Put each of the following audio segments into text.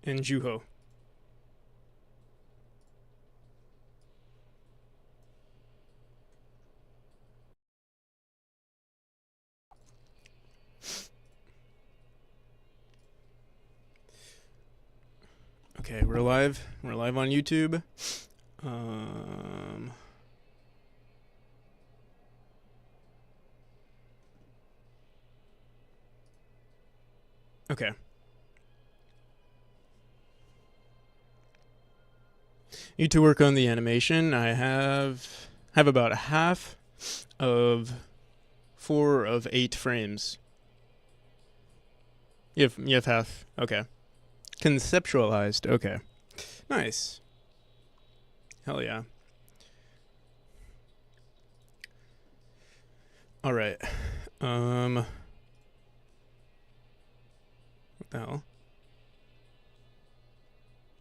and Juho. Okay, we're live. We're live on YouTube. Um, okay. Need to work on the animation. I have about half of 4 of 8 frames. You have half. Okay. Conceptualized. Okay. Nice. Hell yeah. All right. What the hell?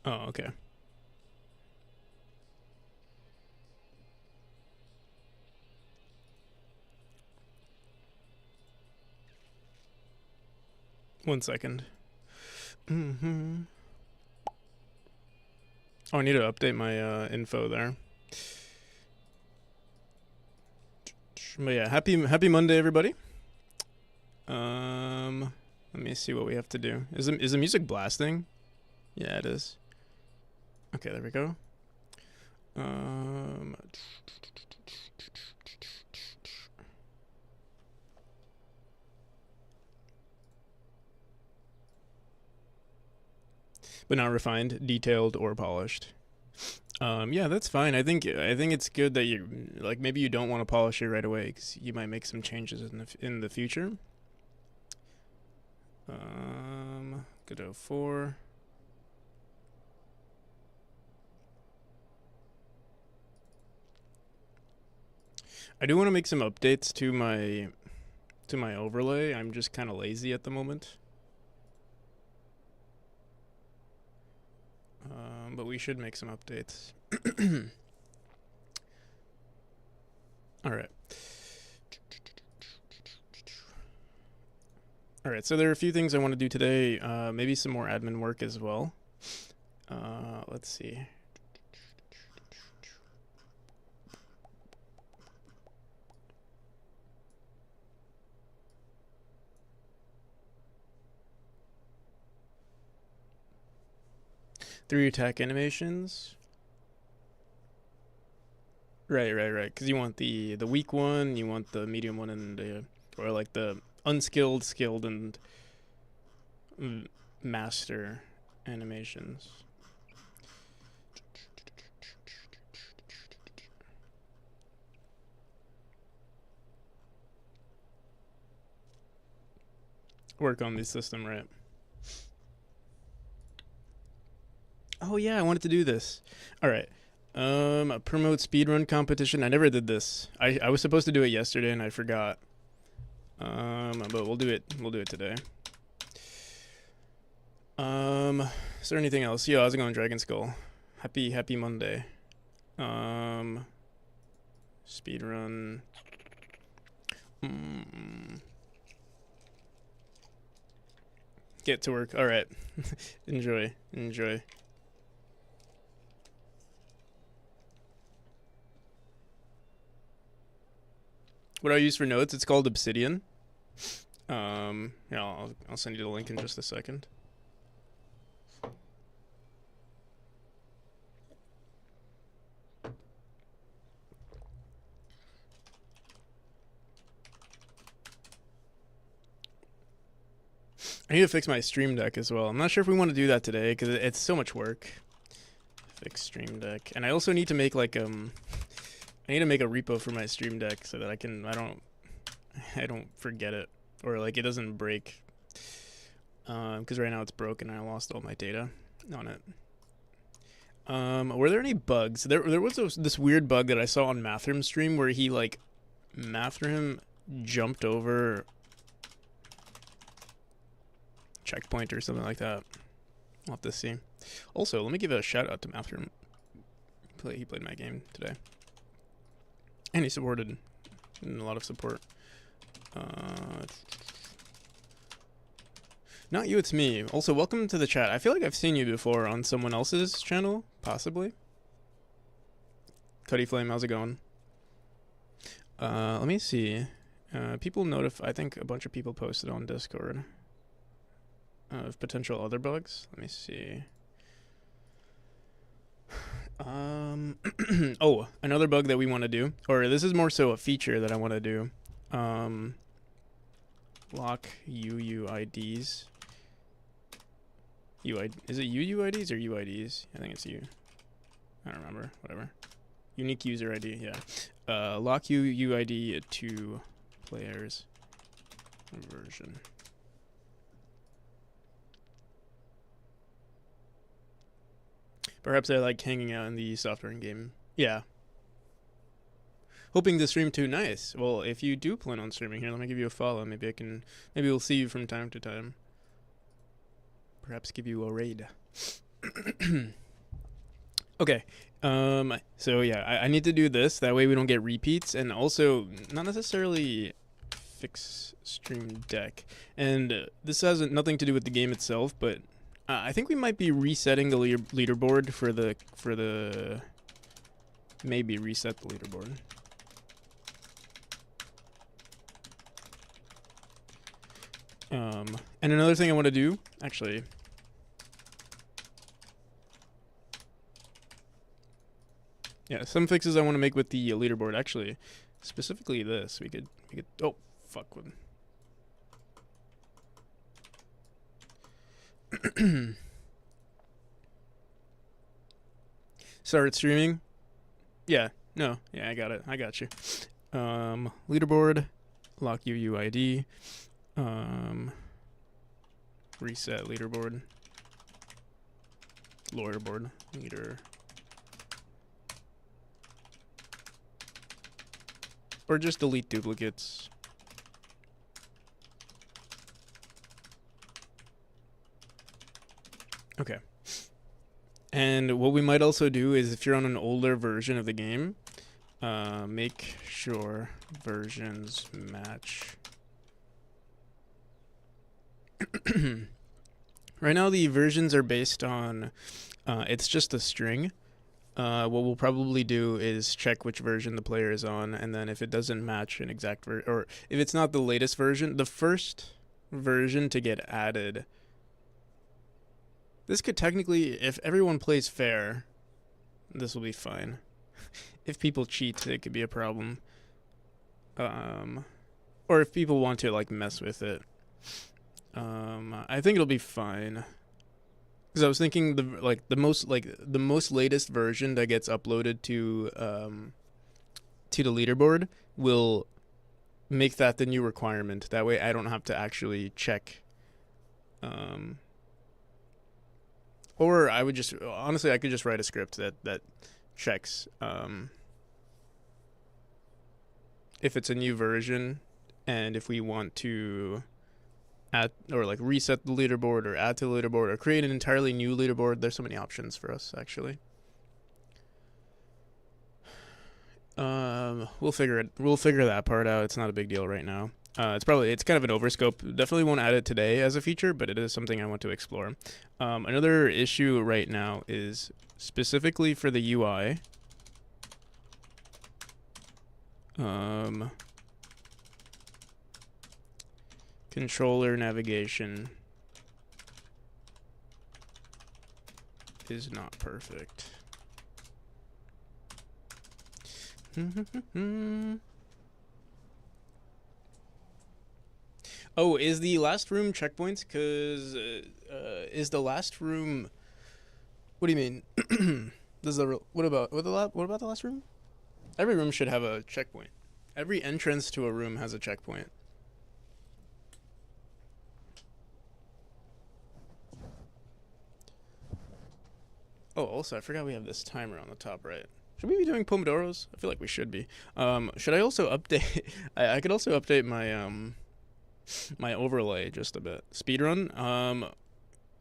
Oh, okay. One second. Mm-hmm. Oh, I need to update my info there. But yeah, happy Monday, everybody. Let me see what we have to do. Is the music blasting? Yeah, it is. Okay, there we go. Um, but not refined, detailed, or polished. Yeah, that's fine. I think it's good that you like maybe you don't want to polish it right away because you might make some changes in the future. Godot 4. I do want to make some updates to my overlay. I'm just kind of lazy at the moment. But we should make some updates. All right. All right. So there are a few things I want to do today. Maybe some more admin work as well. Let's see. Three attack animations. Right. Because you want the weak one, you want the medium one, and or like the unskilled, skilled, and master animations. Work on the system, right? Oh yeah, I wanted to do this. All right. Promote speedrun competition. I never did this. I was supposed to do it yesterday and I forgot. But we'll do it. We'll do it today. Is there anything else? Yo, how's it going, Dragon Skull? Happy Monday. Speedrun. Get to work. All right. Enjoy. What do I use for notes? It's called Obsidian. Yeah, I'll send you the link in just a second. I need to fix my Stream Deck as well. I'm not sure if we want to do that today because it's so much work. Fix Stream Deck, and I also need to make like I need to make a repo for my Stream Deck so that I don't forget it or like it doesn't break. Because right now it's broken and I lost all my data on it. Were there any bugs? There was this weird bug that I saw on Mathrim's stream where he like Mathrim jumped over checkpoint or something like that. I'll have to see. Also, let me give a shout out to Mathrim. He played my game today. And he supported. And a lot of support. Not you, it's me. Also, welcome to the chat. I feel like I've seen you before on someone else's channel, possibly. Cuddy Flame, how's it going? Let me see. People notify. I think a bunch of people posted on Discord of potential other bugs. Let me see. Oh, another bug that we want to do, or this is more so a feature that I want to do. Lock UUIDs. Is it UUIDs or UIDs? I think it's U. I don't remember. Whatever. Unique user ID. Yeah. Lock UUID to players version. Perhaps I like hanging out in the software and game. Yeah. Hoping to stream too. Nice. Well, if you do plan on streaming here, let me give you a follow. Maybe we'll see you from time to time. Perhaps give you a raid. Okay. So yeah, I need to do this. That way we don't get repeats, and also not necessarily fix stream deck. And this has nothing to do with the game itself, but I think we might be resetting the leaderboard for the maybe reset the leaderboard. And another thing I want to do, actually, yeah, some fixes I want to make with the leaderboard. Actually, specifically this, we could. Oh, fuck with. Start streaming. Yeah. No. Yeah, I got it. I got you. Leaderboard. Lock UUID. Reset leaderboard. Leaderboard. Leader. Or just delete duplicates. Okay. And what we might also do is, if you're on an older version of the game, make sure versions match. Right now the versions are based on, it's just a string. What we'll probably do is check which version the player is on, and then if it doesn't match an exact version, or if it's not the latest version, the first version to get added. This could technically, if everyone plays fair, this will be fine. If people cheat, it could be a problem. Or if people want to like mess with it, I think it'll be fine. Because I was thinking the most latest version that gets uploaded to the leaderboard will make that the new requirement. That way I don't have to actually check. Or I would just, honestly, I could just write a script that checks if it's a new version, and if we want to add or like reset the leaderboard or add to the leaderboard or create an entirely new leaderboard. There's so many options for us, actually. We'll figure that part out. It's not a big deal right now. It's kind of an overscope. Definitely won't add it today as a feature, but it is something I want to explore. Another issue right now is specifically for the UI. Controller navigation is not perfect. Oh, is the last room checkpoints? Cause is the last room? What do you mean? What about the last room? Every room should have a checkpoint. Every entrance to a room has a checkpoint. Oh, also, I forgot we have this timer on the top right. Should we be doing Pomodoros? I feel like we should be. Should I also update? I could also update my my overlay just a bit. Speedrun.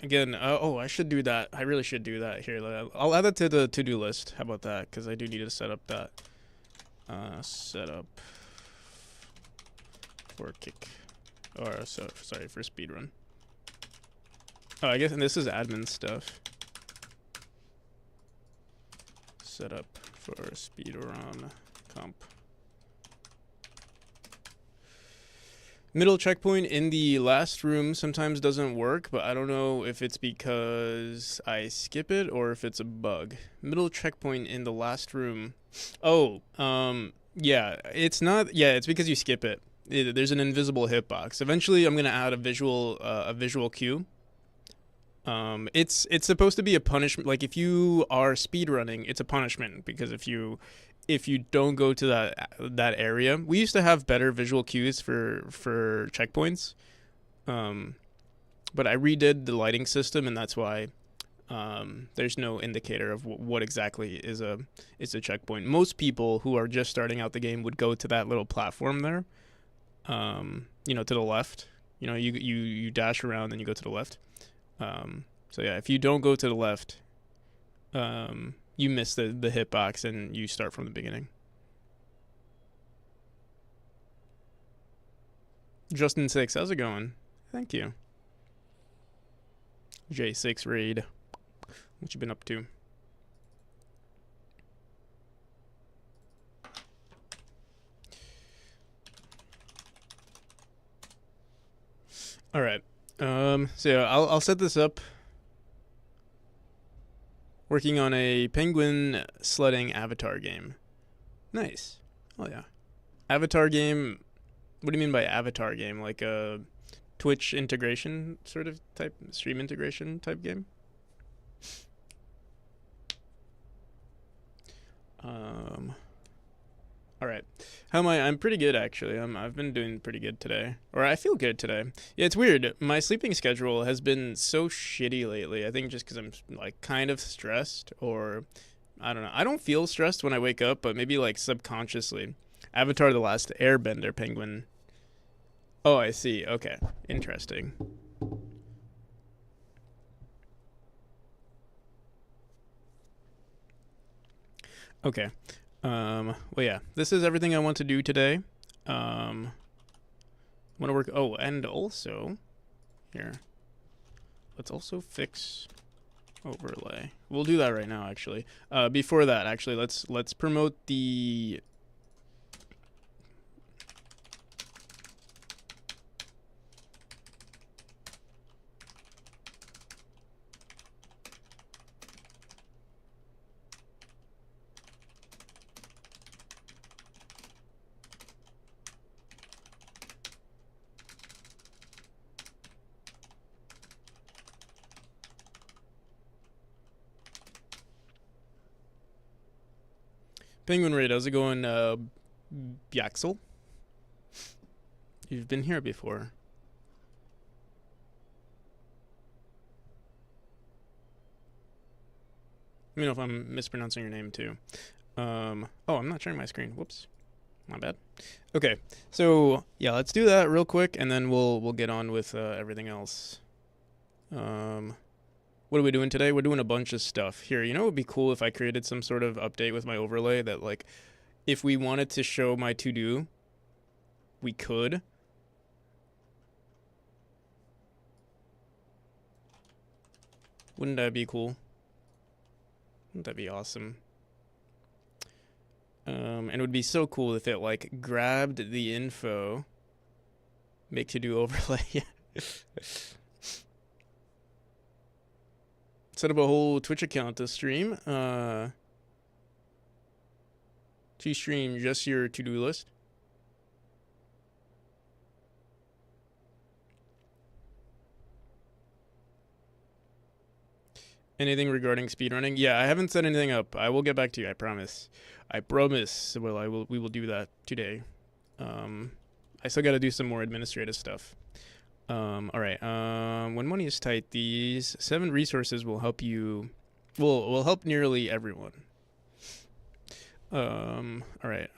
Again. Oh, I should do that. I really should do that. Here, I'll add that to the to-do list. How about that? Because I do need to set up that. Setup for kick. Or so sorry for speedrun. Oh, I guess, and this is admin stuff. Set up for speedrun comp. Middle checkpoint in the last room sometimes doesn't work, but I don't know if it's because I skip it or if it's a bug. Middle checkpoint in the last room. Oh, yeah, it's not. Yeah, it's because you skip it. There's an invisible hitbox. Eventually, I'm gonna add a visual cue. It's supposed to be a punishment. Like if you are speedrunning, it's a punishment because if you don't go to that area, we used to have better visual cues for checkpoints, but I redid the lighting system, and that's why there's no indicator of what exactly is a checkpoint. Most people who are just starting out the game would go to that little platform there, to the left. You dash around and you go to the left. So yeah, if you don't go to the left, you miss the hitbox and you start from the beginning. Justin6, how's it going? Thank you. J6 raid. What you been up to? All right. So yeah, I'll set this up. Working on a penguin sledding avatar game. Nice. Oh yeah. Avatar game. What do you mean by avatar game? Like a Twitch integration sort of type, stream integration type game? All right. How am I? I'm pretty good actually. I've been doing pretty good today, or I feel good today. Yeah, it's weird. My sleeping schedule has been so shitty lately. I think just because I'm like kind of stressed, or I don't know. I don't feel stressed when I wake up, but maybe like subconsciously. Avatar: The Last Airbender penguin. Oh, I see. Okay, interesting. Okay. Well, yeah, this is everything I want to do today. Want to work. Oh, and also, here, let's also fix overlay. We'll do that right now, actually. Before that, actually, let's promote the. Penguin Raid, how's it going, Byaxel? You've been here before. Let me know if I'm mispronouncing your name too. Oh, I'm not sharing my screen. Whoops, my bad. Okay, so yeah, let's do that real quick, and then we'll get on with everything else. What are we doing today? We're doing a bunch of stuff. Here, it would be cool if I created some sort of update with my overlay that, like, if we wanted to show my to-do, we could. Wouldn't that be cool? Wouldn't that be awesome? And it would be so cool if it, like, grabbed the info, make to-do overlay. Set up a whole Twitch account to stream. To stream just your to-do list. Anything regarding speedrunning? Yeah, I haven't set anything up. I will get back to you, I promise. I promise. Well, we will do that today. I still got to do some more administrative stuff. All right. When money is tight, these 7 resources will help you. Will help nearly everyone. All right.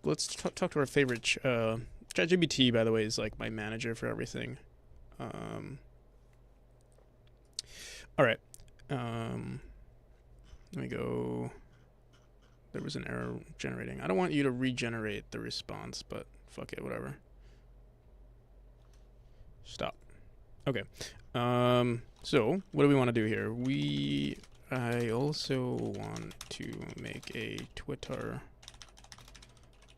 Let's talk to our favorite. ChatGPT, by the way, is like my manager for everything. All right. Let me go. There was an error generating. I don't want you to regenerate the response, but fuck it, whatever. Stop. Okay. So what do we want to do here? I also want to make a Twitter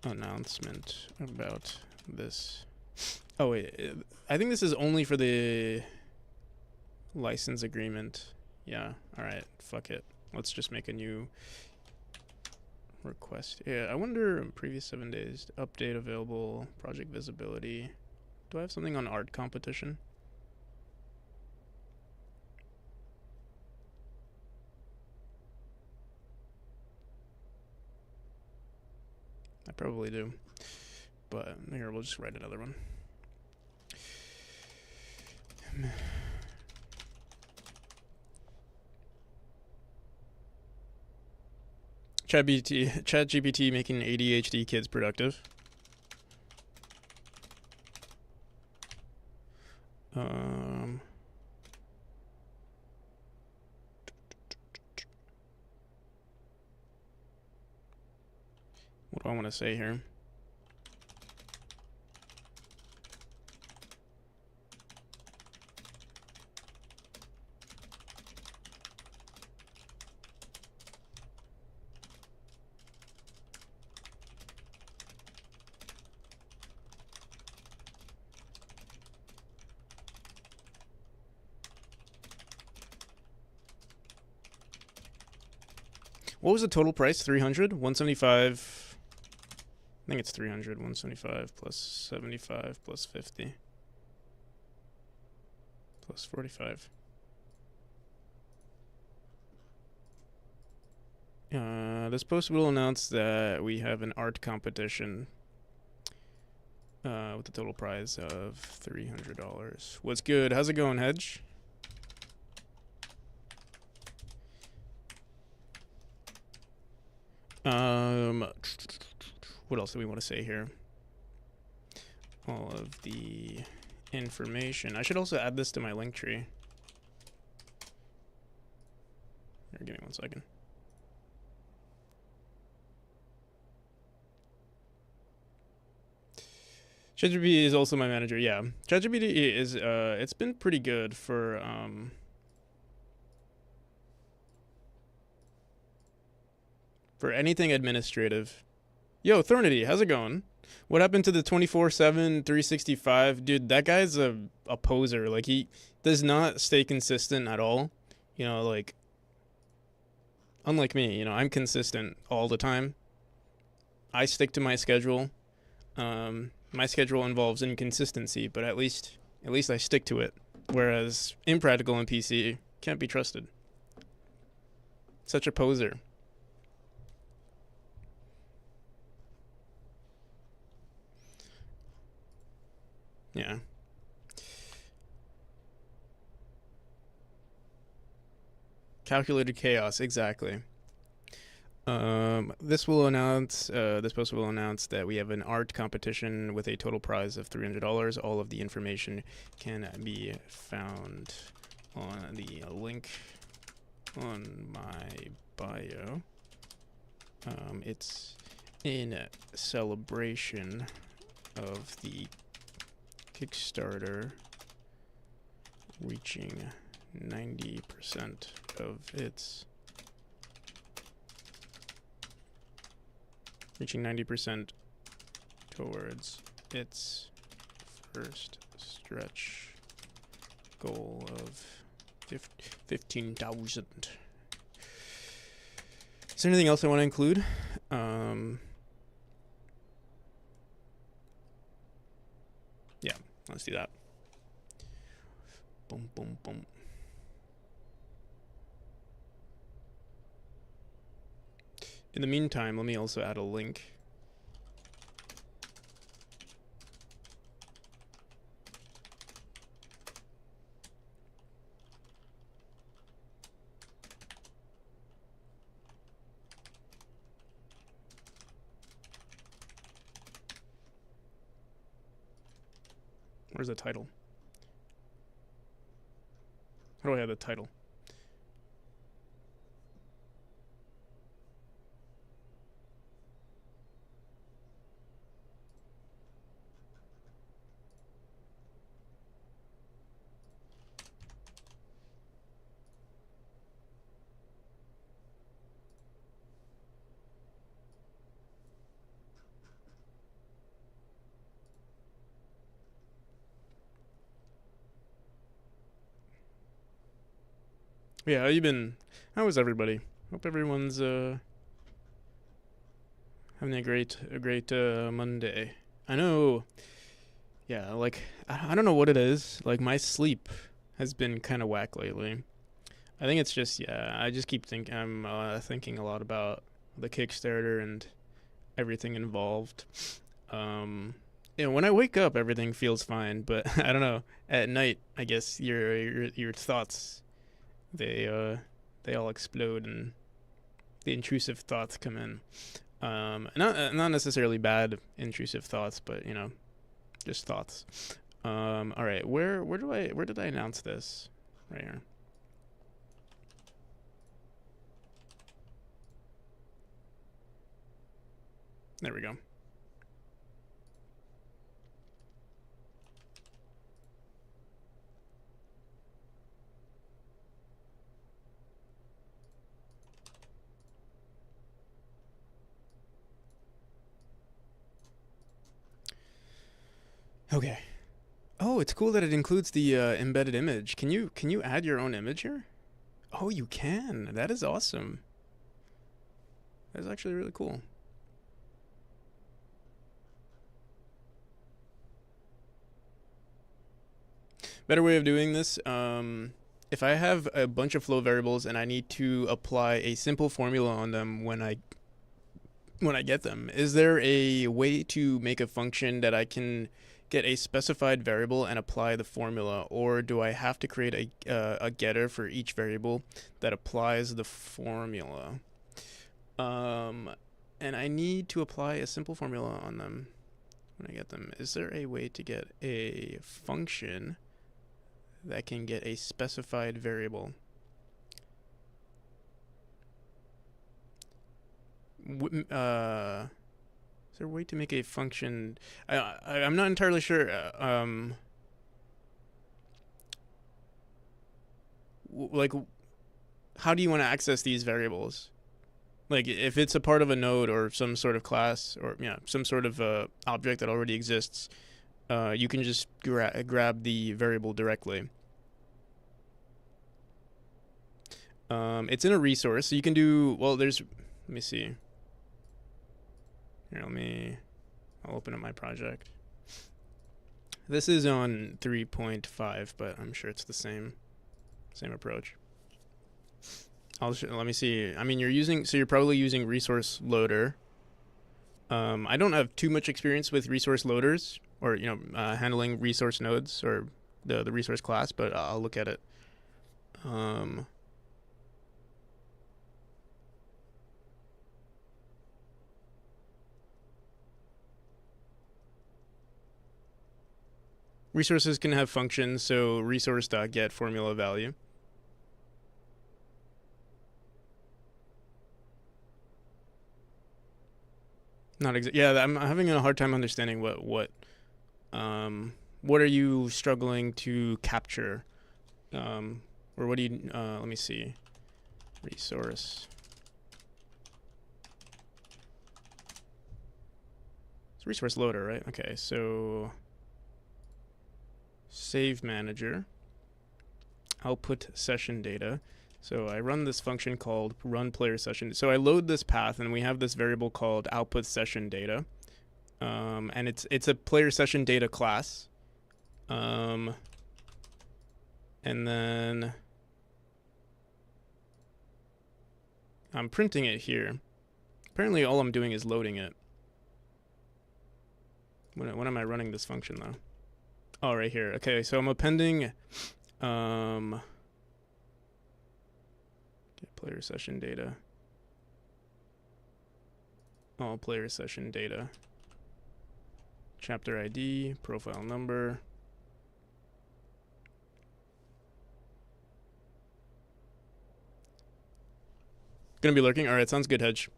announcement about this. Oh wait, I think this is only for the license agreement. Yeah. All right. Fuck it. Let's just make a new request. Yeah. I wonder previous 7 days update available project visibility. Do I have something on art competition? I probably do. But here, we'll just write another one. ChatGPT making ADHD kids productive. What do I want to say here? What was the total price? 300? 175. I think it's 300. 175 plus 75 plus 50 plus 45. This post will announce that we have an art competition with a total prize of $300. What's good? How's it going, Hedge? What else do we want to say here? All of the information. I should also add this to my link tree. Here, give me 1 second. ChatGPT is also my manager. Yeah, ChatGPT is it's been pretty good for anything administrative. Yo, Thornity, how's it going? What happened to the 24/7 365? Dude, that guy's a poser. Like, he does not stay consistent at all. You know, like, unlike me, you know, I'm consistent all the time. I stick to my schedule. My schedule involves inconsistency, but at least I stick to it. Whereas Impractical and PC can't be trusted. Such a poser. Yeah. Calculated chaos, exactly. This post will announce that we have an art competition with a total prize of $300. All of the information can be found on the link on my bio. It's in celebration of the Kickstarter reaching 90% of its towards its first stretch goal of 15,000. Is there anything else I want to include? Yeah, let's do that. Boom, boom, boom. In the meantime, let me also add a link. Where's the title? How do I have the title? Yeah, how you been? How was everybody? Hope everyone's having a great Monday. I know. Yeah, like I don't know what it is. Like my sleep has been kind of whack lately. I think it's just yeah. I just keep thinking. I'm thinking a lot about the Kickstarter and everything involved. Um, when I wake up, everything feels fine, but I don't know. At night, I guess your thoughts they uh they all explode and the intrusive thoughts come in. Not necessarily bad intrusive thoughts, but just thoughts. All right, where did I announce this? Right here. There we go. Okay. Oh, it's cool that it includes the embedded image. Can you add your own image here? Oh, you can. That is awesome. That's actually really cool. Better way of doing this. If I have a bunch of flow variables and I need to apply a simple formula on them when I get them, is there a way to make a function that I can get a specified variable and apply the formula, or do I have to create a getter for each variable that applies the formula? Um, and I need to apply a simple formula on them when I get them. Is there a way to get a function that can get a specified variable? Is there a way to make a function? I'm not entirely sure. Like, how do you want to access these variables? Like, if it's a part of a node or some sort of class or some sort of object that already exists, you can just grab the variable directly. It's in a resource, so you can do well. Let me see. Here, I'll open up my project. This is on 3.5, but I'm sure it's the same approach. Let me see. I mean, you're probably using resource loader. I don't have too much experience with resource loaders or handling resource nodes or the resource class, but I'll look at it. Resources can have functions, so resource.get formula value. Not exactly. Yeah, I'm having a hard time understanding what are you struggling to capture, or what do you? Let me see. Resource. It's resource loader, right? Okay, so save manager, output session data. So I run this function called run player session. So I load this path and we have this variable called output session data. And it's a player session data class. And then I'm printing it here. Apparently all I'm doing is loading it. When am I running this function though? Oh, right here. Okay, so I'm appending get player session data. All player session data. Chapter ID, profile number. Gonna be lurking? Alright, sounds good, Hedge.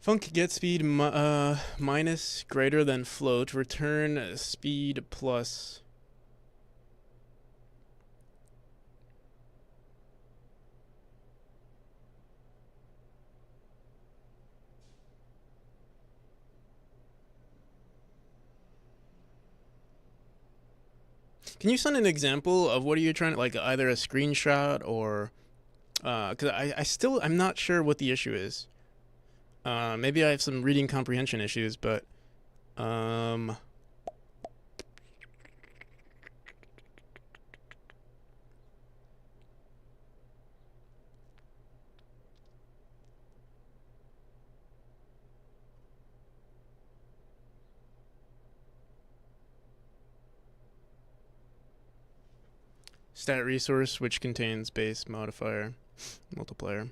Func get speed minus greater than float, return speed plus. Can you send an example of what are you trying to, like, either a screenshot or, because I'm not sure what the issue is. Maybe I have some reading comprehension issues, but, um, stat resource which contains base modifier multiplier.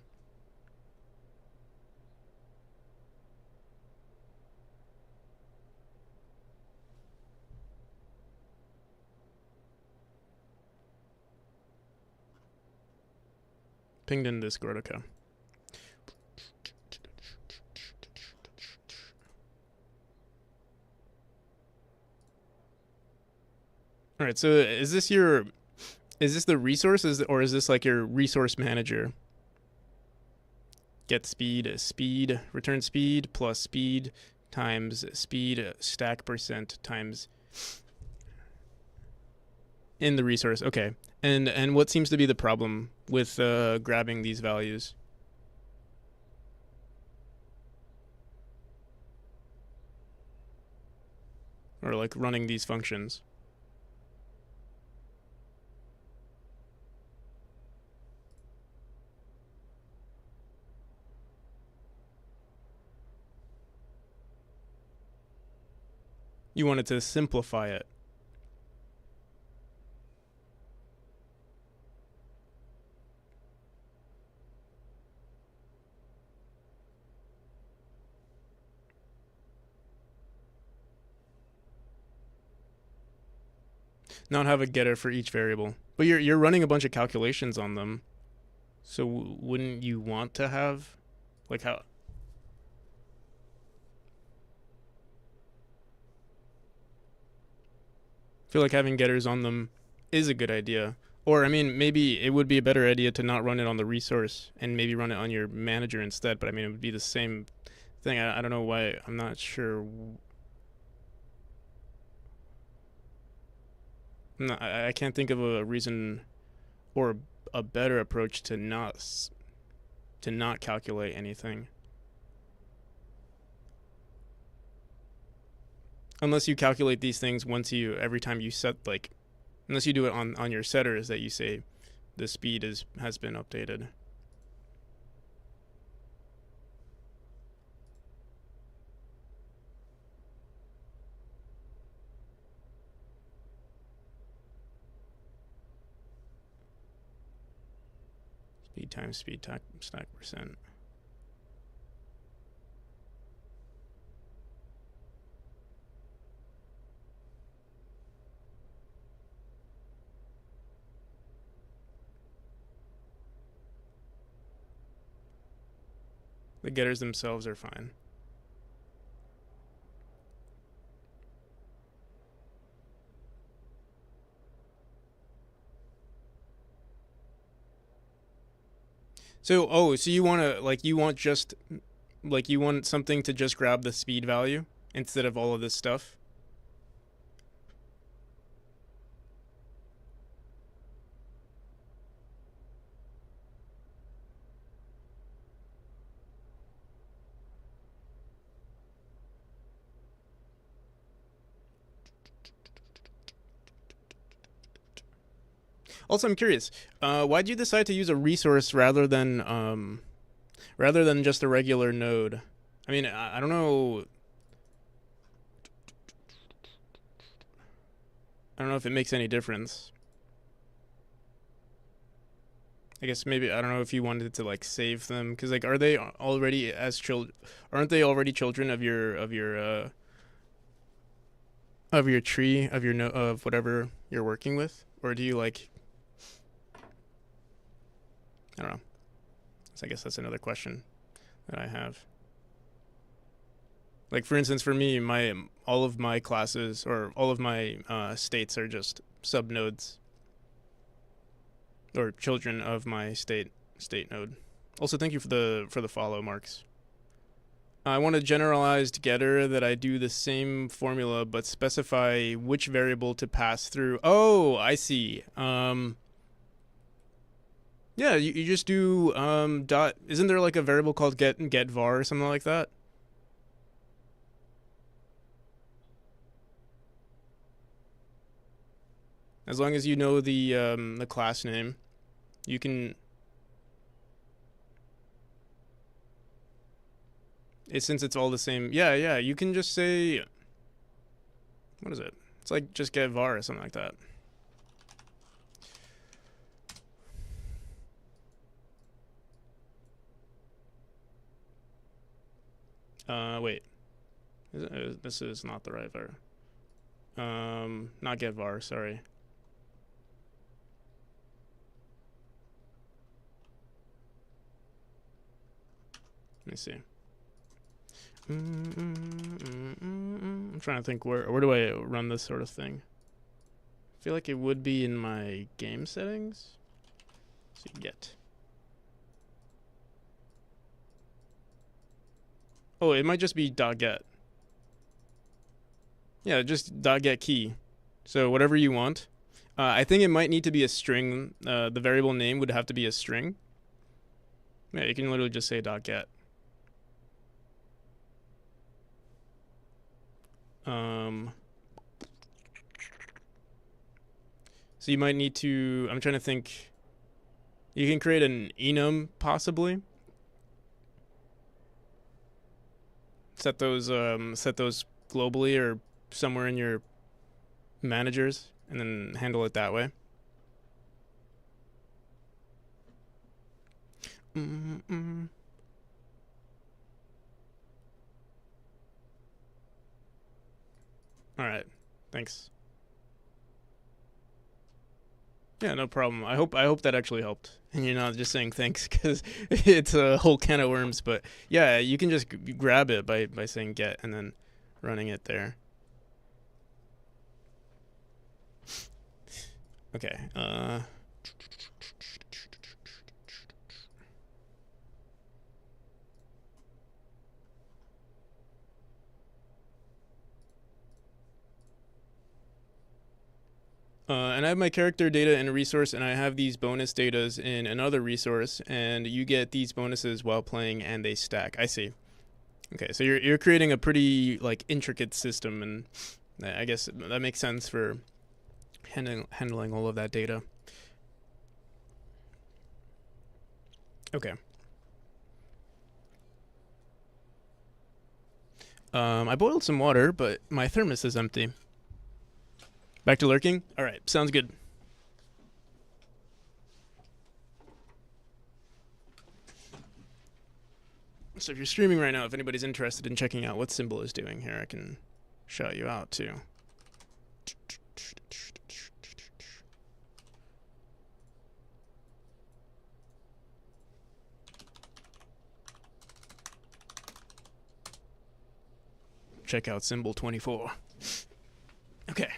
Pinged in Discord, okay. All right, so is this the resource, or is this like your resource manager? Get speed, return speed plus speed times speed stack percent times in the resource. Okay. And what seems to be the problem with grabbing these values? Or like running these functions? You wanted to simplify it. Not have a getter for each variable. But you're running a bunch of calculations on them. So wouldn't you want to have, like, how? I feel like having getters on them is a good idea. Or, I mean, maybe it would be a better idea to not run it on the resource and maybe run it on your manager instead. But I mean, it would be the same thing. I don't know why. I'm not sure. I can't think of a reason or a better approach to not calculate anything. Unless you calculate these things every time you set, like, unless you do it on your setters that you say the speed has been updated. Speed times speed stack percent. The getters themselves are fine. So you want to, like, you want something to just grab the speed value instead of all of this stuff? Also, I'm curious, why'd you decide to use a resource rather than just a regular node? I mean, I don't know. I don't know if it makes any difference. I guess maybe I don't know if you wanted to, like, save them, because, like, are they already as children? Aren't they already children of your tree of whatever you're working with, or do you, like? I don't know. So I guess that's another question that I have. Like, for instance, for me, all of my classes or all of my states are just subnodes or children of my state node. Also, thank you for the follow, Marks. I want a generalized getter that I do the same formula but specify which variable to pass through. Oh, I see. Yeah, you just do dot. Isn't there like a variable called get var or something like that? As long as you know the class name, you can. Since it's all the same. Yeah, yeah. You can just say, what is it? It's like just get var or something like that. Wait. This is not the right var. Not get var. Sorry. Let me see. I'm trying to think where do I run this sort of thing. I feel like it would be in my game settings. So get. Oh, it might just be .get. Yeah, just .get key. So whatever you want. I think it might need to be a string. The variable name would have to be a string. Yeah, you can literally just say .get. So you might need to. I'm trying to think. You can create an enum possibly. Set those globally or somewhere in your managers, and then handle it that way. All right, thanks. Yeah, no problem. I hope that actually helped, and you're not just saying thanks because it's a whole can of worms. But yeah, you can just grab it by saying get and then running it there. Okay. And I have my character data in a resource, and I have these bonus datas in another resource, and you get these bonuses while playing, and they stack. I see. Okay, so you're creating a pretty like intricate system, and I guess that makes sense for handling all of that data. Okay. I boiled some water, but my thermos is empty. Back to lurking? All right, sounds good. So if you're streaming right now, if anybody's interested in checking out what Symbol is doing here, I can shout you out too. Check out Symbol 24. Okay.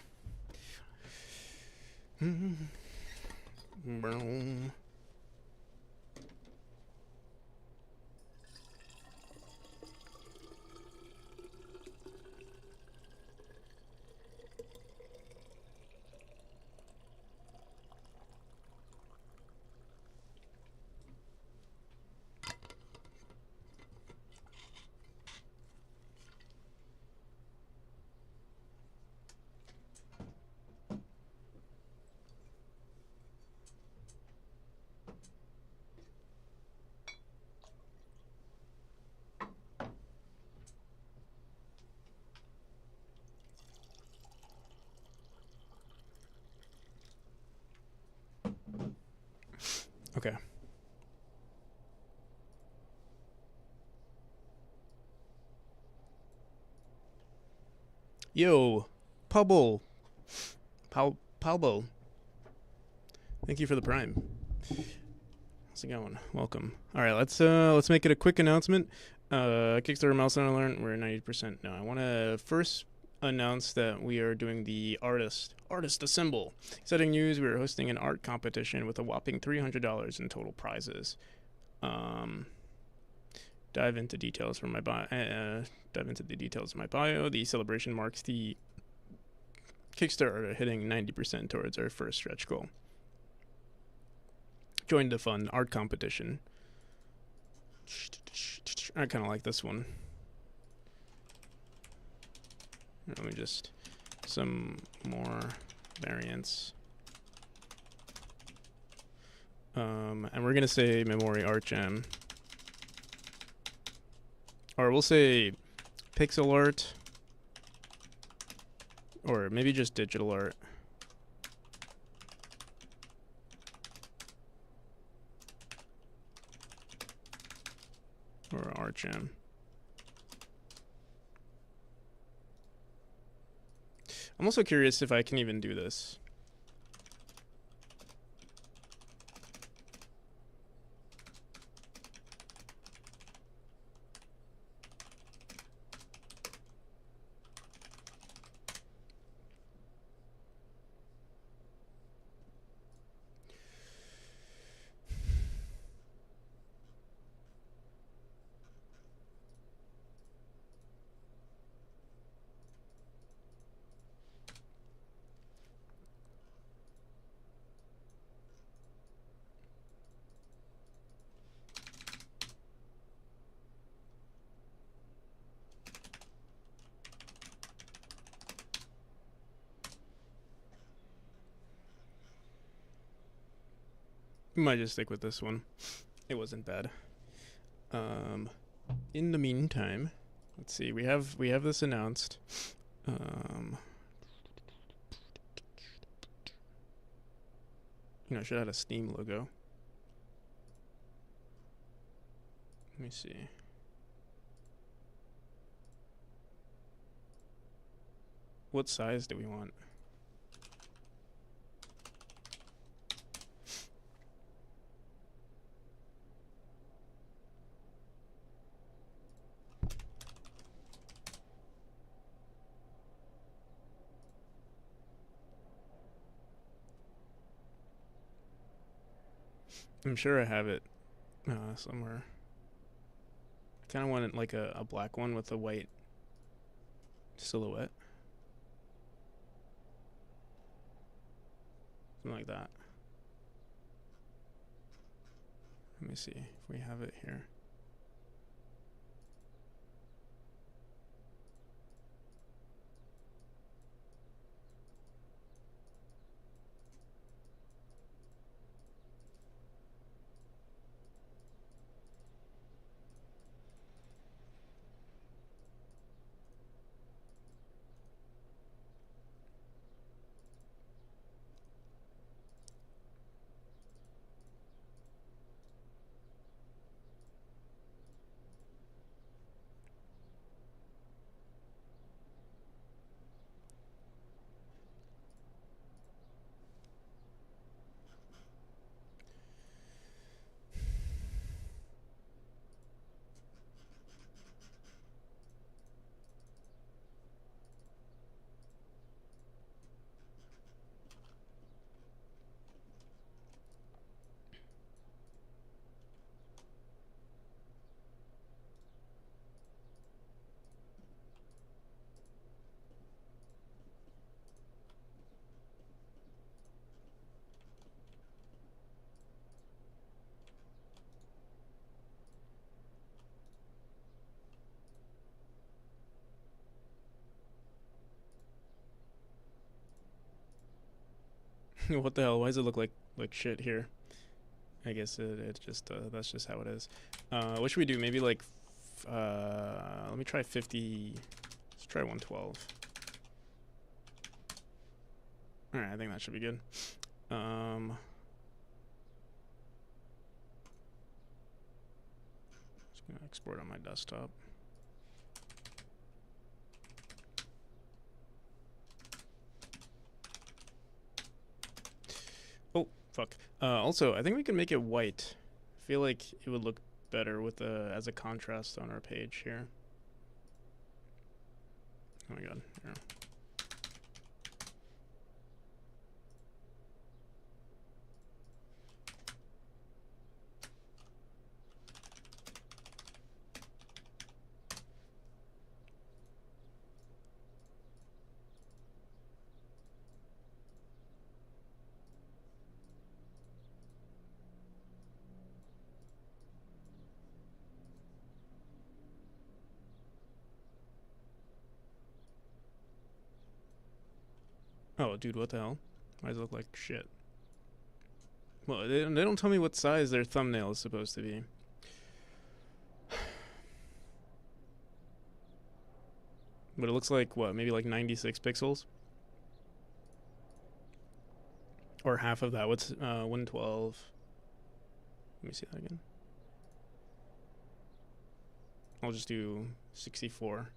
Okay. Yo, Pubble. Palbo. Thank you for the prime. How's it going? Welcome. All right, let's make it a quick announcement. Kickstarter milestone alert. We're at 90%. No, I want to first announce that we are doing the artist assemble. Exciting news: we are hosting an art competition with a whopping $300 in total prizes. dive into details from my dive into the details of my bio. The celebration marks the Kickstarter hitting 90% towards our first stretch goal. Join the fun art competition. I kind of like this one. Let me just some more variants. And we're gonna say Memory Art Jam, or we'll say pixel art, or maybe just digital art. Or art jam. I'm also curious if I can even do this. We might just stick with this one. It wasn't bad. In the meantime, let's see. We have this announced. I should have had a Steam logo. Let me see. What size do we want? I'm sure I have it somewhere. I kind of want it like a black one with a white silhouette. Something like that. Let me see if we have it here. What the hell? Why does it look like shit here? I guess it just that's just how it is. What should we do? Maybe like let me try 50. Let's try 112. All right, I think that should be good. Just gonna export on my desktop. Oh, fuck. Also, I think we can make it white. I feel like it would look better with as a contrast on our page here. Oh my god. Yeah. Oh, dude, what the hell? Why does it look like shit? Well, they don't tell me what size their thumbnail is supposed to be. But it looks like, what, maybe like 96 pixels? Or half of that. What's 112? Let me see that again. I'll just do 64.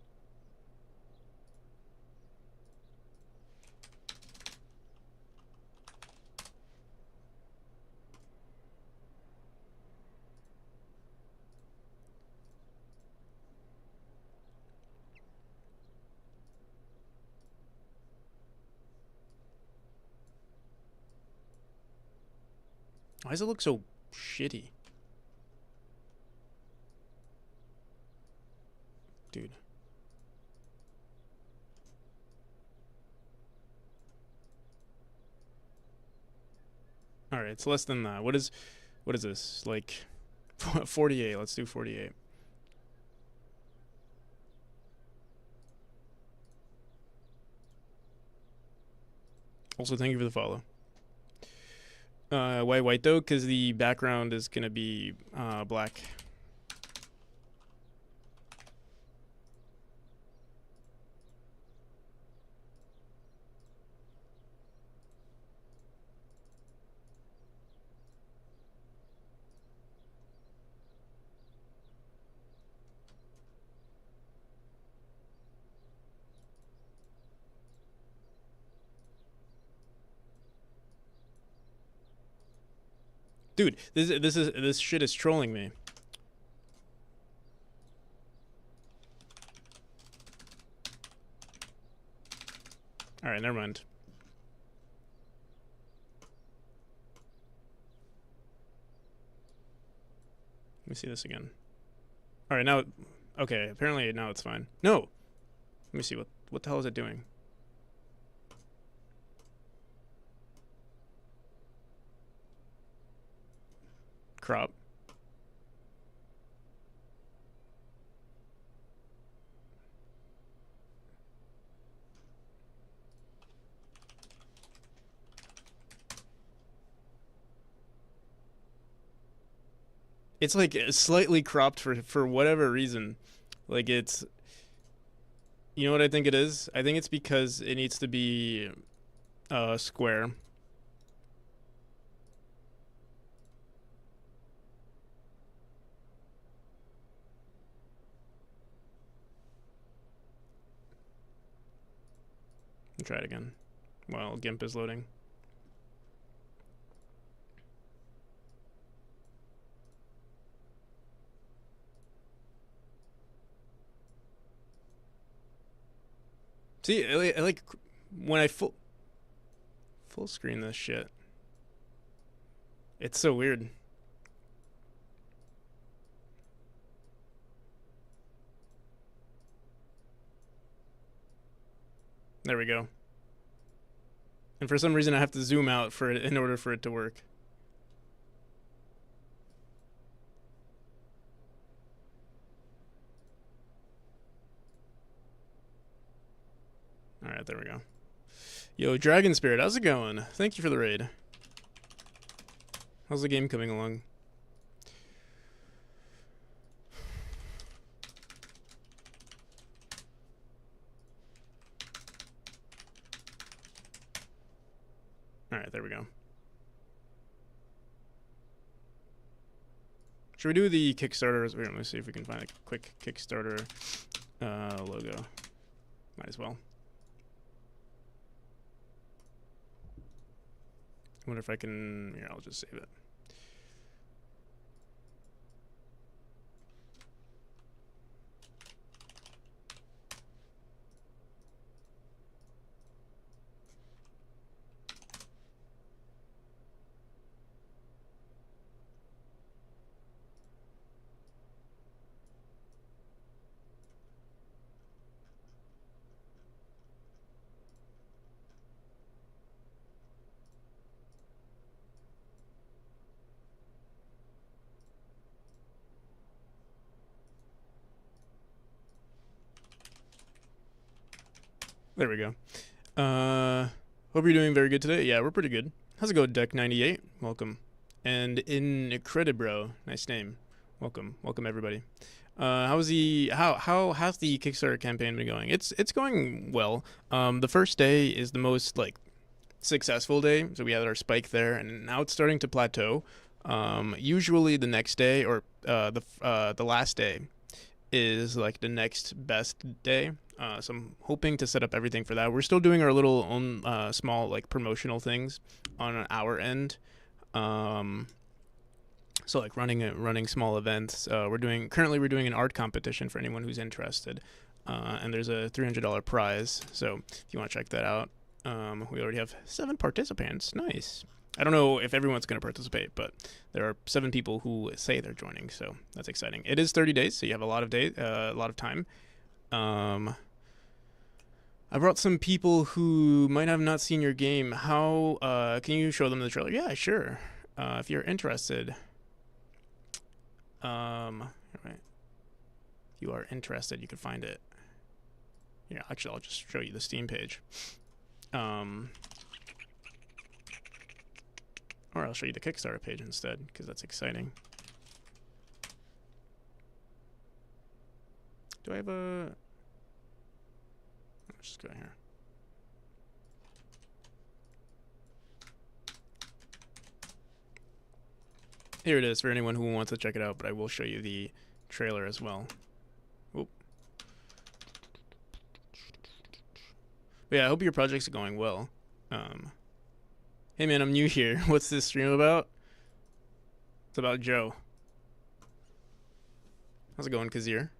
Why does it look so shitty? Dude. Alright, it's less than that. What is this? Like 48. Let's do 48. Also, thank you for the follow. Why white though? Because the background is gonna be black. Dude, this shit is trolling me. All right, never mind. Let me see this again. All right, now, okay. Apparently now it's fine. No, let me see what the hell is it doing? Crop. It's like slightly cropped for whatever reason. Like it's, you know what I think it is? I think it's because it needs to be square. Try it again while GIMP is loading. See, I like when I full screen this shit. It's so weird. There we go. And for some reason I have to zoom out for it in order for it to work. All right, there we go. Yo, Dragon Spirit, how's it going? Thank you for the raid. How's the game coming along? All right, there we go. Should we do the Kickstarter? Wait, let me see if we can find a quick Kickstarter logo. Might as well. I wonder if I can. Here, I'll just save it. There we go. Hope you're doing very good today. Yeah, we're pretty good. How's it going, Deck 98? Welcome. And Incredibro, nice name. Welcome everybody. How's the Kickstarter campaign been going? It's going well. The first day is the most like successful day, so we had our spike there, and now it's starting to plateau. Usually the next day or the last day is like the next best day. So I'm hoping to set up everything for that. We're still doing our little own small like promotional things on our end. Um, so like running small events. We're doing an art competition for anyone who's interested, and there's a $300 prize. So if you want to check that out, we already have 7 participants. Nice. I don't know if everyone's going to participate, but there are 7 people who say they're joining, so that's exciting. It is 30 days, so you have a lot of time. I brought some people who might have not seen your game. How can you show them the trailer? Yeah, sure. If you're interested. Right. If you are interested, you can find it. Yeah, actually, I'll just show you the Steam page. Or I'll show you the Kickstarter page instead, because that's exciting. Do I have a... Let's just go here. Here it is for anyone who wants to check it out, but I will show you the trailer as well. Oop. But yeah, I hope your projects are going well. Hey man, I'm new here. What's this stream about? It's about Joe. How's it going, Kazir?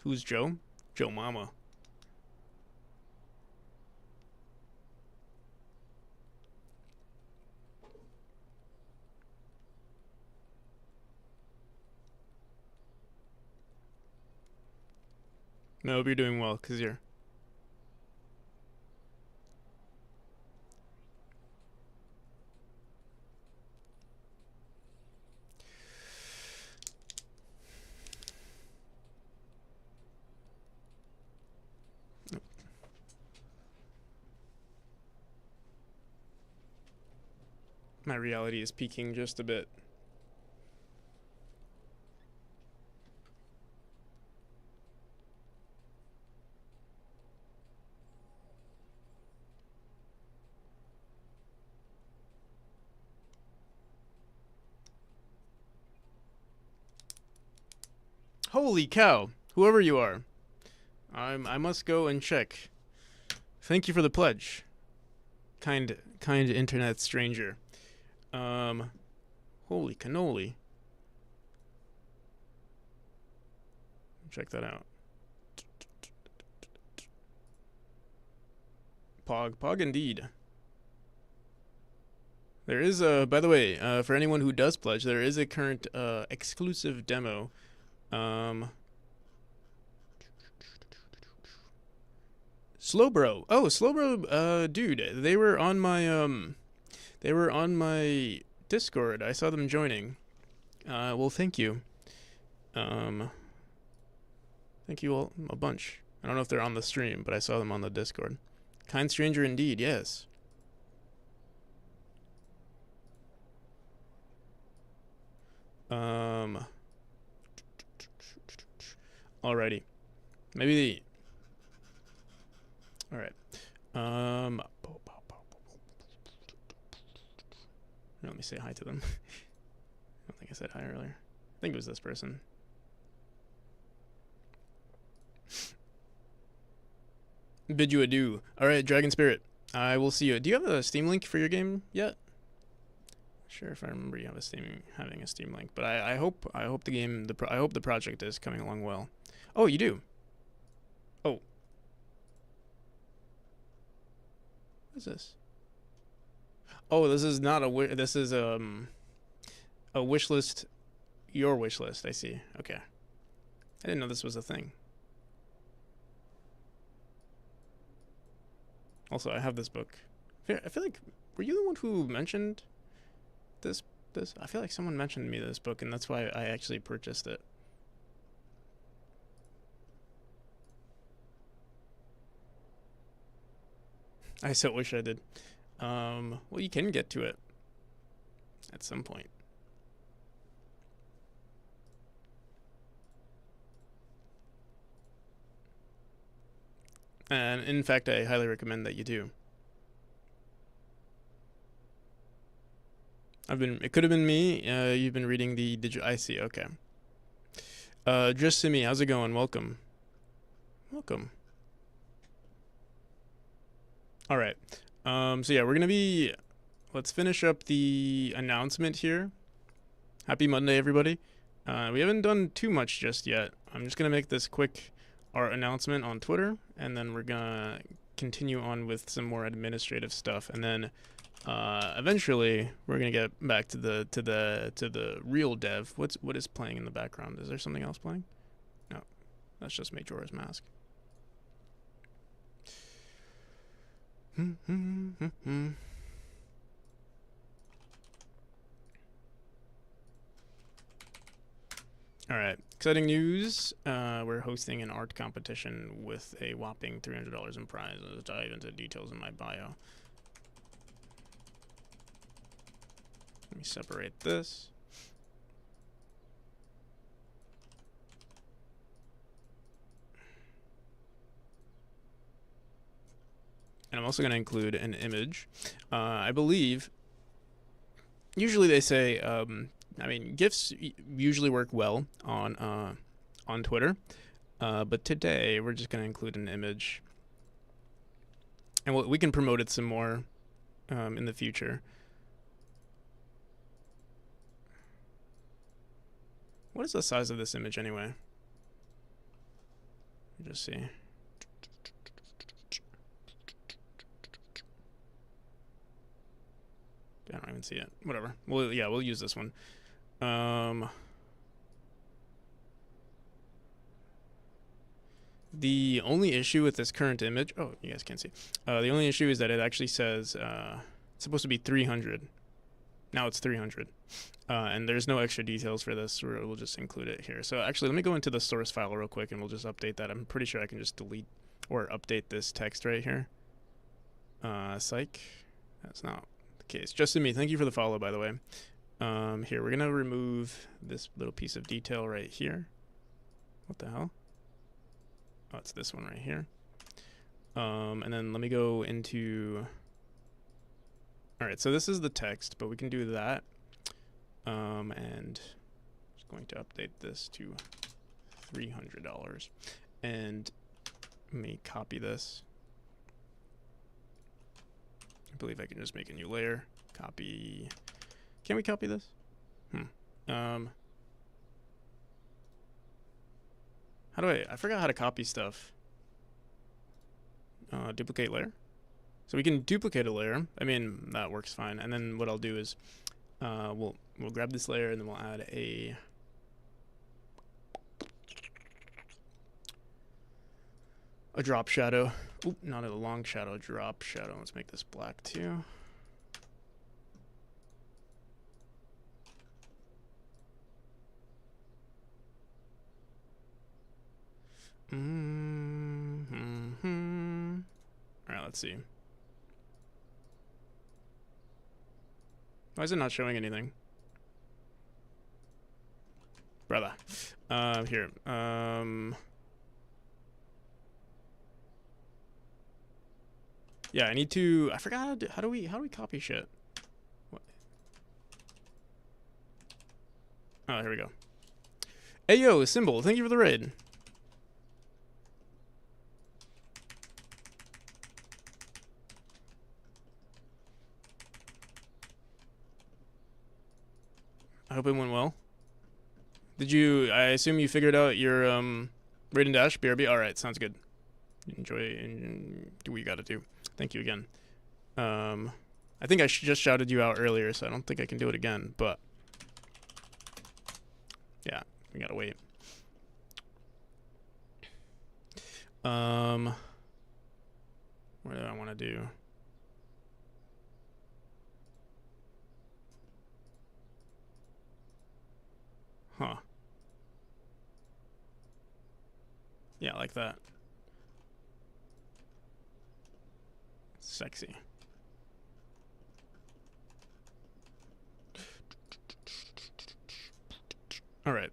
Who's Joe? Joe Mama. I hope you're doing well, Kazir. My reality is peaking just a bit. Holy cow! Whoever you are, I must go and check. Thank you for the pledge, kind internet stranger. Holy cannoli! Check that out. Pog indeed. There is a, by the way, for anyone who does pledge, there is a current exclusive demo. Slowbro. Oh, Slowbro, dude, they were on my Discord. I saw them joining. Well, thank you. Thank you all a bunch. I don't know if they're on the stream, but I saw them on the Discord. Kind stranger indeed, yes. Alrighty. Maybe the... Alright. Let me say hi to them. I don't think I said hi earlier. I think it was this person. Bid you adieu. Alright, Dragon Spirit. I will see you. Do you have a Steam link for your game yet? Sure, if I remember, you have having a Steam link, but I hope the game I hope the project is coming along well. Oh, you do. Oh, what is this? Oh, this is not a this is a wish list. Your wish list. I see. Okay, I didn't know this was a thing. Also, I have this book. I feel like, were you the one who mentioned this? I feel like someone mentioned me this book, and that's why I actually purchased it. I so wish I did. Well, you can get to it at some point. And in fact, I highly recommend that you do. It could have been me. You've been reading the digital. I see. Okay. Just to me. How's it going? Welcome. Welcome. All right. So yeah, we're gonna be. Let's finish up the announcement here. Happy Monday, everybody. We haven't done too much just yet. I'm just gonna make this quick our announcement on Twitter, and then we're gonna continue on with some more administrative stuff, and then eventually we're gonna get back to the real dev. What is playing in the background? Is there something else playing? No, that's just Majora's Mask. All right, exciting news. We're hosting an art competition with a whopping $300 in prizes. Dive into details in my bio. Let me separate this. And I'm also going to include an image. I believe, usually they say, I mean, GIFs usually work well on Twitter, but today we're just going to include an image. And we can promote it some more in the future. What is the size of this image anyway? Let me just see. I don't even see it. Whatever. Well, yeah, we'll use this one. The only issue with this current image, oh, you guys can't see. The only issue is that it actually says it's supposed to be 300. Now it's 300. And there's no extra details for this. We'll just include it here. So actually, let me go into the source file real quick, and we'll just update that. I'm pretty sure I can just delete or update this text right here. Psych. That's not the case. Just to me. Thank you for the follow, by the way. Here, we're going to remove this little piece of detail right here. What the hell? Oh, it's this one right here. And then let me go into... All right, so this is the text, but we can do that. And I'm just going to update this to $300. And let me copy this. I believe I can just make a new layer. Copy. Can we copy this? How do I forgot how to copy stuff. Duplicate layer. So we can duplicate a layer. I mean, that works fine. And then what I'll do is we'll grab this layer and then we'll add a drop shadow. Oop, not a long shadow, drop shadow. Let's make this black too. All right, let's see. Why is it not showing anything? Brother. Here. Yeah, I need to. I forgot how do we copy shit? What? Oh, here we go. Hey yo, Symbol, thank you for the raid. I hope it went well. Did you? I assume you figured out your raid and dash, BRB. All right, sounds good. Enjoy and do what you gotta do. Thank you again. I think I just shouted you out earlier, so I don't think I can do it again. But yeah, we gotta wait. What do I want to do? Huh. Yeah, like that. Sexy. All right.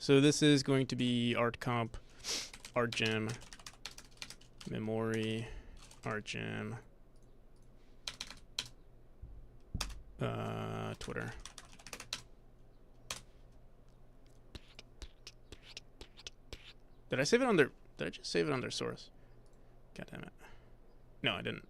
So this is going to be art comp, art gem, memory, art gem, Twitter. Did I save it on their? Did I just save it on their source? God damn it. No, I didn't.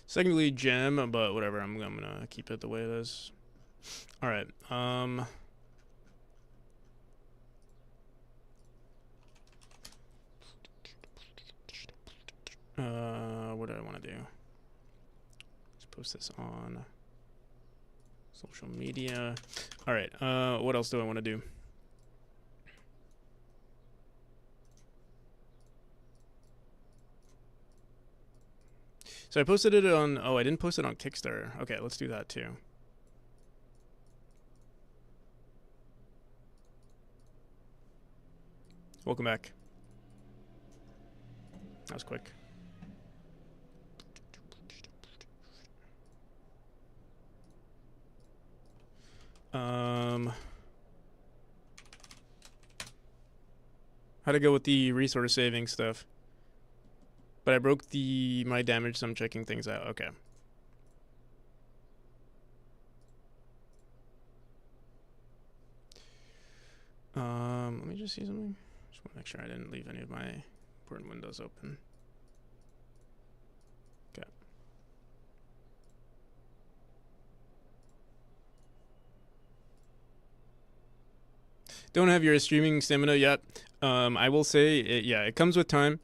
Secondly, gem, but whatever. I'm gonna keep it the way it is. All right. What do I want to do? Let's post this on social media. All right. What else do I want to do? So I posted it on. Oh, I didn't post it on Kickstarter. Okay, let's do that too. Welcome back. That was quick. How'd it go with the resource saving stuff? But I broke my damage, so I'm checking things out. Okay. Let me just see something. Just want to make sure I didn't leave any of my important windows open. Okay. Don't have your streaming stamina yet. I will say, it comes with time.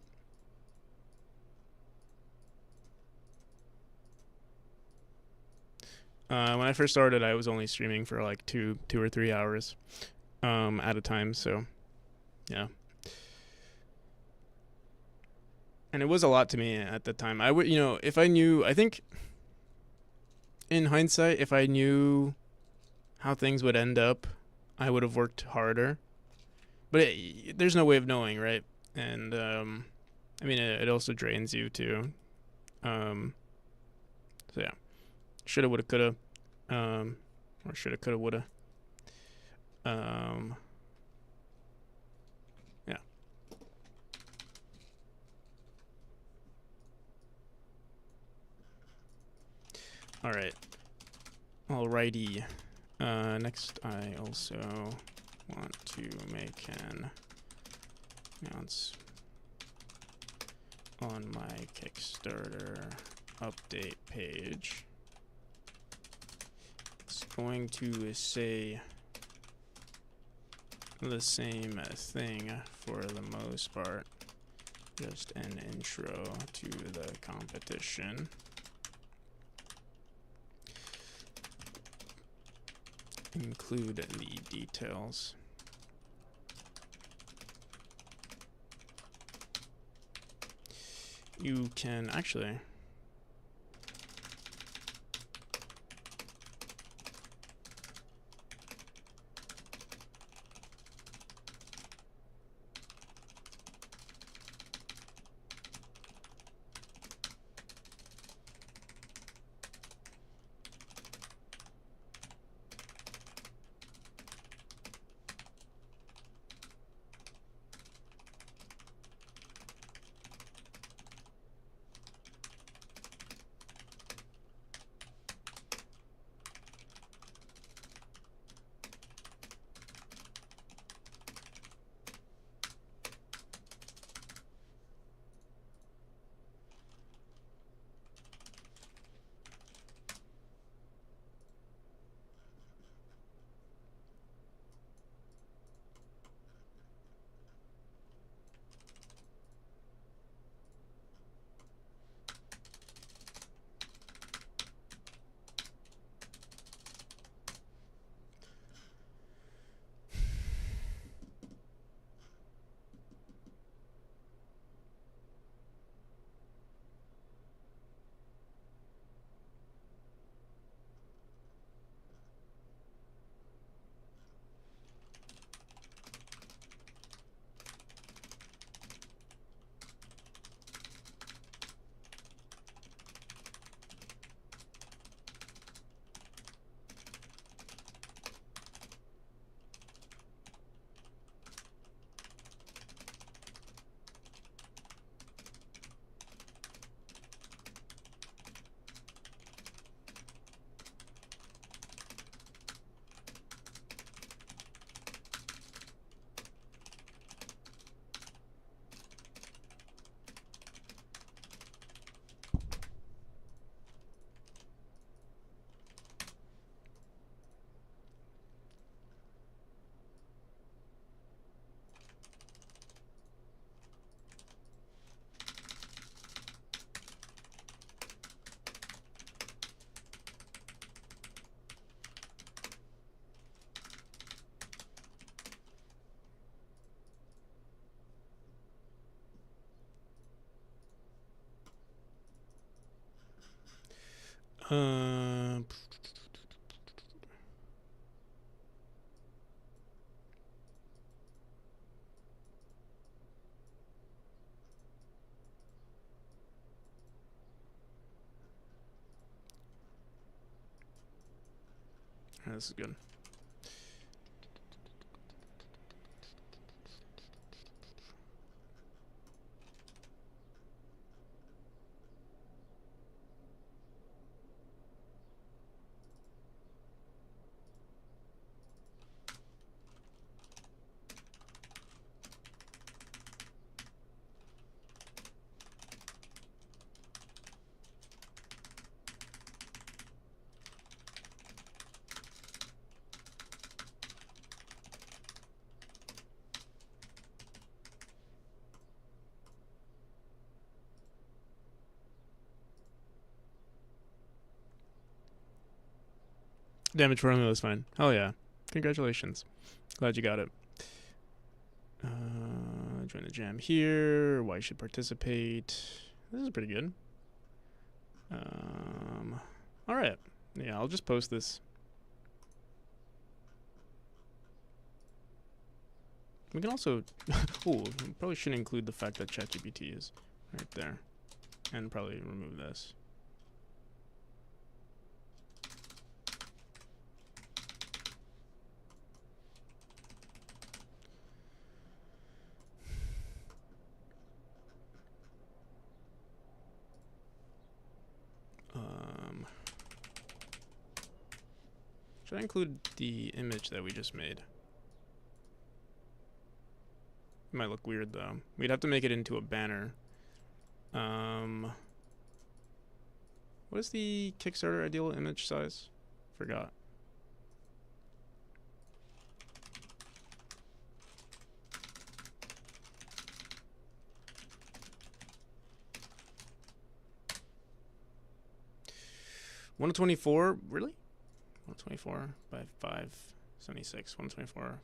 When I first started, I was only streaming for like two or 3 hours at a time. So, yeah. And it was a lot to me at the time. I would, if I knew, I think in hindsight, if I knew how things would end up, I would have worked harder. But there's no way of knowing, right? And I mean, it also drains you too. So yeah, shoulda, woulda, coulda, or shoulda, coulda, woulda. Yeah. All right. Alrighty. Next, I also want to make an announce on my Kickstarter update page. It's going to say the same thing for the most part, just an intro to the competition. Include the details. You can actually Uh, this is good. Damage formula is fine. Hell yeah. Congratulations. Glad you got it. Join the jam here. Why you should participate. This is pretty good. Alright. Yeah, I'll just post this. We can also... Ooh, probably shouldn't include the fact that ChatGPT is right there. And probably remove this. Should I include the image that we just made? It might look weird though. We'd have to make it into a banner. What is the Kickstarter ideal image size? Forgot. One 24, really? 124 by 576. 124.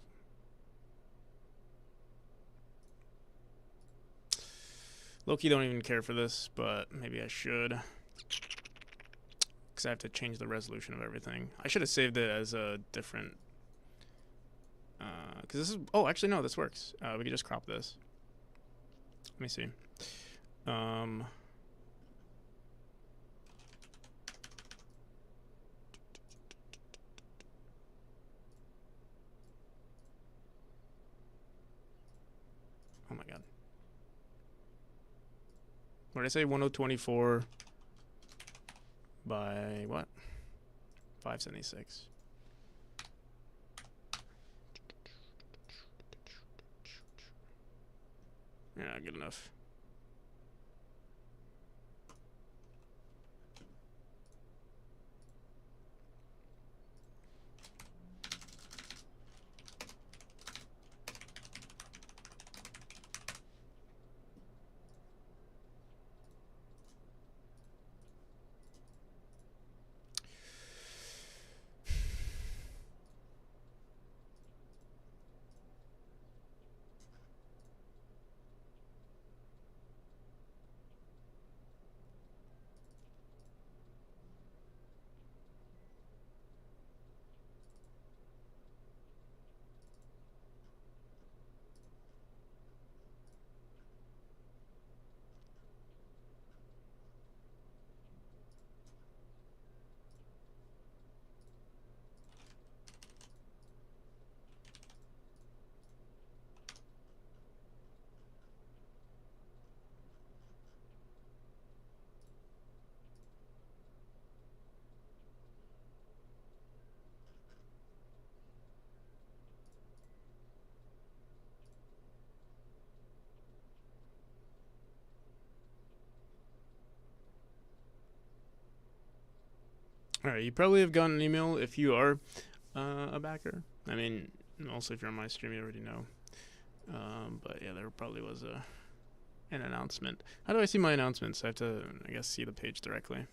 Loki don't even care for this, but maybe I should. Because I have to change the resolution of everything. I should have saved it as a different... Because this is... Oh, actually, no, this works. We could just crop this. Let me see. Oh my god. What did I say? 1024 by what? 576. Yeah, good enough. Alright, you probably have gotten an email if you are a backer. I mean, also if you're on my stream, you already know. But yeah, there probably was an announcement. How do I see my announcements? I have to, I guess, see the page directly.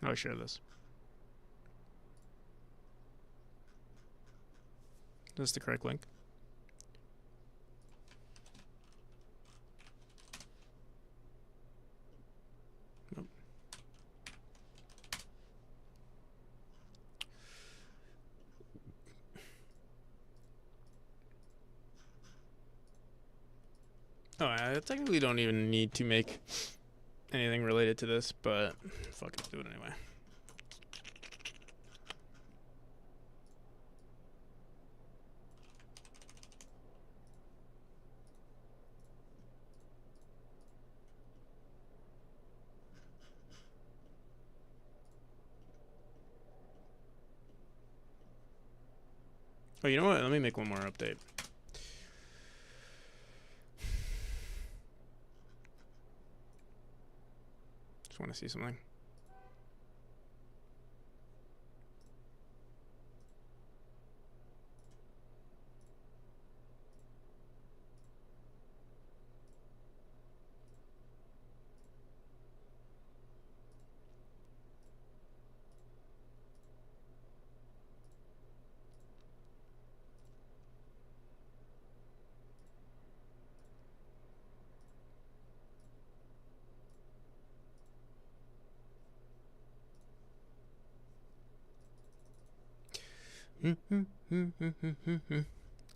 I'll share this. That's the correct link. Nope. Oh, I technically don't even need to make anything related to this, but fuck it, do it anyway. Oh, you know what? Let me make one more update. Just want to see something.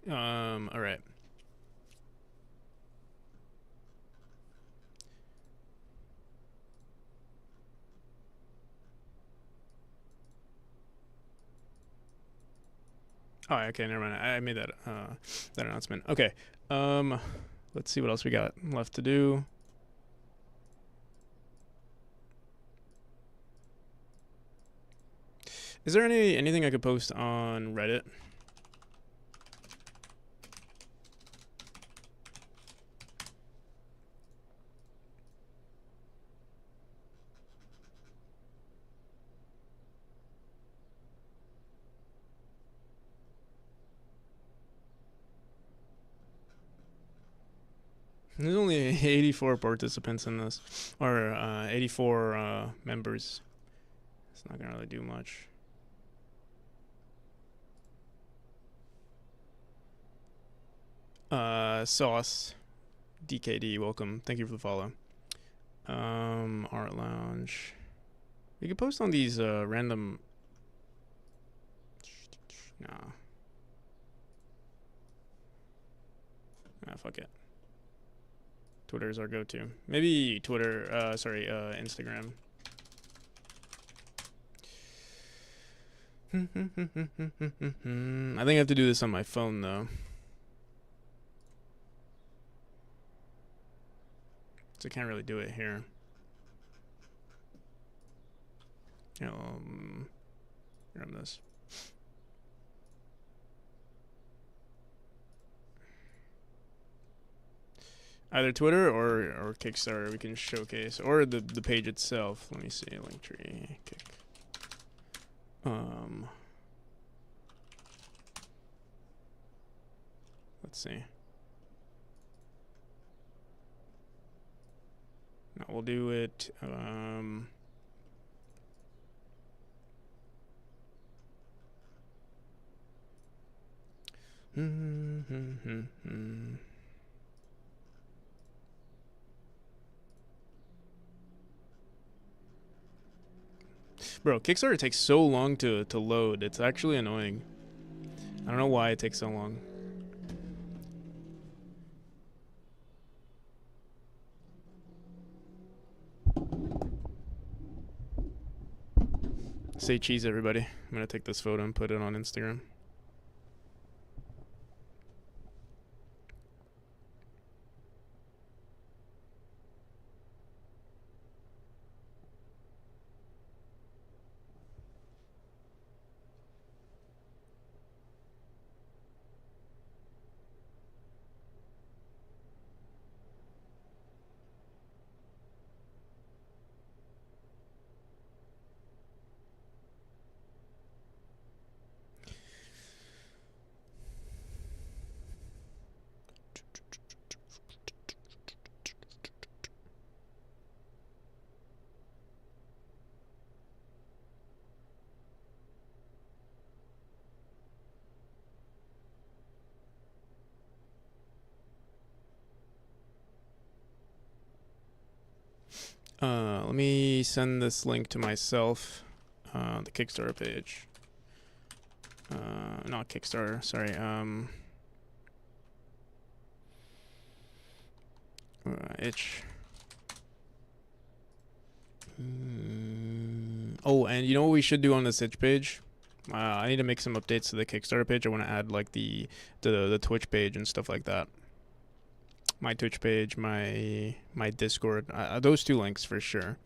All right. Oh, okay, never mind. I made that that announcement. Okay. Let's see what else we got left to do. Is there anything I could post on Reddit? There's only 84 participants in this, or 84 members. It's not gonna really do much. Sauce, DKD, welcome. Thank you for the follow. Art Lounge. We could post on these random. Nah. Fuck it. Twitter is our go-to. Maybe Twitter. Instagram. I think I have to do this on my phone though. So I can't really do it here. Grab this. Either Twitter or Kickstarter we can showcase, or the page itself. Let me see, Linktree, Kick. Let's see. No, we'll do it. Bro, Kickstarter takes so long to load. It's actually annoying. I don't know why it takes so long. Say cheese, everybody. I'm gonna take this photo and put it on Instagram. Let me send this link to myself. The Kickstarter page. Not Kickstarter, sorry. Itch. Oh, and you know what we should do on this itch page? I need to make some updates to the Kickstarter page. I want to add like the Twitch page and stuff like that. My Twitch page, my Discord, those two links for sure.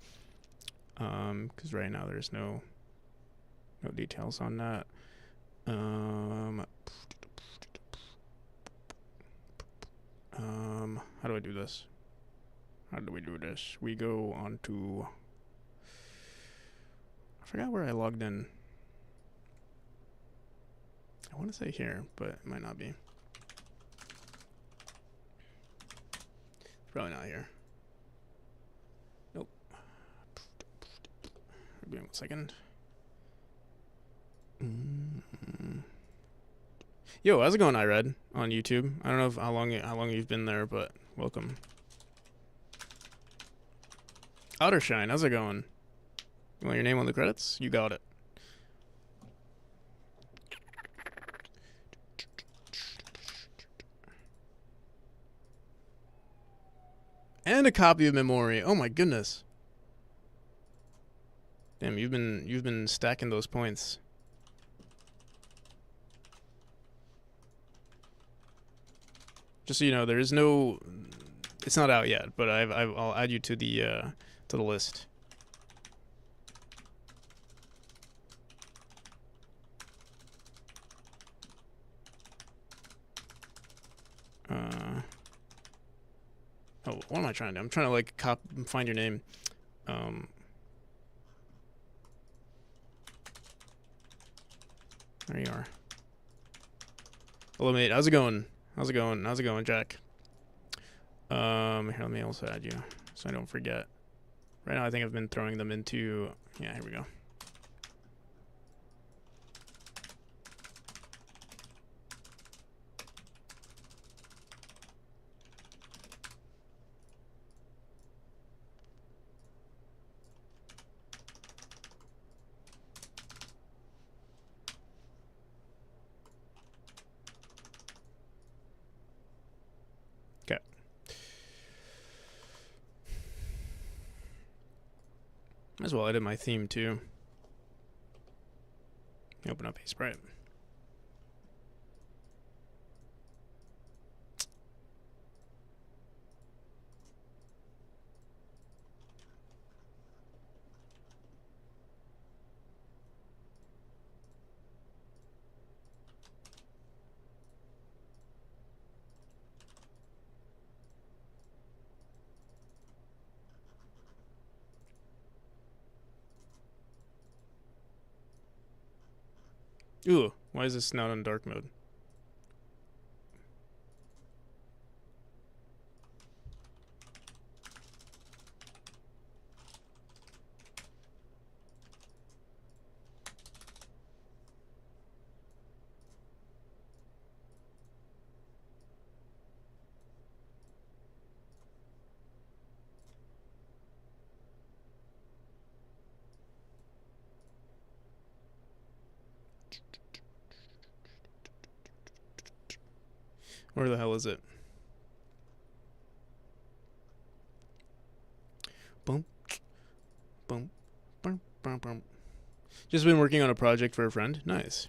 Because right now there's no details on that. How do I do this? How do we do this? We go on to... I forgot where I logged in. I want to say here, but it might not be. Probably not here. Nope. Give me 1 second. Yo, how's it going, iRed, on YouTube? I don't know how long you've been there, but welcome. Outershine, how's it going? You want your name on the credits? You got it. And a copy of Memory. Oh my goodness. Damn, you've been stacking those points. Just so you know, there is no... It's not out yet, but I'll add you to the list. Oh, what am I trying to do? I'm trying to like find your name. There you are. Hello, mate. How's it going? How's it going? How's it going, Jack? Here, let me also add you so I don't forget. Right now, I think I've been throwing them into... Yeah, here we go. Might as well edit my theme too. Open up a sprite. Ooh, why is this not on dark mode? Where the hell is it? Boom, boom, boom, boom, boom. Just been working on a project for a friend. Nice.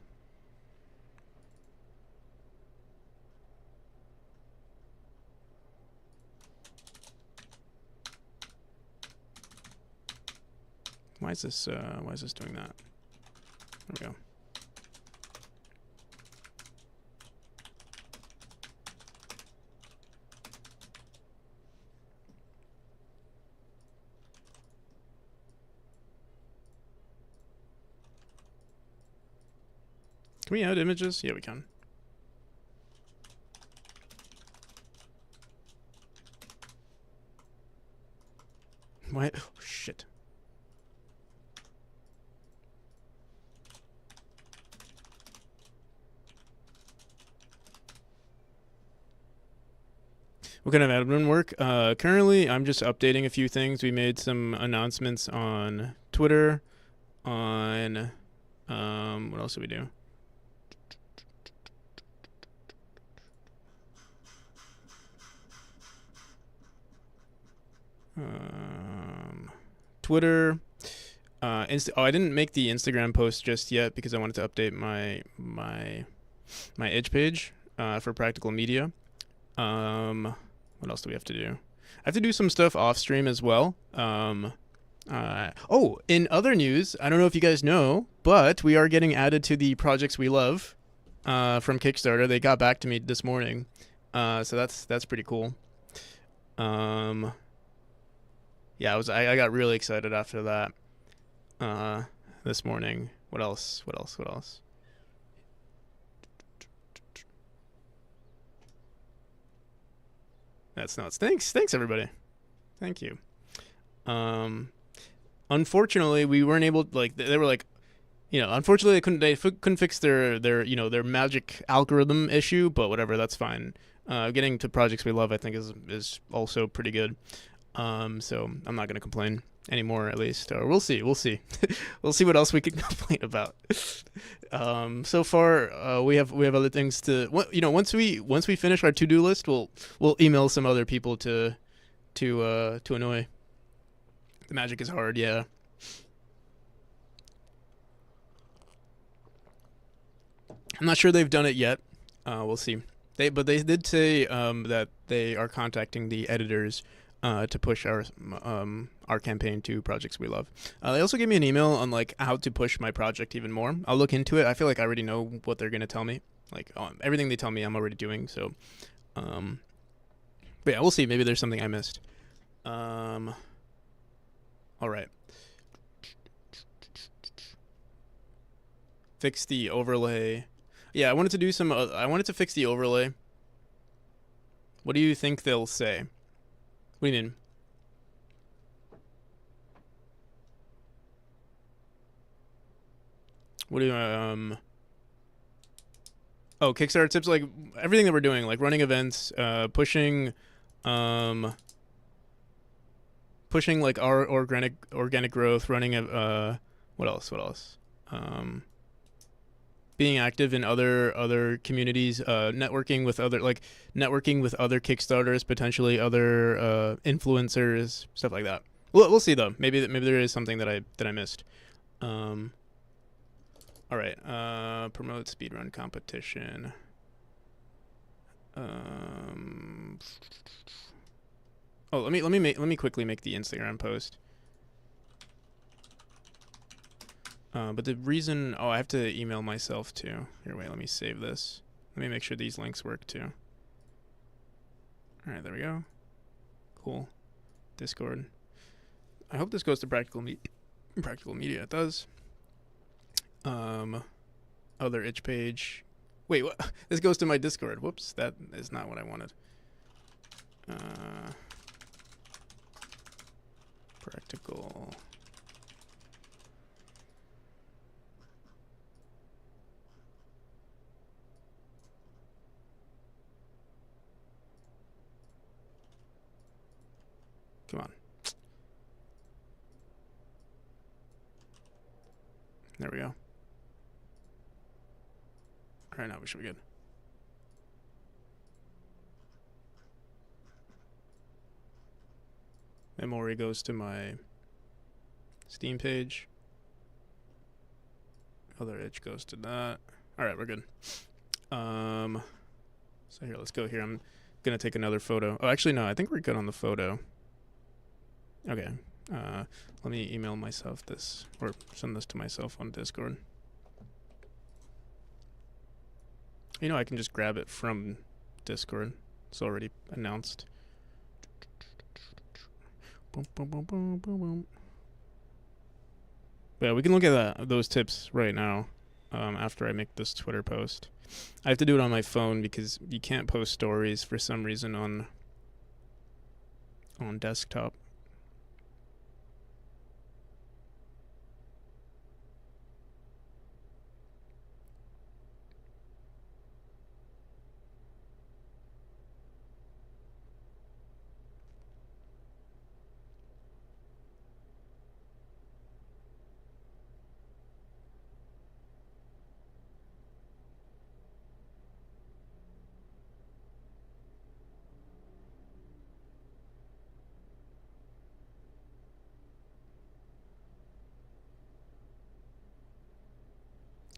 Why is this doing that? There we go. Can we add images? Yeah, we can. Why? Oh, shit. What kind of admin work? Currently, I'm just updating a few things. We made some announcements on Twitter. On what else did we do? Twitter. I didn't make the Instagram post just yet because I wanted to update my itch page for practical media. What else do we have to do? I have to do some stuff off stream as well. In other news, I don't know if you guys know, but we are getting added to the projects we love from Kickstarter. They got back to me this morning, so that's pretty cool. Yeah, I got really excited after that this morning. What else? That's nuts. Thanks everybody. Thank you. Unfortunately, we weren't able. Like they were like, unfortunately they couldn't fix their their magic algorithm issue. But whatever, that's fine. Getting to projects we love, I think, is also pretty good. So I'm not gonna complain anymore, at least. Or we'll see. We'll see what else we can complain about. So far, we have other things to. Once we finish our to-do list, we'll email some other people to annoy. The magic is hard, yeah. I'm not sure they've done it yet. We'll see. They did say that they are contacting the editors to push our campaign to projects we love. They also gave me an email on like how to push my project even more. I'll look into it. I feel like I already know what they're gonna tell me. Like everything they tell me, I'm already doing. So, but yeah, we'll see. Maybe there's something I missed. All right. Fix the overlay. Yeah, I wanted to do some. I wanted to fix the overlay. What do you think they'll say? What do you mean? What do you Oh, Kickstarter tips, like everything that we're doing, like running events, pushing like our organic growth, running what else? Being active in other communities, networking with other Kickstarters, potentially other influencers, stuff like that. We'll see though. Maybe there is something that I missed. All right. Promote speedrun competition. Let me quickly make the Instagram post. But the reason, I have to email myself too. Here, wait, let me save this. Let me make sure these links work too. All right, there we go. Cool. Discord. I hope this goes to practical media. It does. Other itch page. Wait, what? This goes to my Discord. Whoops, that is not what I wanted. Practical. Come on. There we go. All right, now we should be good. Memory goes to my Steam page. Other itch goes to that. All right, we're good. So here, let's go here. I'm gonna take another photo. Oh, actually, no. I think we're good on the photo. Okay. Let me email myself this, or send this to myself on Discord. I can just grab it from Discord. It's already announced. Boom, boom, boom, boom, boom, boom. But yeah, we can look at those tips right now after I make this Twitter post. I have to do it on my phone because you can't post stories for some reason on desktop.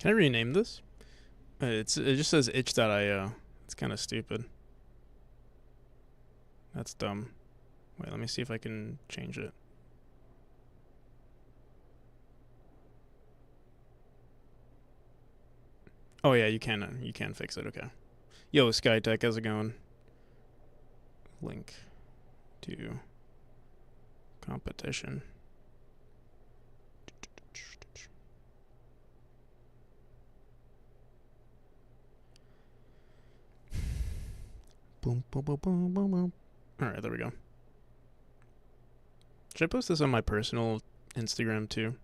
Can I rename this? It just says itch.io. It's kind of stupid. That's dumb. Wait, let me see if I can change it. Oh yeah, you can fix it. Okay. Yo, Skytech, how's it going? Link to competition. Boom, boom, boom, boom, boom, boom. All right, there we go. Should I post this on my personal Instagram too?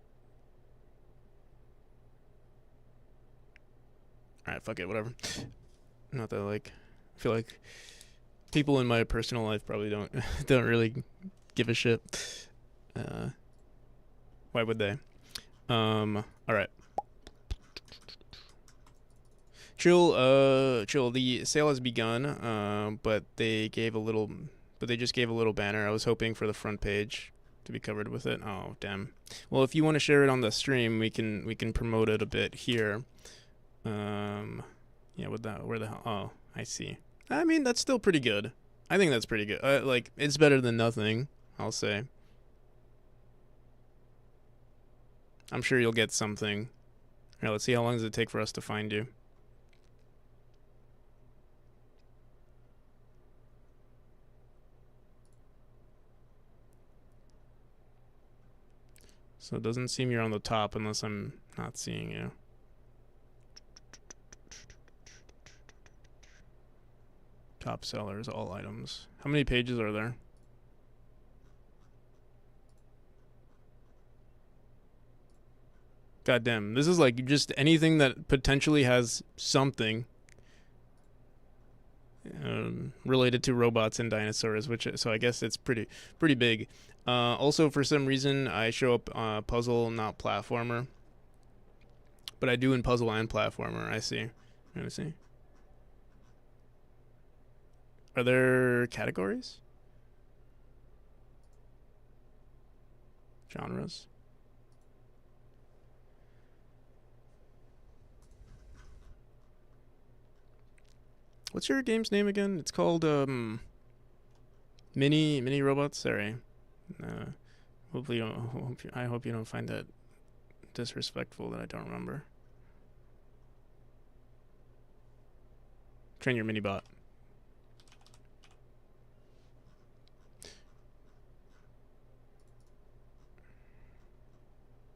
All right, fuck it, whatever. Not that I feel like people in my personal life probably don't really give a shit. Why would they? All right. Chill. The sale has begun. But they just gave a little banner. I was hoping for the front page to be covered with it. Oh damn. Well, if you want to share it on the stream, we can promote it a bit here. Yeah. Where the hell? Oh, I see. I mean, that's still pretty good. I think that's pretty good. It's better than nothing, I'll say. I'm sure you'll get something. All right, let's see how long does it take for us to find you. So it doesn't seem you're on the top unless I'm not seeing you. Top sellers, all items. How many pages are there? Goddamn, this is like just anything that potentially has something related to robots and dinosaurs, so I guess it's pretty big. Also, for some reason, I show up puzzle, not platformer, but I do in puzzle and platformer. I see. Let me see. Are there categories? Genres? What's your game's name again? It's called Mini Robots. Sorry. Hopefully you don't, I hope you don't find that disrespectful that I don't remember. Train your mini bot.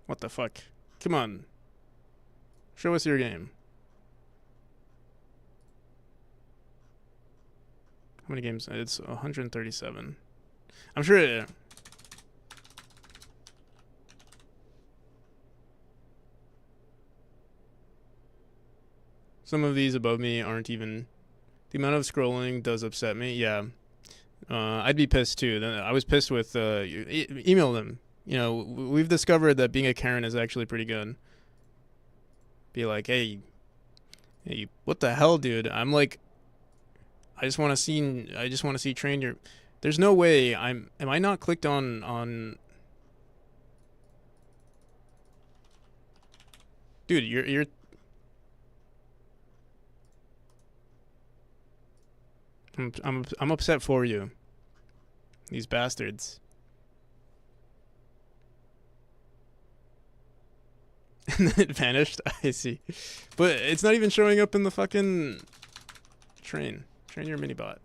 What the fuck? Come on. Show us your game. How many games? It's 137. I'm sure some of these above me aren't even... The amount of scrolling does upset me. Yeah. I'd be pissed too. I was pissed with... email them. You know, we've discovered that being a Karen is actually pretty good. Be like, hey, what the hell, dude? I'm like... I just want to see train your... There's no way am I not clicked on... Dude, you're... I'm upset for you. These bastards. And then it vanished. I see. But it's not even showing up in the fucking train. Train your mini bot.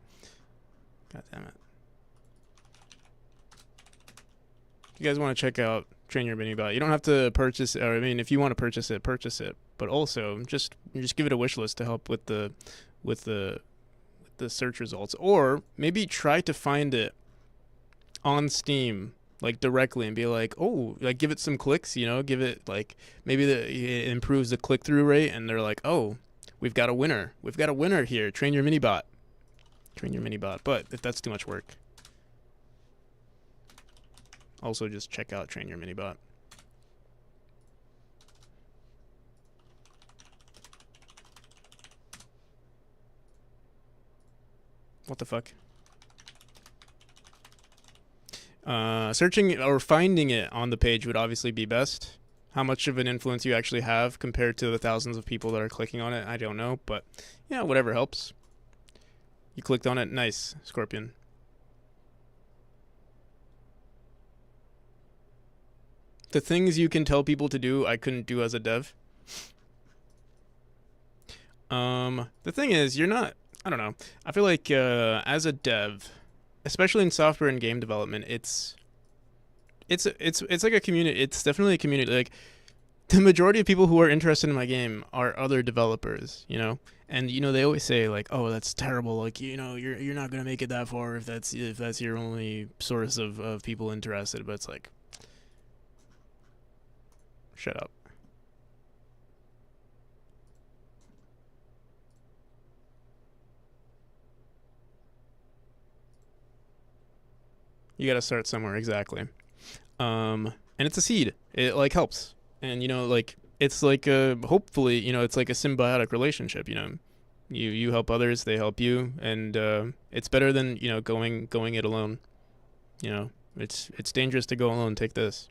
God damn it. If you guys want to check out Train Your Mini Bot, you don't have to purchase, or I mean, if you want to purchase it, But also, just give it a wish list to help with the search results, or maybe try to find it on Steam, like directly, and be like, oh, like give it some clicks, you know, give it like maybe it improves the click-through rate, and they're like, oh, we've got a winner here. Train your mini bot. But if that's too much work, also just check out Train Your Mini Bot. What the fuck? Searching or finding it on the page would obviously be best. How much of an influence you actually have compared to the thousands of people that are clicking on it, I don't know, but yeah, whatever helps. You clicked on it, nice, Scorpion. The things you can tell people to do, I couldn't do as a dev. The thing is, you're not. I don't know. I feel like as a dev, especially in software and game development, it's like a community. It's definitely a community. Like the majority of people who are interested in my game are other developers, you know. And you know they always say like, "Oh, that's terrible. Like you know, you're not gonna make it that far if that's your only source of people interested." But it's like, shut up. You got to start somewhere, exactly. And it's a seed. It like helps, and you know, like it's like a hopefully, you know, it's like a symbiotic relationship. You know, you help others, they help you, and it's better than you know going it alone. You know, it's dangerous to go alone. Take this.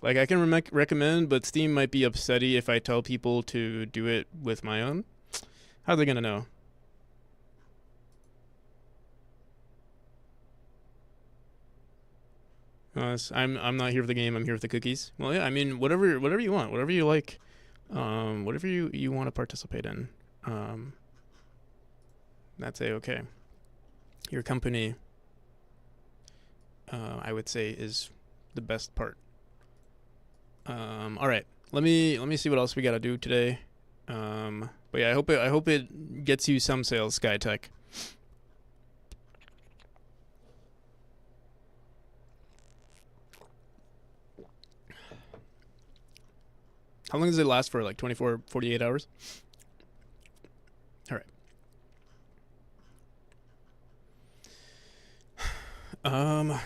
Like I can recommend, but Steam might be upsetty if I tell people to do it with my own. How are they gonna know? I'm not here for the game. I'm here for the cookies. Well, yeah. I mean, whatever you want, whatever you like, whatever you want to participate in. Um, that's a okay. Your company, I would say, is the best part. All right. Let me see what else we gotta do today. But yeah, I hope it gets you some sales, SkyTech. How long does it last for? Like 24, 48 hours? All right. Um,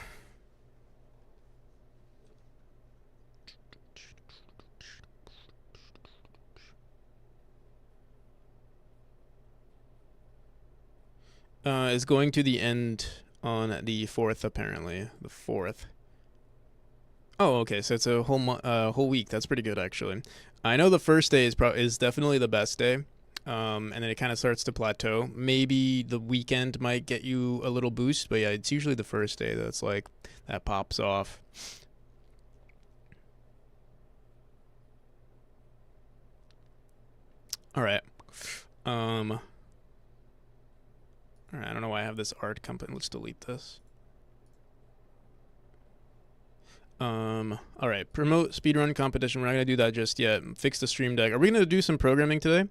is going to the end on the 4th, apparently. The 4th. Oh, okay. So it's a whole week. That's pretty good, actually. I know the first day is definitely the best day. And then it kind of starts to plateau. Maybe the weekend might get you a little boost, but yeah, it's usually the first day that's like that pops off. All right. Um. All right. I don't know why I have this art company. Let's delete this. All right. Promote speedrun competition. We're not gonna do that just yet. Fix the stream deck. Are we gonna do some programming today?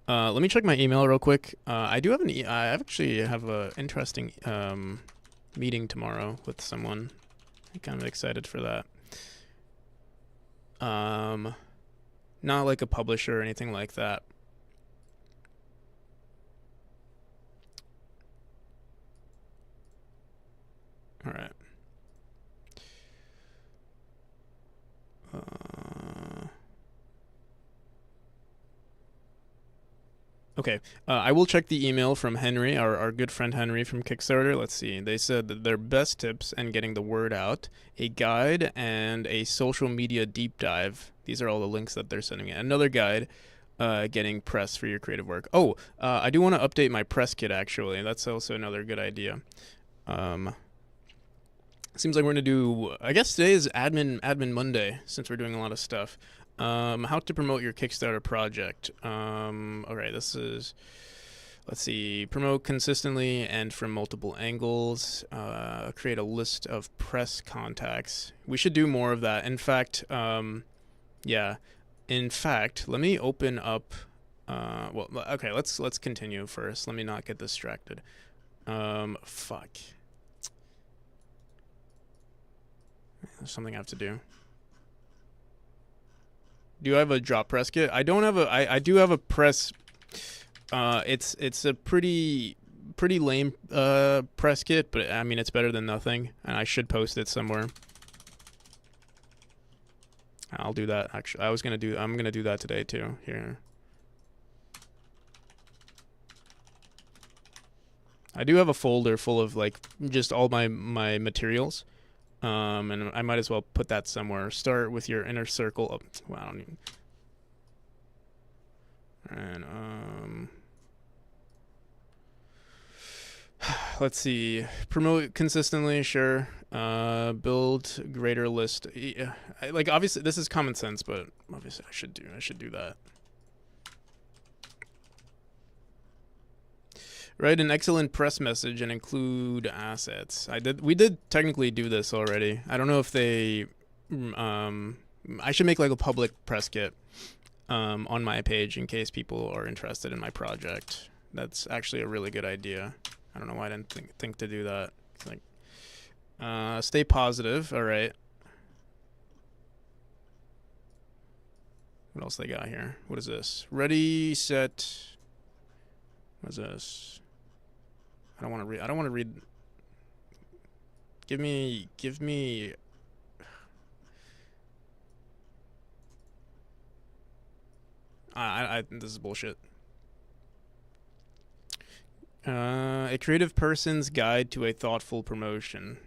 Let me check my email real quick. I do have I actually have a interesting meeting tomorrow with someone. I'm kind of excited for that. Not like a publisher or anything like that. All right. Okay, I will check the email from Henry, our good friend Henry from Kickstarter. Let's see. They said that their best tips and getting the word out, a guide, and a social media deep dive. These are all the links that they're sending me. Another guide, getting press for your creative work. Oh, I do want to update my press kit, actually. That's also another good idea. Seems like we're going to do, I guess today is admin Monday, since we're doing a lot of stuff. How to promote your Kickstarter project. All right, this is, let's see, promote consistently and from multiple angles. Create a list of press contacts. We should do more of that. In fact, yeah. In fact, let me open up. Well, okay. Let's continue first. Let me not get distracted. Fuck. There's something I have to do. Do I have a drop press kit? I don't have a. I do have a press. It's a pretty lame press kit, but I mean it's better than nothing, and I should post it somewhere. I'll do that. Actually, I'm gonna do that today too. Here. I do have a folder full of like just all my materials. And I might as well put that somewhere. Start with your inner circle. Oh, well, I don't even. And let's see. Promote consistently, sure. Build greater list. Yeah, like obviously this is common sense, but obviously I should do that. Write an excellent press message and include assets. We did technically do this already. I don't know if they. Um, I should make like a public press kit on my page in case people are interested in my project. That's actually a really good idea. I don't know why I didn't think to do that. It's like, stay positive. All right. What else they got here? What is this? Ready, set. What is this? I don't want to read. I don't want to read. Give me. This is bullshit. A creative person's guide to a thoughtful promotion.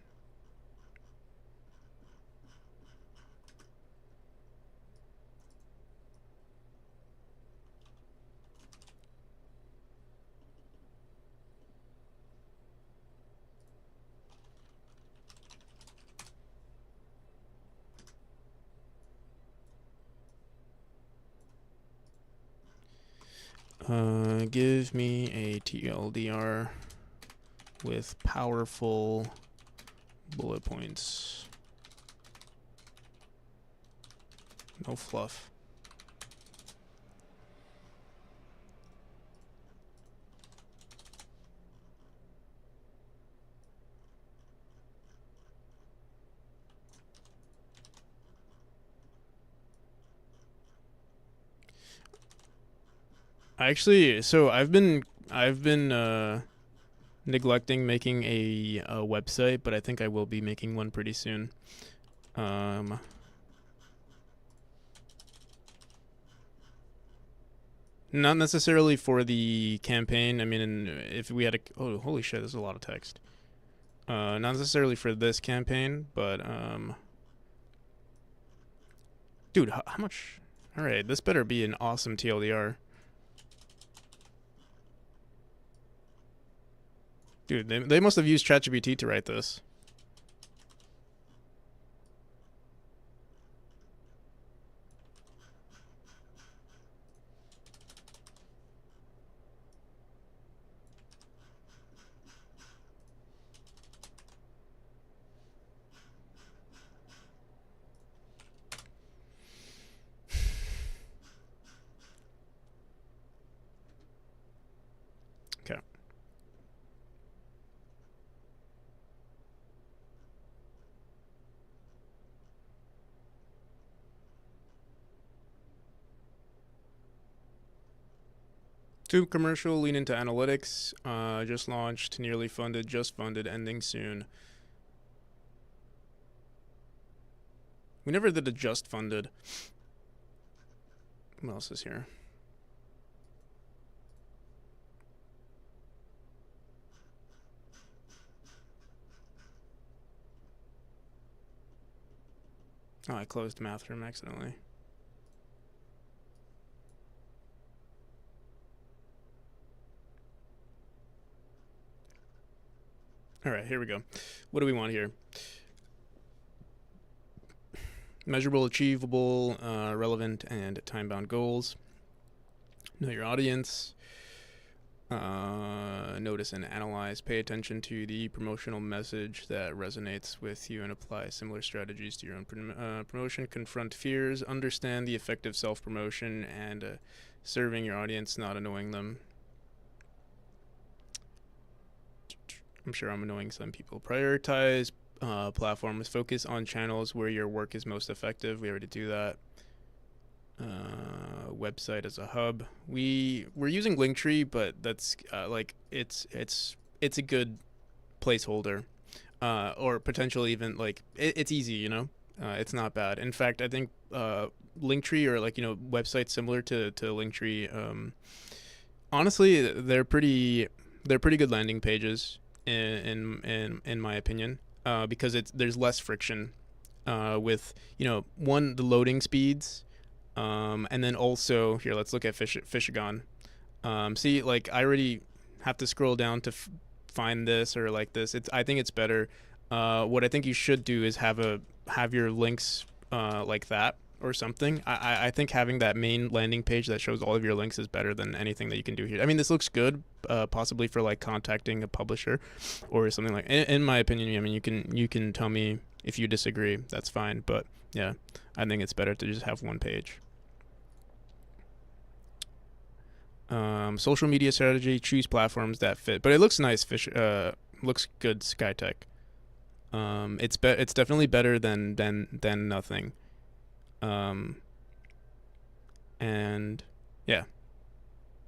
Give me a TLDR with powerful bullet points. No fluff. Actually, so I've been neglecting making a website, but I think I will be making one pretty soon. Um, Not necessarily for the campaign. I mean, if we had a oh holy shit, this is a lot of text. Not necessarily for this campaign, but dude, how much? All right, this better be an awesome TLDR. Dude, they must have used ChatGPT to write this. Okay. Tube commercial, lean into analytics. Just launched, nearly funded, just funded, ending soon. We never did a just funded. What else is here? Oh, I closed math room accidentally. All right, here we go. What do we want here? Measurable, achievable, relevant, and time-bound goals. Know your audience. Notice and analyze. Pay attention to the promotional message that resonates with you and apply similar strategies to your own promotion. Confront fears. Understand the effective self-promotion and serving your audience, not annoying them. I'm sure I'm annoying some people. Prioritize platforms. Focus on channels where your work is most effective. We already do that. Website as a hub. We're using Linktree, but that's like it's a good placeholder, or potentially even like it's easy. It's not bad. In fact, I think Linktree or like websites similar to Linktree. Honestly, They're pretty good landing pages in my opinion, because there's less friction with the loading speeds, and then also here let's look at Fishagon. See, like I already have to scroll down to find this or like this. I think it's better. What I think you should do is have your links like that or something. I think having that main landing page that shows all of your links is better than anything that you can do here. I mean, this looks good, possibly for like contacting a publisher or something like. In my opinion, I mean, you can tell me if you disagree. That's fine, but yeah, I think it's better to just have one page. Social media strategy: choose platforms that fit. But it looks nice. Looks good. SkyTech. It's definitely better than nothing. And yeah,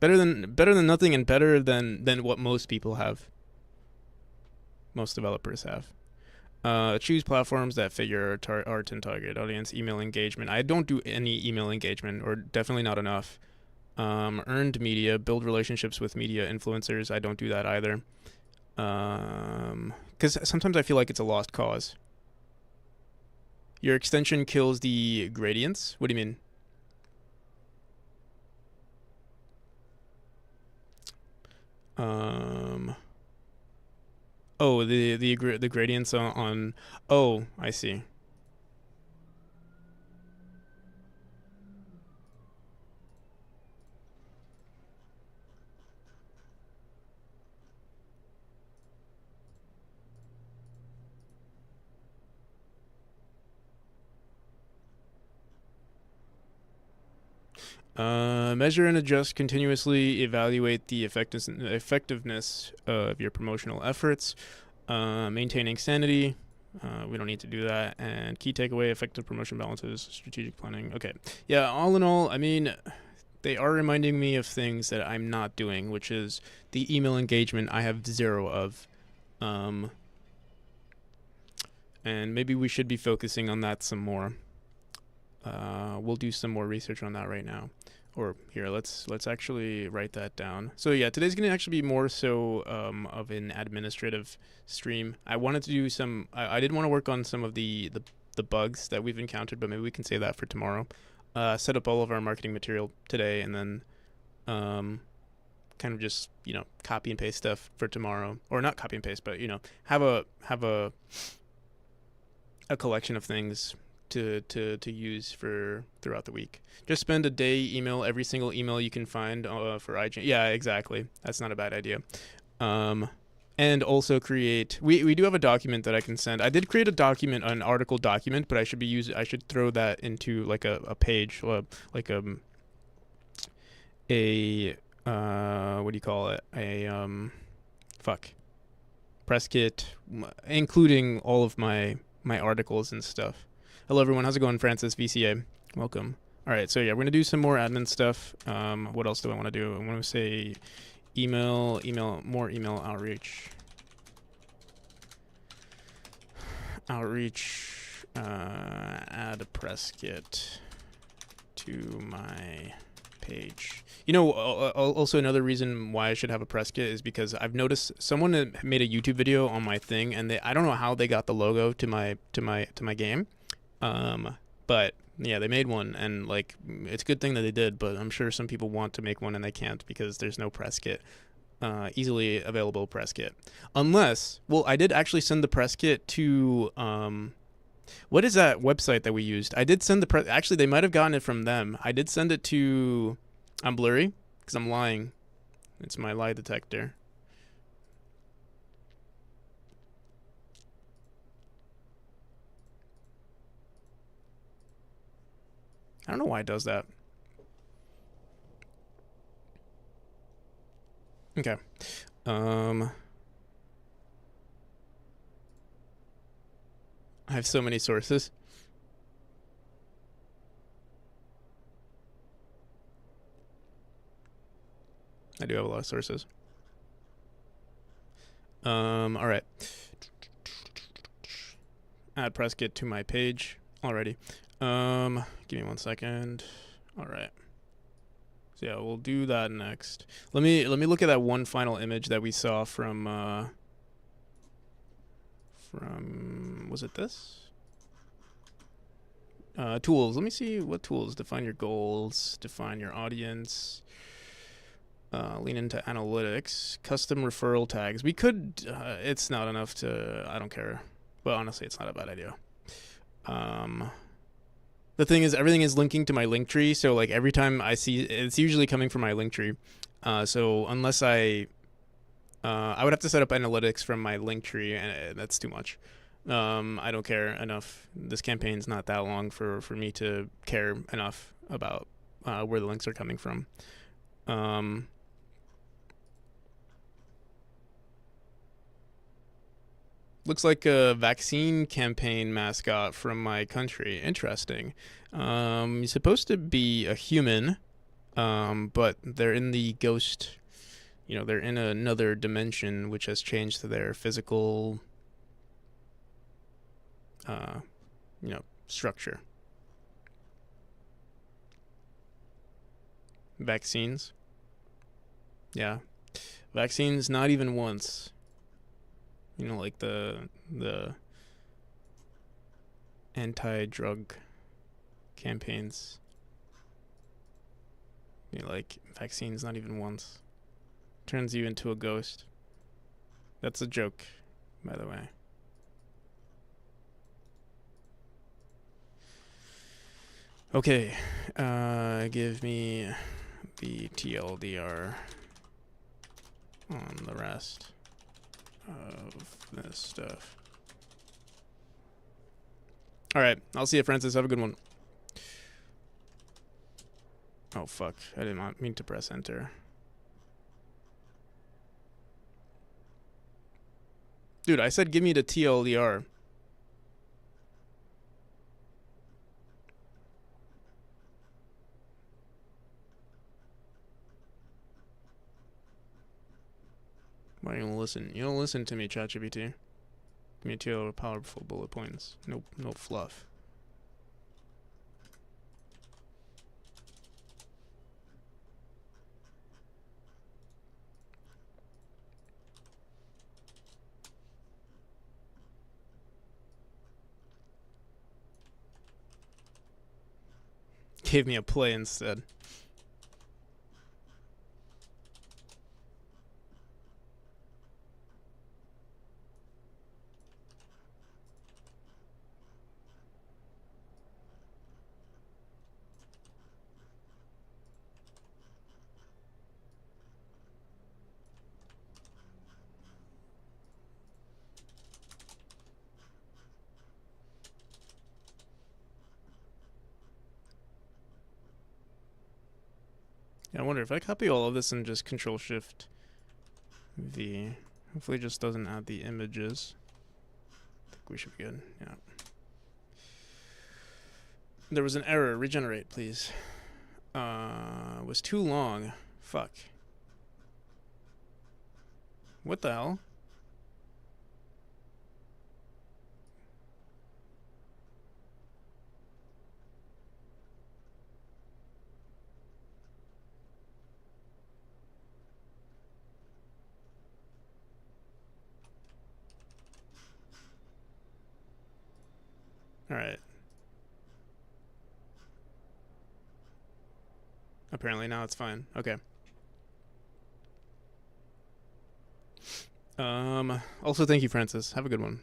better than nothing, and better than what most people have. Most developers have. Choose platforms that fit your art and target audience. Email engagement. I don't do any email engagement, or definitely not enough. Earned media. Build relationships with media influencers. I don't do that either. Because sometimes I feel like it's a lost cause. Your extension kills the gradients? What do you mean? Oh, the gradients on oh, I see. Measure and adjust continuously. Evaluate the effectiveness of your promotional efforts. Maintaining sanity. We don't need to do that. And key takeaway: effective promotion balances, strategic planning. Okay. Yeah, all in all, I mean, they are reminding me of things that I'm not doing, which is the email engagement. I have 0 of. And maybe we should be focusing on that some more. We'll do some more research on that right now. Or here, let's actually write that down. So yeah, today's gonna actually be more so of an administrative stream. I wanted to do some. I did want to work on some of the bugs that we've encountered, but maybe we can save that for tomorrow. Set up all of our marketing material today, and then kind of just copy and paste stuff for tomorrow, or not copy and paste, but have a collection of things to use for throughout the week. Just spend a day, email every single email you can find for IGN. Yeah, exactly. That's not a bad idea. And also create. We do have a document that I can send. I did create a document, an article document, but I should throw that into like a page, like a what do you call it? Press kit, including all of my articles and stuff. Hello everyone, how's it going? Francis, VCA, welcome. All right, so yeah, we're gonna do some more admin stuff. What else do I want to do? I want to say more email outreach. Add a press kit to my page. Also another reason why I should have a press kit is because I've noticed someone made a YouTube video on my thing, and I don't know how they got the logo to my game. But yeah, they made one, and like it's a good thing that they did, but I'm sure some people want to make one and they can't because there's no press kit. Easily available press kit. Unless, well, I did actually send the press kit to what is that website that we used? I did send the press. Actually, they might have gotten it from them. I did send it to. I'm blurry because I'm lying. It's my lie detector. I don't know why it does that. Okay. I have so many sources. I do have a lot of sources. All right. Add press kit to my page already. Give me 1 second. All right. So yeah, we'll do that next. Let me look at that one final image that we saw from was it this? Tools. Let me see what tools. Define your goals, define your audience, lean into analytics, custom referral tags. We could, it's not enough to, I don't care. But honestly, it's not a bad idea. The thing is, everything is linking to my link tree. So like every time I see, it's usually coming from my link tree. So unless I would have to set up analytics from my link tree, and that's too much. I don't care enough. This campaign's not that long for me to care enough about where the links are coming from. Looks like a vaccine campaign mascot from my country. Interesting. He's supposed to be a human, but they're in the ghost. They're in another dimension, which has changed their physical, structure. Vaccines. Yeah. Vaccines, not even once. Like the anti-drug campaigns. Like vaccines, not even once. Turns you into a ghost. That's a joke, by the way. Okay, give me the TLDR on the rest of this stuff. All right, I'll see you, Francis. Have a good one. Oh, fuck. I did not mean to press enter. Dude, I said give me the TLDR. Why don't you listen? You don't listen to me, ChatGPT. Give me 2 powerful bullet points. No fluff. Gave me a play instead. I wonder if I copy all of this and just Control-Shift-V. Hopefully it just doesn't add the images. I think we should be good. Yeah. There was an error. Regenerate, please. Was too long. Fuck. What the hell? Alright. Apparently now it's fine. Okay. Also thank you, Francis. Have a good one.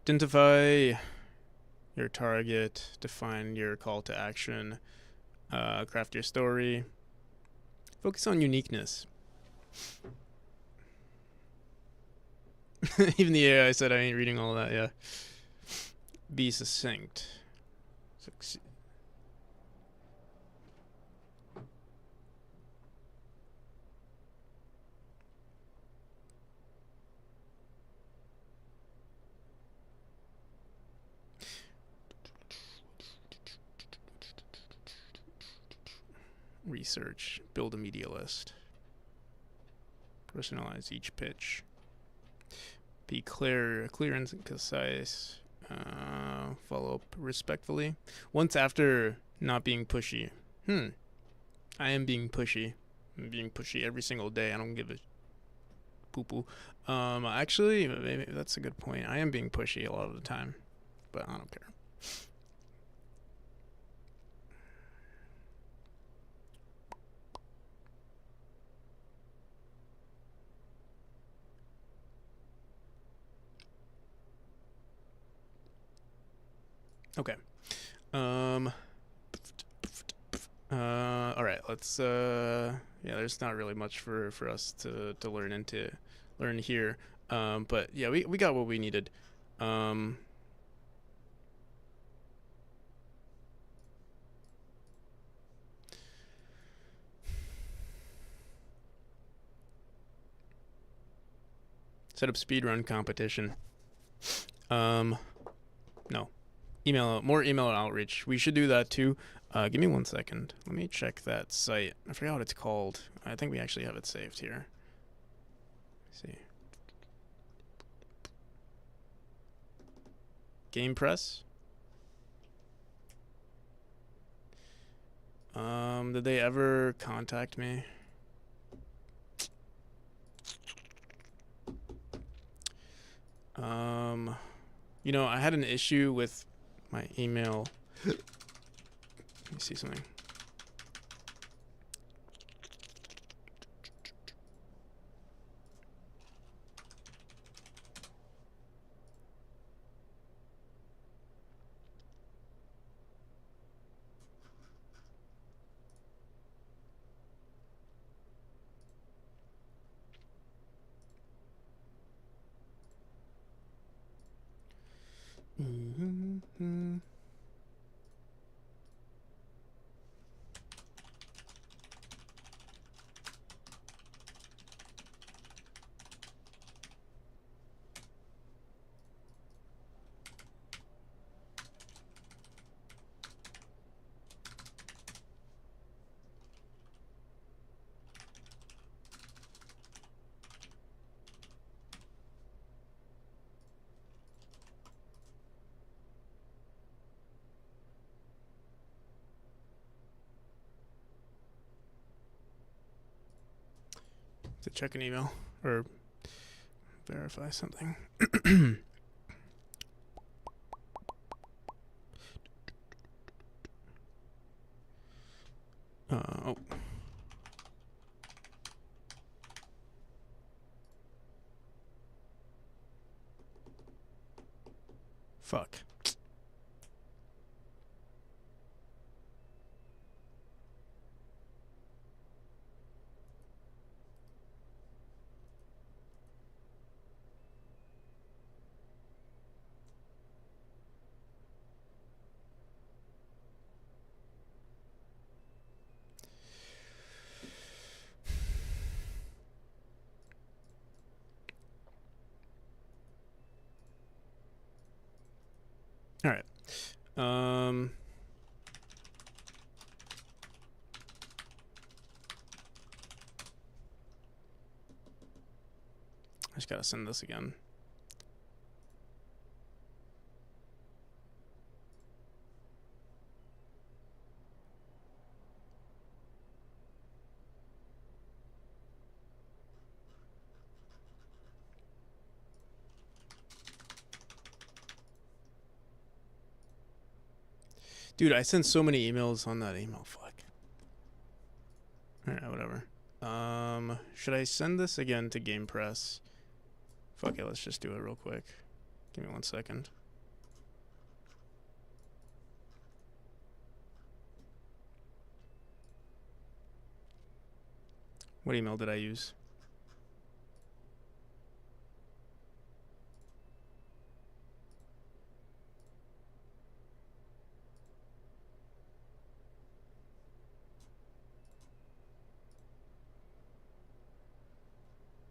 Identify your target, define your call to action, craft your story, focus on uniqueness. Even the AI said I ain't reading all that, yeah. Be succinct. Research. Build a media list. Personalize each pitch. Be clear and concise. Follow up respectfully. Once after not being pushy. I am being pushy. I'm being pushy every single day. I don't give a poo poo. Actually, maybe that's a good point. I am being pushy a lot of the time, but I don't care. Okay. All right. Let's. Yeah. There's not really much for us to learn here. But yeah, we got what we needed. Um. Set up speedrun competition. No. More email outreach. We should do that too. Give me 1 second. Let me check that site. I forgot what it's called. I think we actually have it saved here. Let's see. Game Press. Did they ever contact me? You know, I had an issue with my email. Let me see something. To check an email or verify something. Oh. Fuck. All right. I just gotta send this again. Dude, I sent so many emails on that email. Fuck. Alright, whatever. Should I send this again to Game Press? Fuck it, let's just do it real quick. Give me 1 second. What email did I use?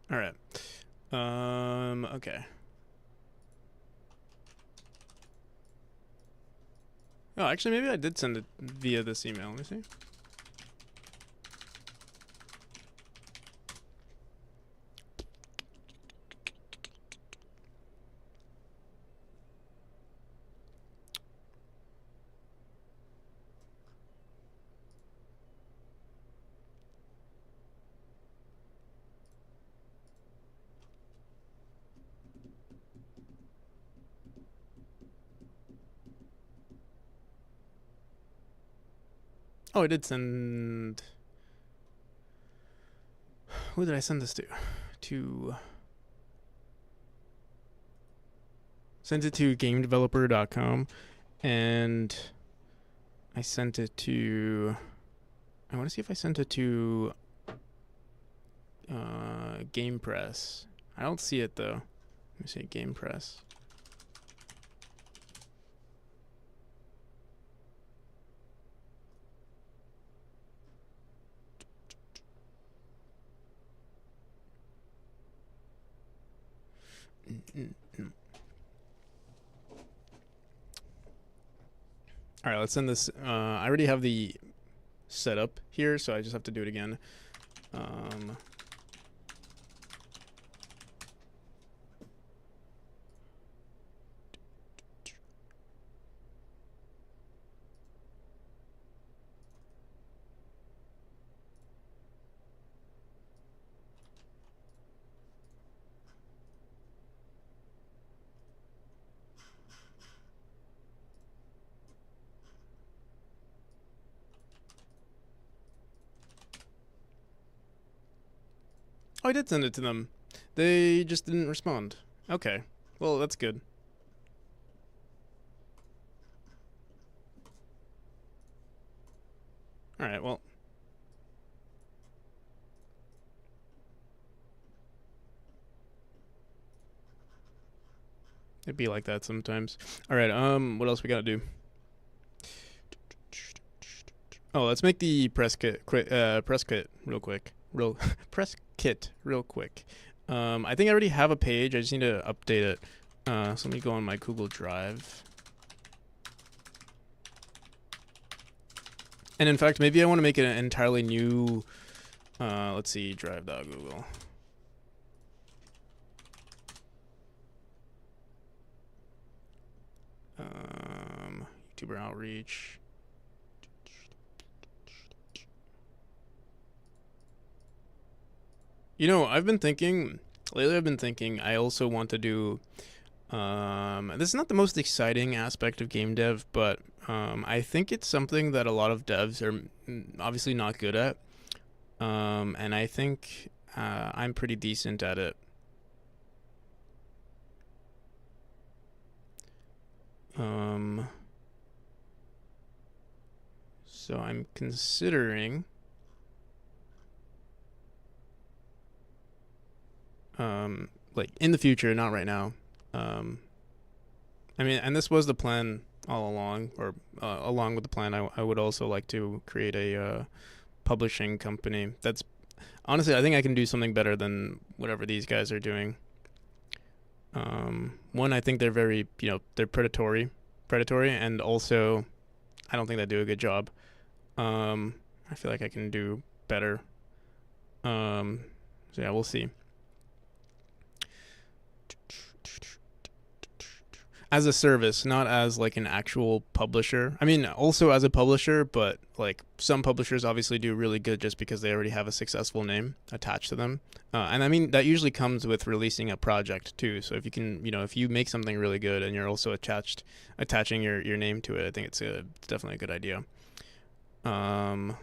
All right. Okay. Oh, actually, maybe I did send it via this email. Let me see. Oh, I did send. Who did I send this to? Sent it to gamedeveloper.com, and I sent it to. I want to see if I sent it to Game Press. I don't see it though. Let me see Game Press. All right, let's send this. I already have the setup here, so I just have to do it again. Oh, I did send it to them. They just didn't respond. Okay. Well, that's good. All right, well. It'd be like that sometimes. All right, what else we gotta do? Oh, let's make the press kit real quick. Press kit real quick. I think I already have a page. I just need to update it. So let me go on my Google Drive. And in fact, maybe I want to make it an entirely new. Let's see, drive.google. YouTuber outreach. You know, I've been thinking lately. I also want to do. This is not the most exciting aspect of game dev, but I think it's something that a lot of devs are obviously not good at. And I think I'm pretty decent at it. So I'm considering like in the future, not right now. I mean, and this was the plan all along, or along with the plan, I would also like to create a publishing company. That's honestly, I think I can do something better than whatever these guys are doing. One, I think they're very, they're predatory, and also I don't think they do a good job. I feel like I can do better. So yeah, we'll see. As a service, not as like an actual publisher. I mean, also as a publisher, but like some publishers obviously do really good just because they already have a successful name attached to them. And I mean, that usually comes with releasing a project too. So if you can, if you make something really good and you're also attaching your name to it, I think it's definitely a good idea. So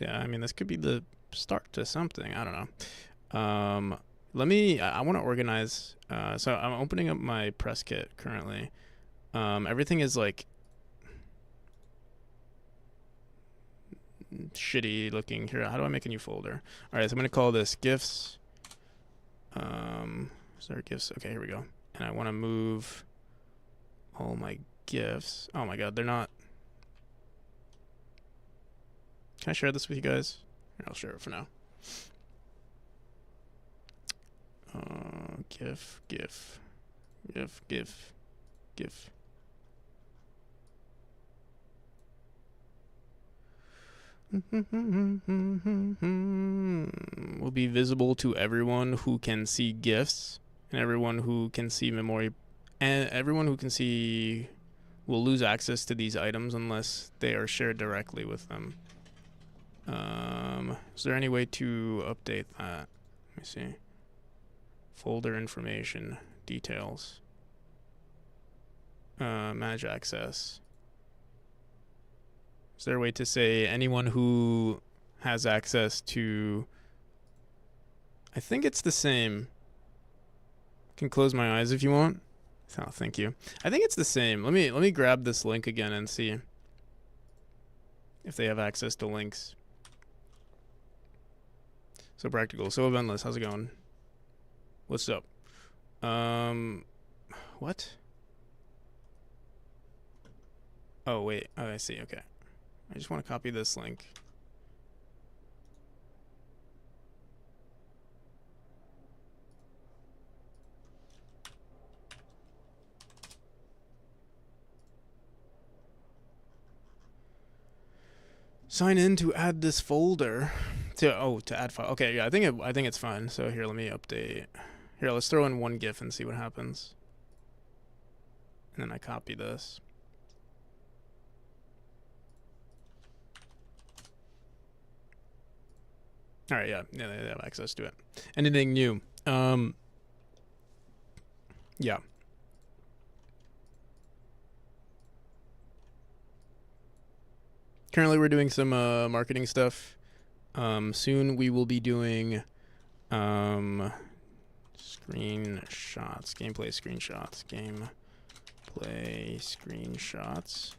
yeah, I mean, this could be the start to something. I don't know. I want to organize. So I'm opening up my press kit currently. Everything is like shitty looking here. How do I make a new folder? All right, so I'm gonna call this gifts. Is there gifts? Okay, here we go. And I want to move all my gifts. Oh my god, they're not. Can I share this with you guys? Here, I'll share it for now. GIF. Will be visible to everyone who can see GIFs, and everyone who can see memory, and everyone who can see will lose access to these items unless they are shared directly with them. Is there any way to update that? Let me see. Folder information, details, manage access. Is there a way to say anyone who has access to... I think it's the same. Can close my eyes if you want. Oh, thank you. I think it's the same. Let me grab this link again and see if they have access to links. So practical. So eventless. How's it going? What's up? What? Oh, wait. Oh, I see. Okay. I just want to copy this link. Sign in to add this folder. To add file. Okay, yeah, I think it's fine. So here, let me update. Here, let's throw in one GIF and see what happens. And then I copy this. All right, yeah, they have access to it. Anything new? Yeah. Currently, we're doing some marketing stuff. Soon we will be doing screenshots, gameplay screenshots.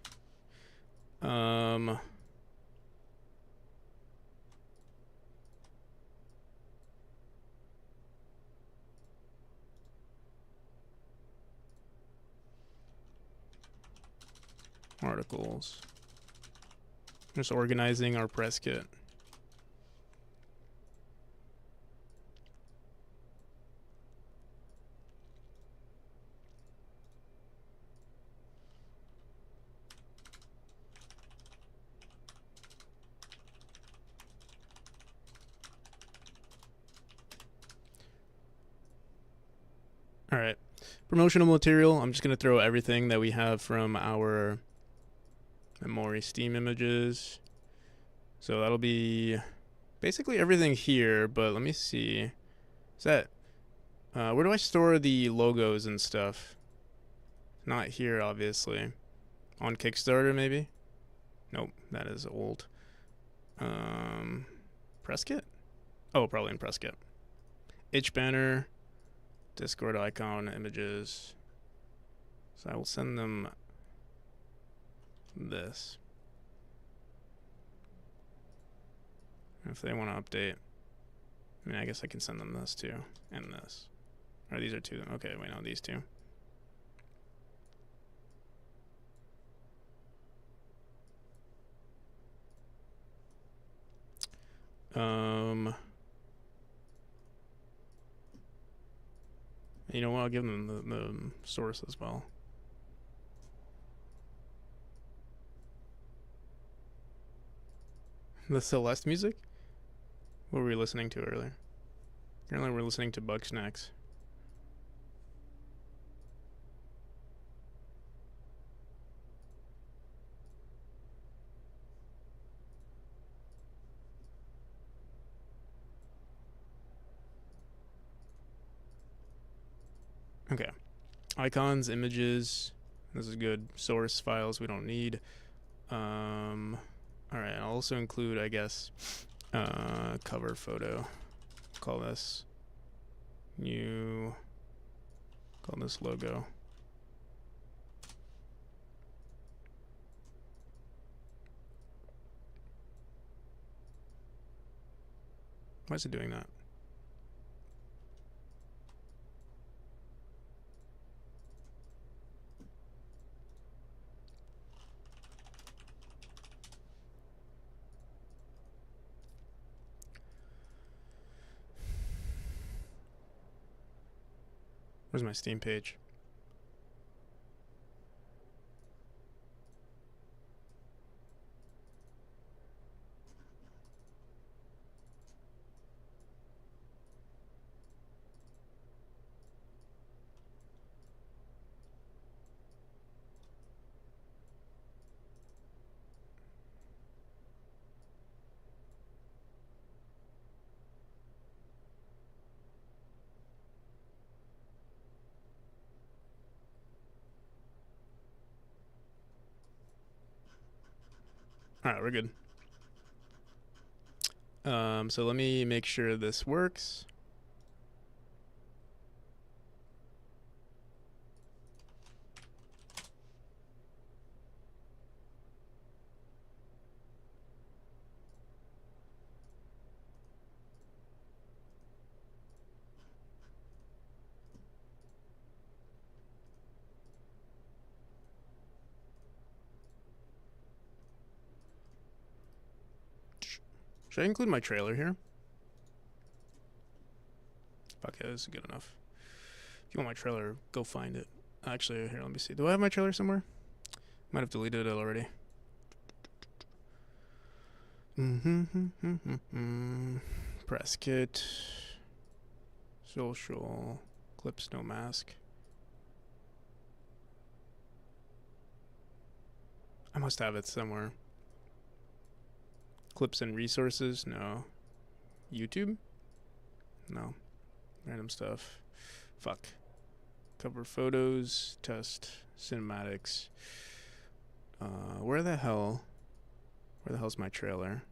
Articles. Just organizing our press kit. All right. Promotional material. I'm just going to throw everything that we have from our memory Steam images. So that'll be basically everything here, but let me see. Is that... where do I store the logos and stuff? Not here, obviously. On Kickstarter, maybe? Nope, that is old. Press kit? Oh, probably in press kit. Itch banner, Discord icon, images. So I will send them this. If they want to update. I mean, I guess I can send them this too. And this. Or these are two. Okay, wait, no, these two. You know what? I'll give them the source as well. The Celeste music? What were we listening to earlier? Currently we're listening to Bug Snacks. Okay. Icons, images. This is good. Source files we don't need. Alright, I'll also include, I guess, cover photo. Call this new. Call this logo. Why is it doing that? Where's my Steam page? All right, we're good. So let me make sure this works. Should I include my trailer here? Fuck yeah, this is good enough. If you want my trailer, go find it. Actually, here, let me see. Do I have my trailer somewhere? Might have deleted it already. Press kit. Social. Clips, no mask. I must have it somewhere. Clips and resources? No. YouTube? No. Random stuff. Fuck. Cover photos. Test. Cinematics. Where the hell's my trailer?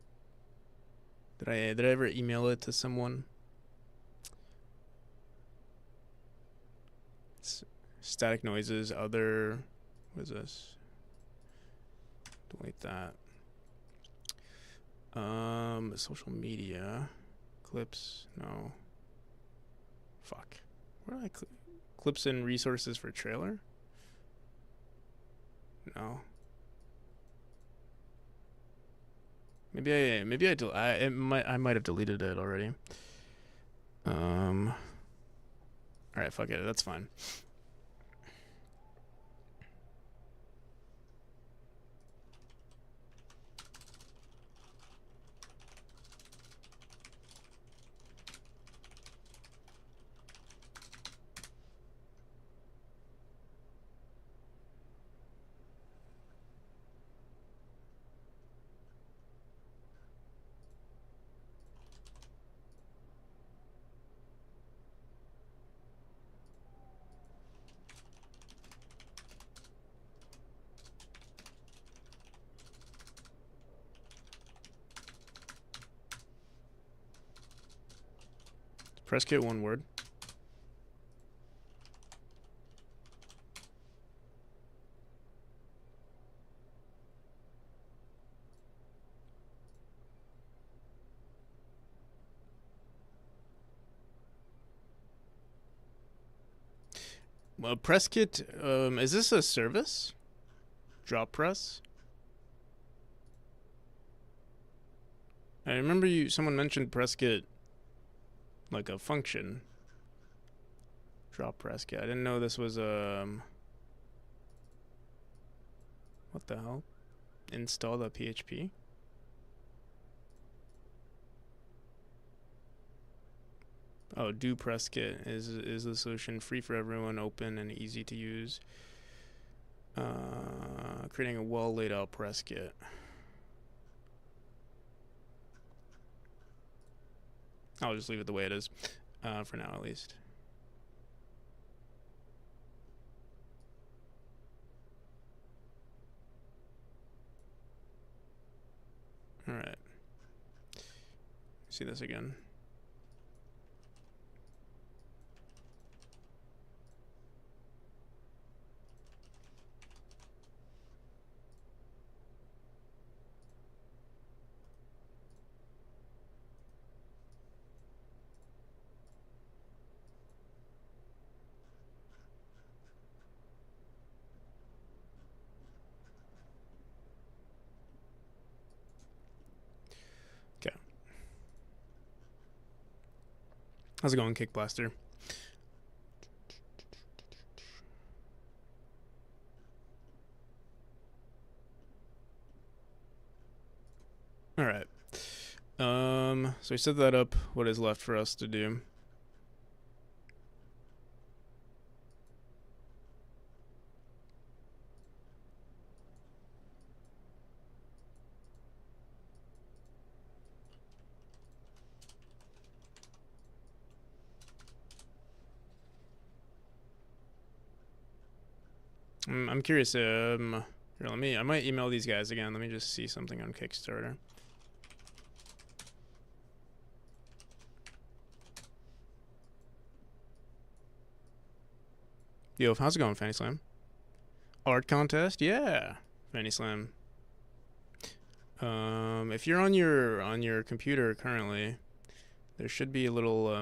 Did I ever email it to someone? Static noises, other, what is this? Delete that. Social media, clips, no. Fuck. Where did I clips and resources for trailer? No. Maybe I might have deleted it already. All right, fuck it, that's fine. Press kit, one word. Well, press kit, is this a service? Drop press? I remember someone mentioned press kit like a function. Drop press kit. I didn't know this was what the hell? Install the PHP. Oh, do press kit is the solution, free for everyone, open and easy to use. Creating a well laid out press kit. I'll just leave it the way it is, for now at least. All right. See this again. How's it going, Kickblaster? All right. So we set that up. What is left for us to do? I'm curious. Here, I might email these guys again. Let me just see something on Kickstarter. Yo, how's it going, Fanny Slam? Art contest? Yeah, Fanny Slam. If you're on your computer currently, there should be a little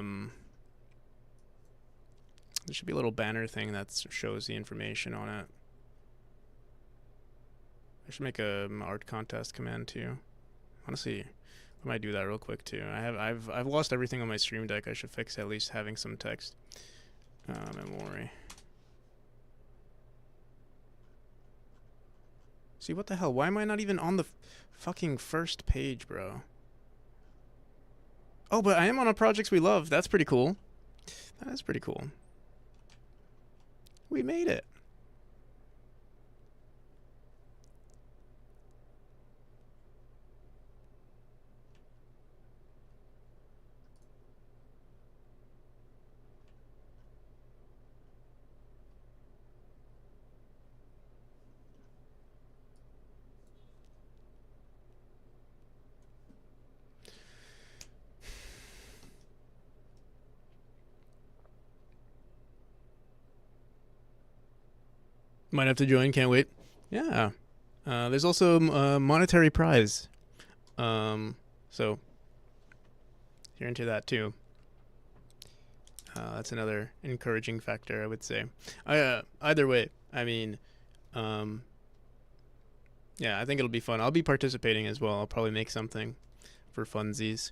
banner thing that shows the information on it. I should make a art contest command too. Honestly, I might do that real quick too. I've lost everything on my Stream Deck. I should fix at least having some text. Memory. See, what the hell? Why am I not even on the fucking first page, bro? Oh, but I am on a Projects We Love. That's pretty cool. That is pretty cool. We made it. Might have to join. Can't wait. Yeah. There's also a monetary prize. So if you're into that too. That's another encouraging factor, I would say. Either way, I mean, yeah, I think it'll be fun. I'll be participating as well. I'll probably make something for funsies.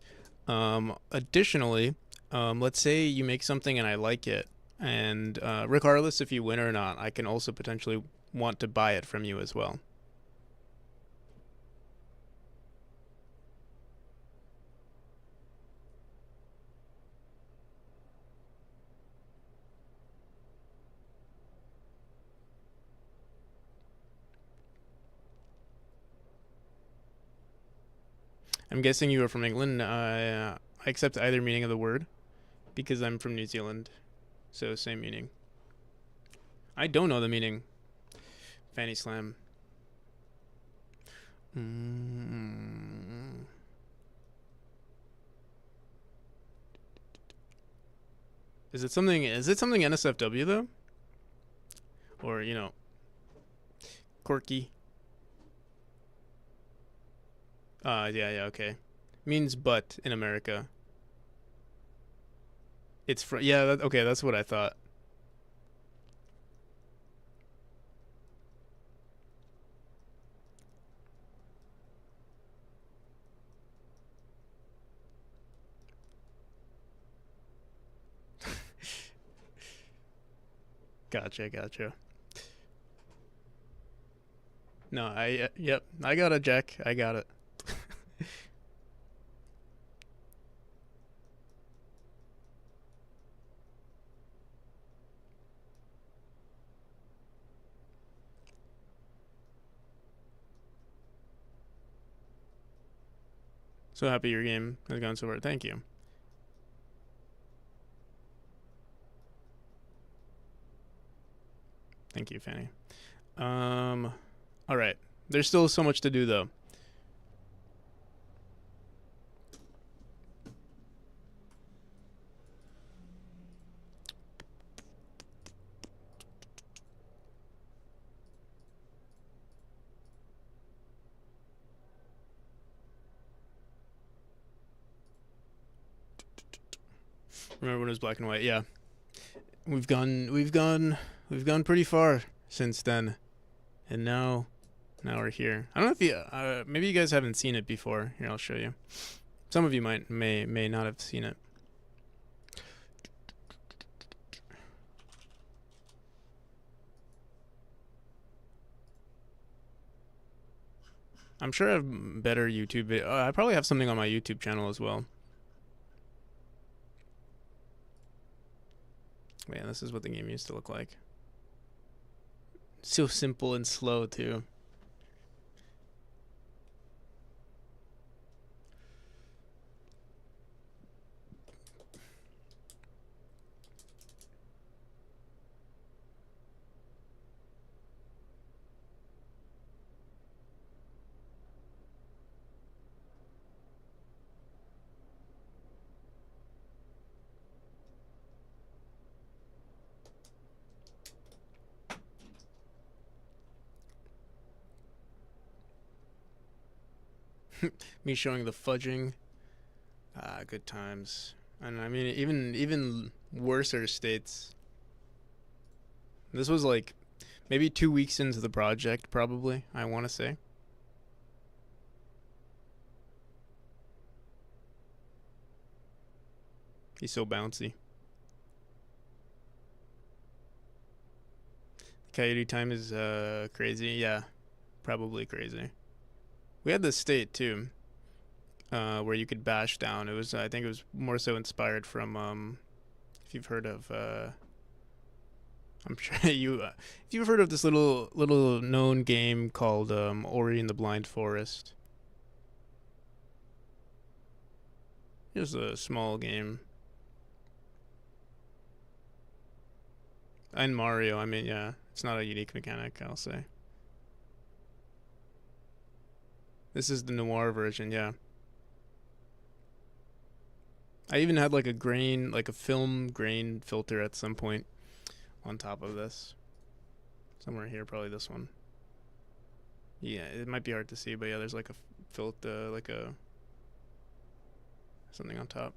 Additionally, let's say you make something and I like it, and regardless if you win or not, I can also potentially want to buy it from you as well. I'm guessing you are from England. I accept either meaning of the word because I'm from New Zealand, so same meaning. I don't know the meaning. Fanny Slam. Is it something NSFW though? Or, you know, quirky? Yeah, okay. Means but in America. It's yeah, okay, that's what I thought. Gotcha. No, yep, I got it, Jack. I got it. So happy your game has gone so far. Thank you. Thank you, Fanny. All right. There's still so much to do though. Remember when it was black and white? Yeah. We've gone pretty far since then. And now we're here. I don't know if you maybe you guys haven't seen it before. Here, I'll show you. Some of you may not have seen it. I'm sure I have better YouTube I probably have something on my YouTube channel as well. Man, this is what the game used to look like. So simple and slow too. Me showing the fudging. Ah, good times. And I mean, even worser states. This was like maybe 2 weeks into the project, probably. I want to say. He's so bouncy. Coyote time is crazy. Yeah, probably crazy. We had this state too, where you could bash down. It was I think it was more so inspired from if you've heard of I'm sure if you've heard of this little known game called Ori and the Blind Forest. It was a small game. And Mario, I mean, yeah, it's not a unique mechanic, I'll say. This is the noir version, yeah. I even had like a grain, like a film grain filter at some point on top of this. Somewhere here, probably this one. Yeah, it might be hard to see, but yeah, there's like a filter, like a something on top.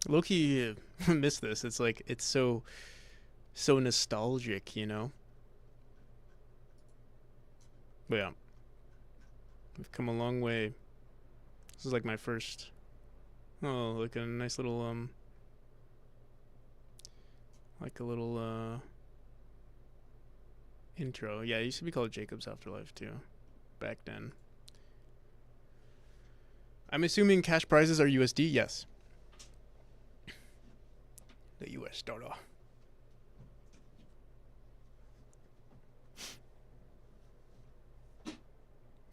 Loki miss this. It's like it's so nostalgic, you know. But yeah, we've come a long way. This is like my first. Oh, like a nice little like a little intro. Yeah, it used to be called Jacob's Afterlife too, back then. I'm assuming cash prizes are USD. Yes. The US dollar.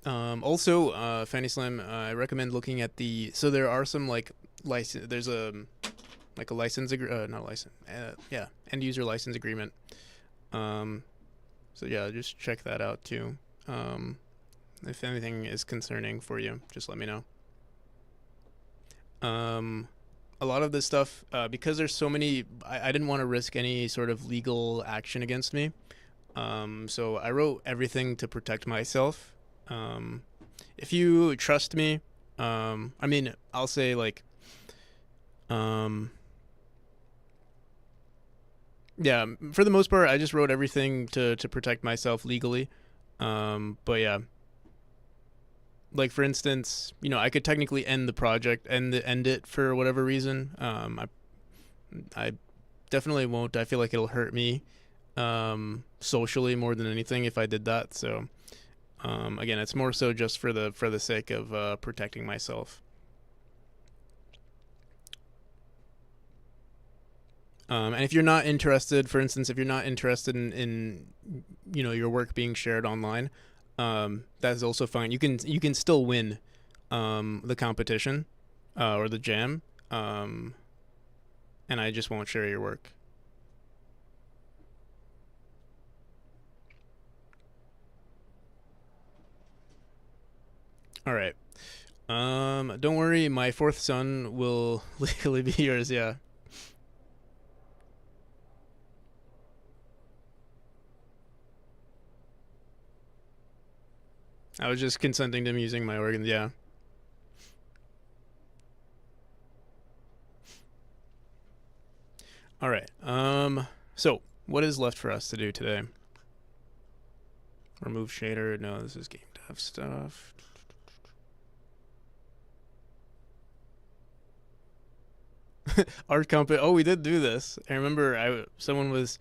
Also, Fanny Slam, I recommend looking at the. So there are some like license. There's a like a license not a license. Yeah, end user license agreement. Um, so yeah, just check that out too. If anything is concerning for you, just let me know. A lot of this stuff, because there's so many, I didn't want to risk any sort of legal action against me. So I wrote everything to protect myself. If you trust me, I mean, I'll say like, um, yeah, for the most part, I just wrote everything to protect myself legally. But yeah, like for instance, you know, I could technically end the project, end it for whatever reason. I definitely won't. I feel like it'll hurt me, socially more than anything if I did that. So, again, it's more so just for the sake of protecting myself. And if you're not interested, for instance, if you're not interested in you know your work being shared online, that's also fine. You can still win the competition or the jam, and I just won't share your work. All right. Don't worry, my fourth son will legally be yours. Yeah. I was just consenting to him using my organs. Yeah. All right. So what is left for us to do today? Remove shader. No, this is game dev stuff. Art company. Oh, we did do this. I remember. Someone was.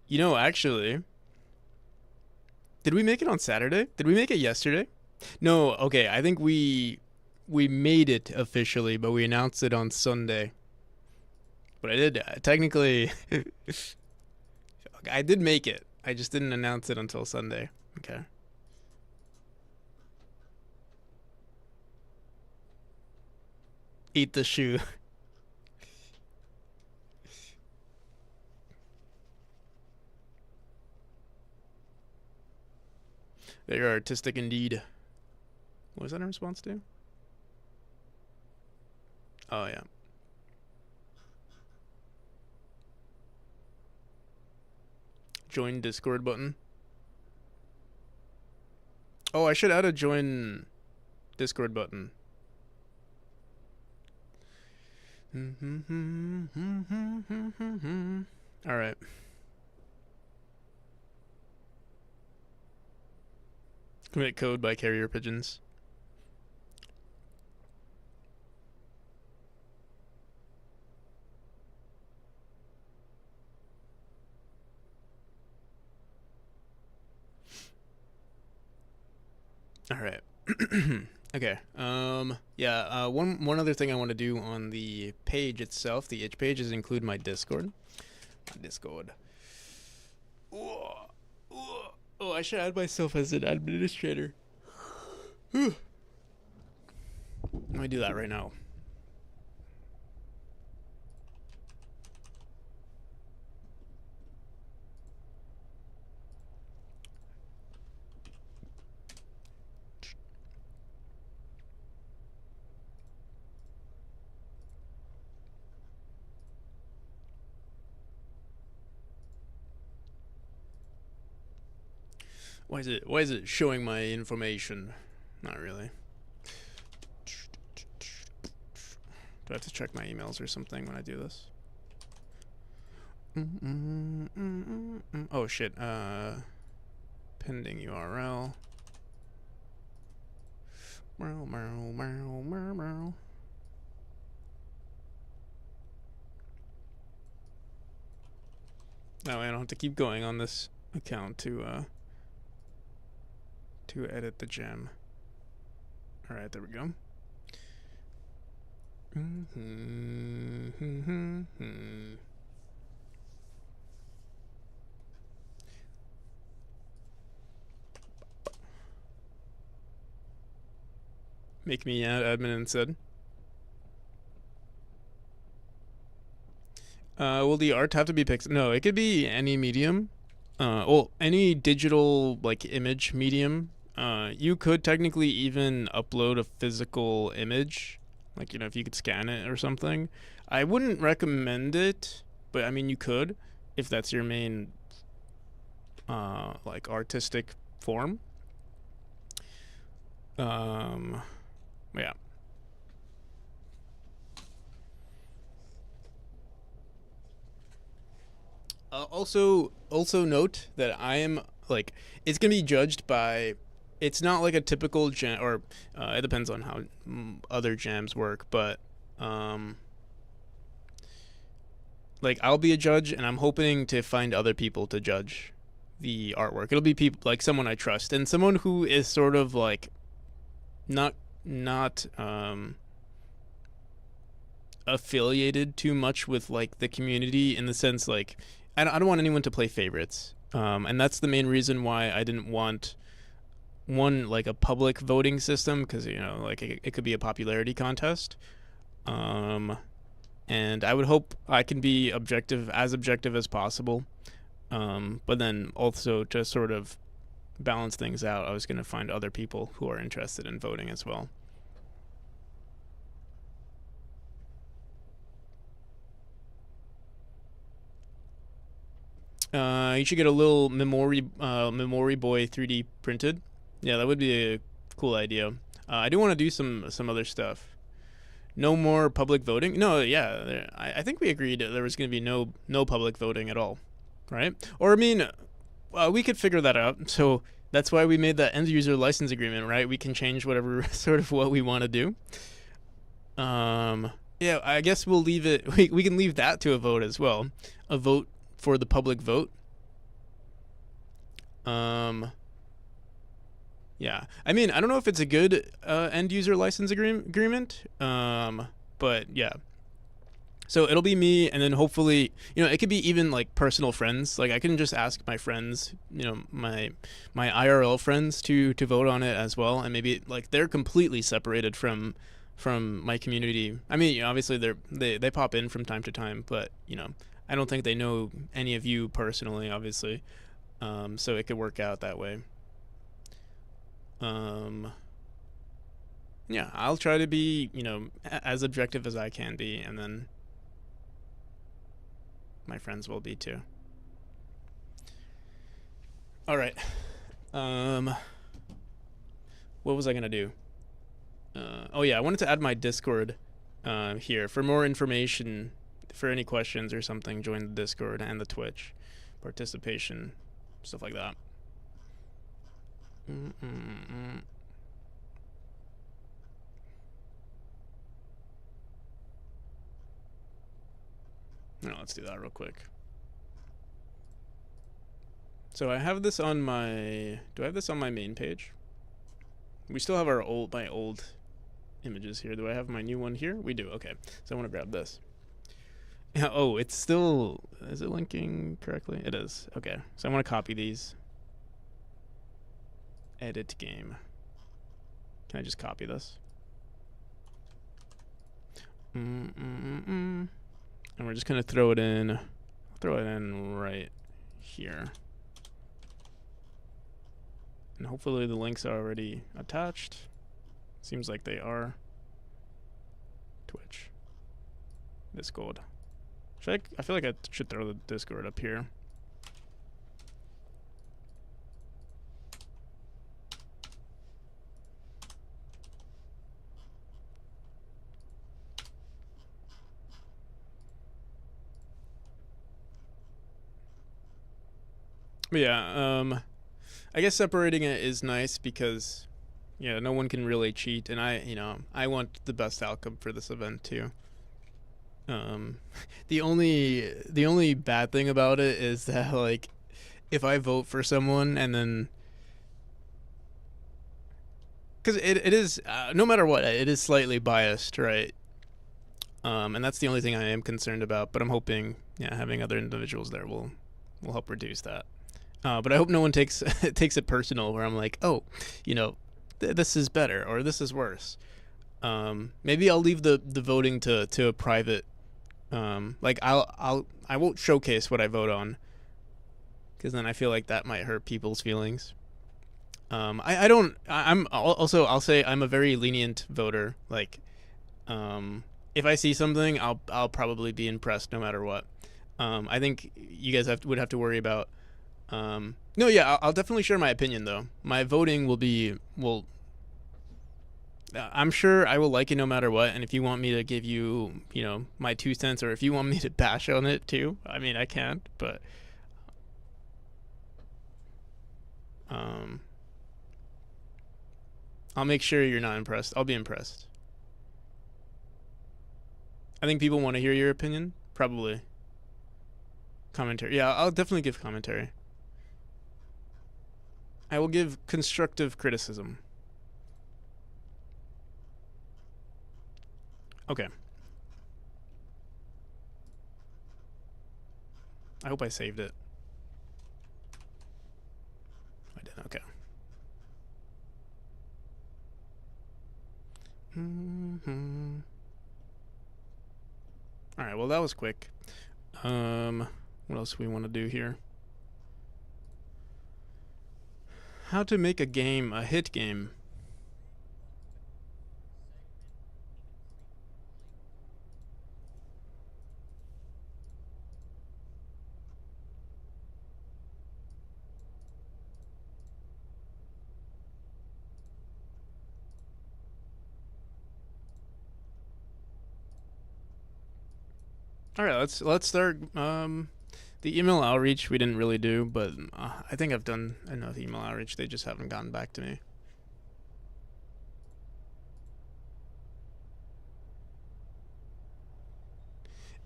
You know, actually, did we make it on Saturday? Did we make it yesterday? No. Okay. I think we made it officially, but we announced it on Sunday. But I did technically. I did make it. I just didn't announce it until Sunday. Okay. Eat the shoe. They are artistic indeed. What was that in response to? Oh, yeah. Join Discord button. Oh, I should add a join Discord button. All right. Commit code by carrier pigeons. All right. Okay. Yeah. One other thing I want to do on the page itself, the itch page, is include my Discord. Oh, I should add myself as an administrator. Let me do that right now. Why is it showing my information? Not really. Do I have to check my emails or something when I do this? Oh shit. Pending URL. That way I don't have to keep going on this account to edit the gem. All right, there we go. Make me admin instead. Will the art have to be pixel? No, it could be any medium. Well, any digital like image medium. You could technically even upload a physical image, like, you know, if you could scan it or something. I wouldn't recommend it, but I mean, you could if that's your main like artistic form. Yeah. Also note that I am like, it's gonna be judged by. It's not like a typical jam, or it depends on how other jams work, but like, I'll be a judge, and I'm hoping to find other people to judge the artwork. It'll be people like someone I trust and someone who is sort of like not affiliated too much with like the community, in the sense like I don't want anyone to play favorites, and that's the main reason why I didn't want one like a public voting system, because, you know, like it could be a popularity contest, and I would hope I can be objective as possible, but then also to sort of balance things out, I was going to find other people who are interested in voting as well. You should get a little memory boy 3D printed. Yeah, that would be a cool idea. I do want to do some other stuff. No more public voting. No, yeah, I think we agreed there was going to be no public voting at all, right? Or I mean, we could figure that out. So that's why we made that end user license agreement, right? We can change whatever sort of what we want to do. Yeah, I guess we'll leave it. We can leave that to a vote as well. A vote for the public vote. Yeah, I mean, I don't know if it's a good end user license agreement. But yeah. So it'll be me, and then hopefully, you know, it could be even like personal friends. Like, I can just ask my friends, you know, my IRL friends to vote on it as well, and maybe like they're completely separated from my community. I mean, you know, obviously they pop in from time to time, but, you know, I don't think they know any of you personally, obviously. So it could work out that way. Um, yeah, I'll try to be, as objective as I can be, and then my friends will be too. All right. What was I gonna do? Oh yeah, I wanted to add my Discord here for more information. For any questions or something, join the Discord and the Twitch participation, stuff like that. No, let's do that real quick. So I have this on my. Do I have this on my main page? We still have my old images here. Do I have my new one here? We do. Okay. So I want to grab this. Yeah, oh, it's still. Is it linking correctly? It is. Okay. So I want to copy these. Edit game. Can I just copy this? And we're just gonna throw it in. Throw it in right here. And hopefully the links are already attached. Seems like they are. Twitch. Discord. I feel like I should throw the Discord up here. But yeah, I guess separating it is nice because, yeah, no one can really cheat, and I want the best outcome for this event too. The only bad thing about it is that, like, if I vote for someone and then, because it is no matter what, it is slightly biased, right? And that's the only thing I am concerned about. But I'm hoping, yeah, having other individuals there will help reduce that. But I hope no one takes takes it personal, where I'm like, oh, this is better or this is worse. Maybe I'll leave the voting to a private. Like I won't showcase what I vote on, because then I feel like that might hurt people's feelings. I don't. I'm also, I'll say I'm a very lenient voter. Like, if I see something, I'll probably be impressed no matter what. I think you guys would have to worry about. No, yeah, I'll definitely share my opinion though. My voting will. I'm sure I will like it no matter what. And if you want me to give you, my 2 cents, or if you want me to bash on it too, I mean, I can't. But I'll make sure you're not impressed. I'll be impressed. I think people want to hear your opinion. Probably. Commentary. Yeah, I'll definitely give commentary. I will give constructive criticism. Okay. I hope I saved it. I did. Okay. All right. Well, that was quick. What else do we want to do here? How to make a game a hit game. All right, let's start. The email outreach we didn't really do, but I think I've done enough email outreach. They just haven't gotten back to me.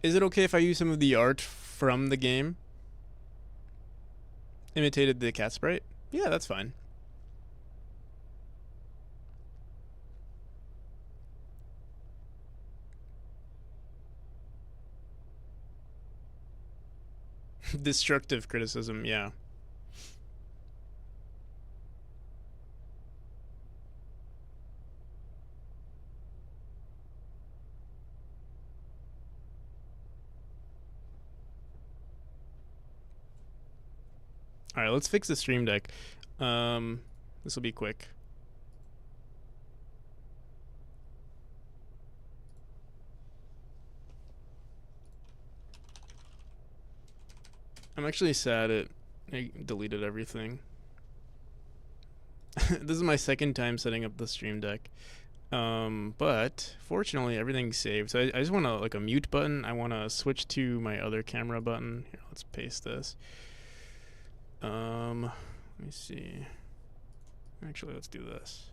Is it okay if I use some of the art from the game? Imitated the cat sprite? Yeah, that's fine. Destructive criticism, yeah. All right, let's fix the stream deck. This will be quick. I'm actually sad I deleted everything. This is my second time setting up the Stream Deck. But fortunately everything's saved. So I just want like a mute button. I want to switch to my other camera button. Here, let's paste this. Let me see. Actually, let's do this.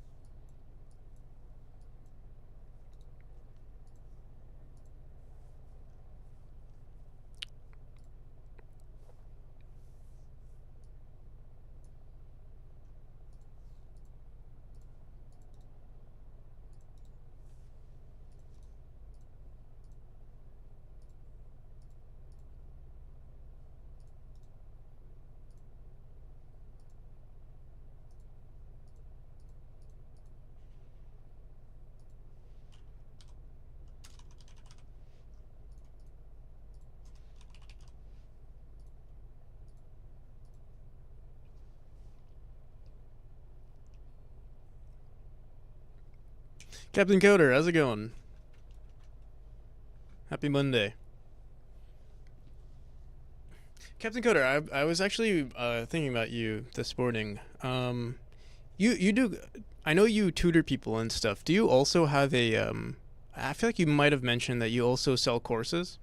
Captain Coder, how's it going? Happy Monday. Captain Coder, I was actually thinking about you this morning. You do. I know you tutor people and stuff. Do you also have a I feel like you might have mentioned that you also sell courses,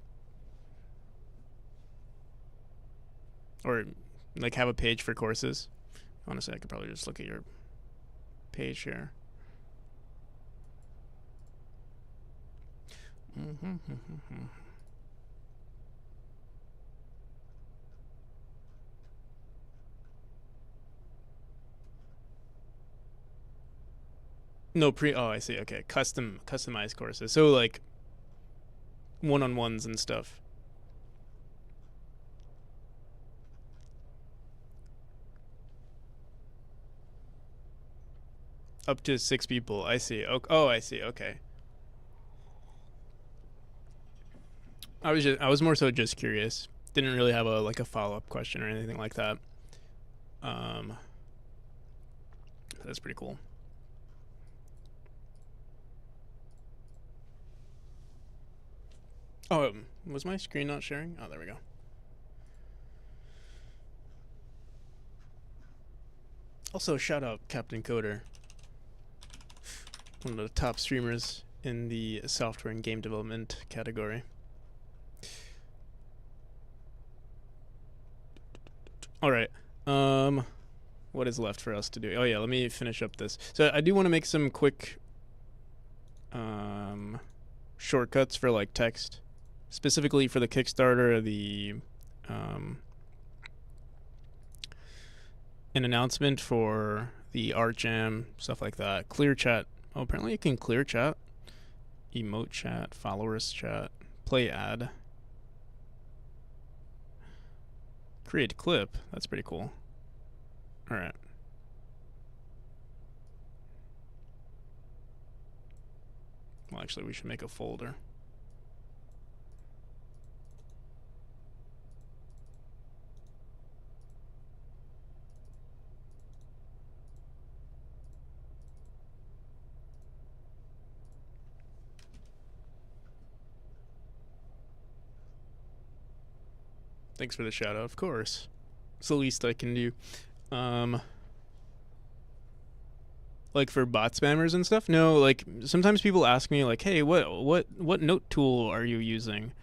or like have a page for courses. Honestly, I could probably just look at your page here. No pre. Oh, I see. Okay, customized courses. So like one-on-ones and stuff. Up to 6 people. I see. Oh, I see. Okay. I was more so just curious. Didn't really have a like a follow-up question or anything like that. Um, that's pretty cool. Oh, was my screen not sharing? Oh, there we go. Also, shout out Captain Coder, one of the top streamers in the software and game development category. All right. What is left for us to do? Oh yeah, let me finish up this. So I do want to make some quick shortcuts for like text, specifically for the Kickstarter, the an announcement for the art jam, stuff like that. Clear chat. Oh, apparently you can clear chat, emote chat, followers chat, play ad, create clip. That's pretty cool. All right. Well, actually, we should make a folder. Thanks for the shout out, of course. It's the least I can do. Like for bot spammers and stuff? No, like sometimes people ask me like, "Hey, what note tool are you using?"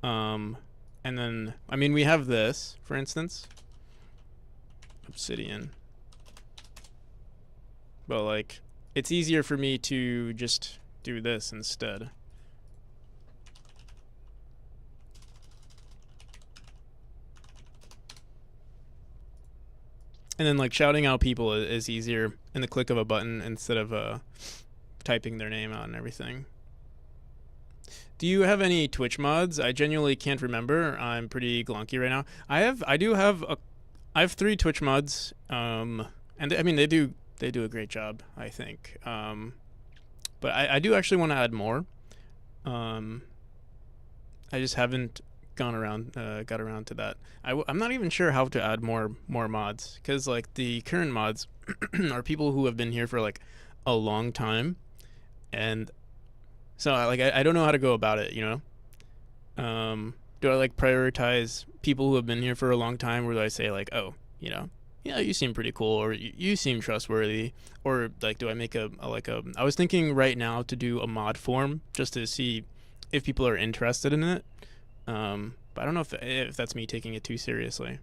And then I mean, we have this, for instance. Obsidian. But like it's easier for me to just do this instead. And then like shouting out people is easier in the click of a button instead of typing their name out and everything. Do you have any Twitch mods? I genuinely can't remember. I'm pretty glunky right now. I have 3 Twitch mods. And I mean they do a great job, I think. But I do actually want to add more. I just haven't got around to that. I'm not even sure how to add more mods, because like the current mods are people who have been here for like a long time, and so I don't know how to go about it, you know. Do I like prioritize people who have been here for a long time, or do I say like, oh, yeah, you seem pretty cool, or you seem trustworthy, or like, do I make I was thinking right now to do a mod form just to see if people are interested in it. But I don't know if that's me taking it too seriously.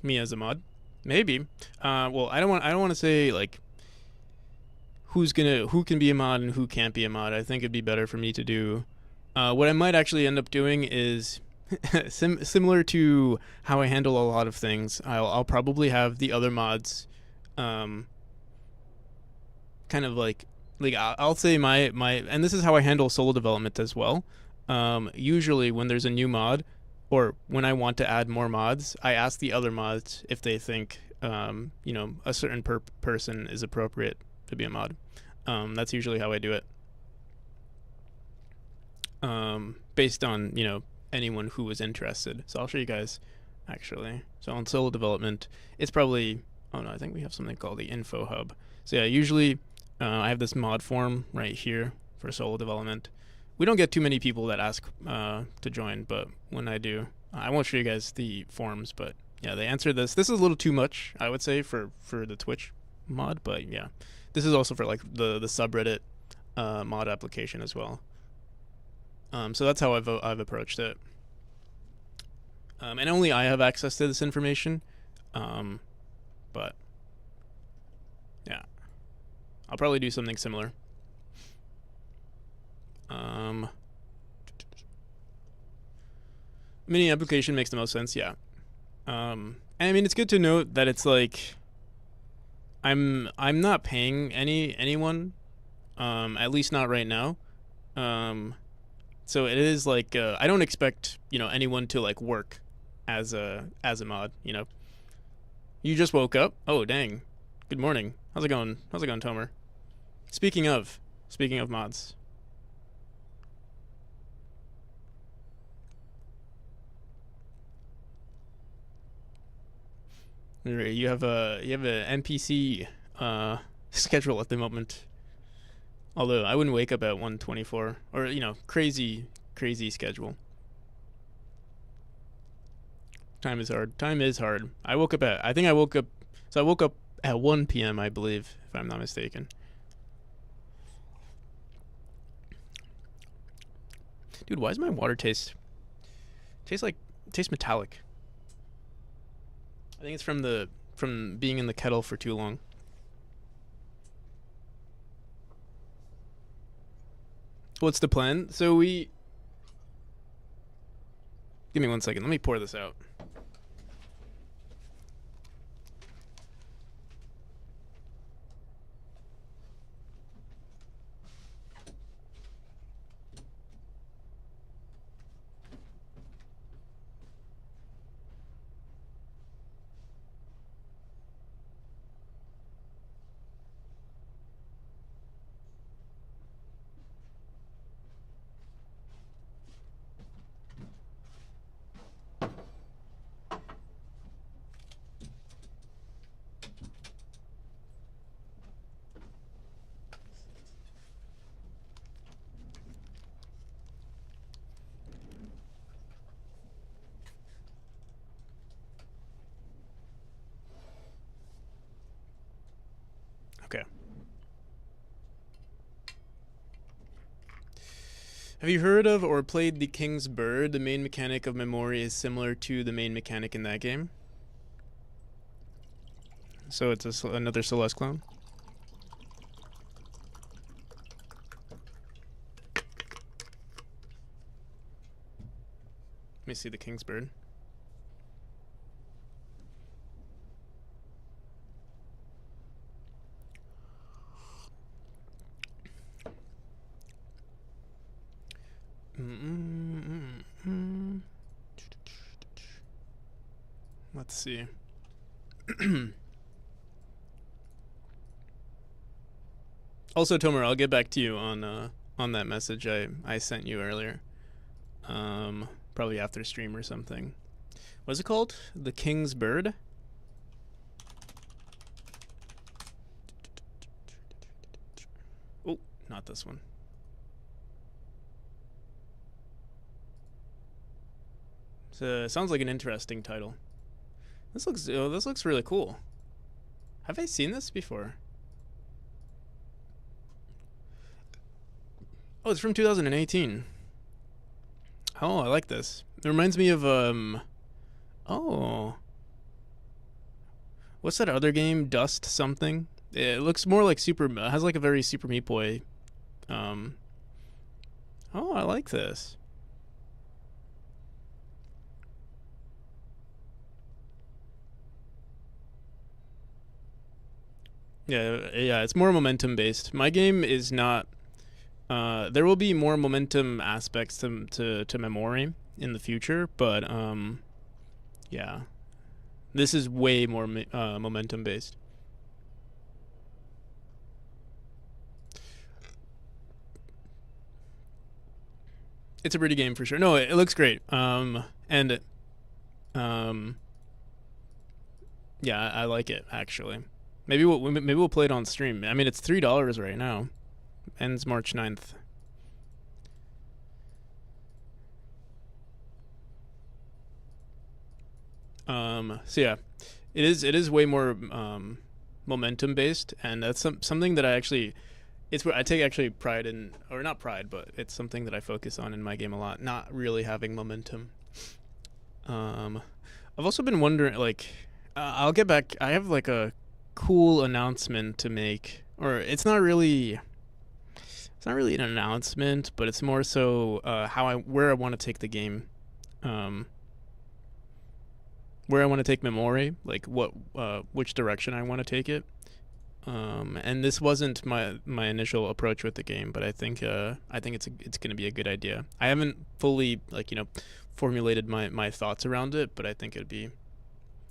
Me as a mod, maybe. Well, I don't want to say like who can be a mod and who can't be a mod. I think it'd be better for me to do. What I might actually end up doing is similar to how I handle a lot of things. I'll probably have the other mods, kind of like I'll say my and this is how I handle solo development as well. Usually when there's a new mod, or when I want to add more mods, I ask the other mods if they think a certain person is appropriate to be a mod. That's usually how I do it. Based on anyone who was interested. So I'll show you guys actually. So on solo development, it's probably, oh no, I think we have something called the info hub. So yeah, usually I have this mod form right here for solo development. We don't get too many people that ask to join, but when I do, I won't show you guys the forms, but yeah, they answer this. This is a little too much, I would say, for the Twitch mod, but yeah. This is also for like the subreddit mod application as well. So that's how I've approached it. And only I have access to this information. But yeah, I'll probably do something similar. Mini application makes the most sense, yeah. And I mean, it's good to note that it's like I'm not paying anyone, at least not right now. So it is like I don't expect anyone to like work as a mod. You just woke up. Oh dang, good morning. How's it going? Tomer? Speaking of mods. You have a NPC schedule at the moment. Although I wouldn't wake up at 1:24 or crazy schedule. Time is hard. I woke up at at 1 p.m. I believe, if I'm not mistaken. Dude, why does my water taste metallic? I think it's from being in the kettle for too long. What's the plan? So give me 1 second. Let me pour this out. Okay. Have you heard of or played The King's Bird? The main mechanic of memory is similar to the main mechanic in that game. So it's another Celeste clone. Let me see The King's Bird. Let's see. Also, Tomer, I'll get back to you on that message I sent you earlier. Probably after stream or something. What's it called? The King's Bird? not this one. So it sounds like an interesting title. This looks really cool. Have I seen this before? Oh, it's from 2018. Oh, I like this. It reminds me of oh, what's that other game? Dust something. It looks more like Super. It has like a very Super Meat Boy. Um. Oh, I like this. Yeah. It's more momentum based. My game is not. There will be more momentum aspects to Memory in the future, but yeah, this is way more momentum based. It's a pretty game for sure. No, it looks great. And um, yeah, I like it actually. Maybe we'll play it on stream. I mean, it's $3 right now. Ends March 9th. So yeah, it is way more momentum based, and that's something that it's where I take actually pride in, or not pride, but it's something that I focus on in my game a lot. Not really having momentum. I've also been wondering, like, I'll get back. I have like a cool announcement to make, or it's not really an announcement, but it's more so where I want to take the game, um, where I want to take Memory, like which direction I want to take it. And this wasn't my initial approach with the game, but I think it's gonna be a good idea. I haven't fully formulated my thoughts around it, but I think it'd be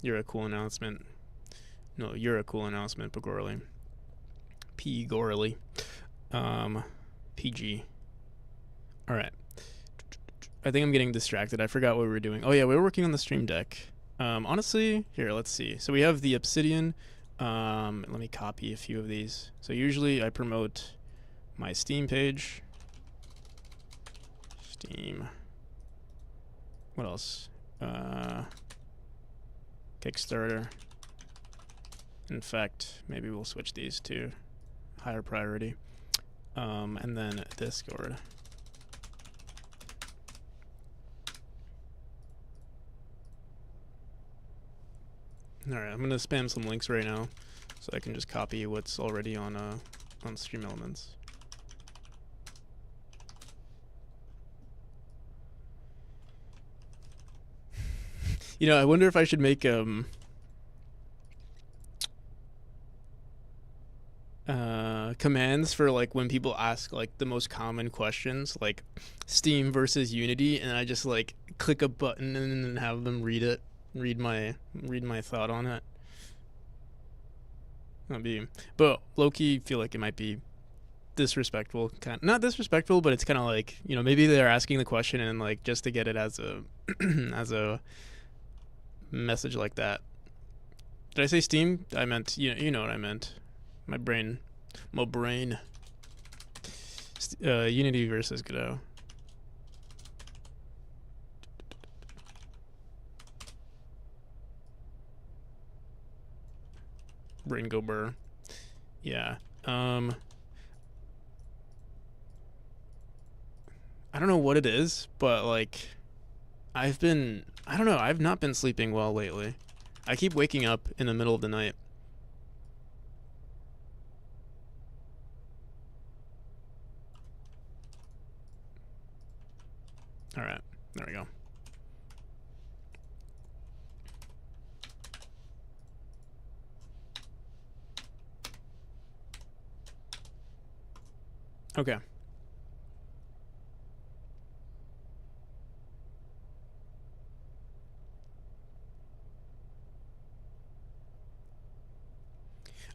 you're a cool announcement. No, you're a cool announcement, Pagorley. P Gorley. PG. All right. I think I'm getting distracted. I forgot what we were doing. Oh yeah, we were working on the Stream Deck. Honestly, here, let's see. So we have the Obsidian. Let me copy a few of these. So usually I promote my Steam page. Steam. What else? Kickstarter. In fact, maybe we'll switch these to higher priority. And then Discord. Alright, I'm gonna spam some links right now so I can just copy what's already on Stream Elements. I wonder if I should make commands for like when people ask like the most common questions, like Steam versus Unity, and I just like click a button and then have them read my thought on it. But low-key feel like it might be disrespectful, not disrespectful, but it's kind of like maybe they're asking the question and like just to get it as a as a message like that. Did I say Steam? I meant you know what I meant. My brain. Unity versus Godot. Brain go burr. Yeah. I don't know what it is, but like I don't know, I've not been sleeping well lately. I keep waking up in the middle of the night. All right, there we go. Okay.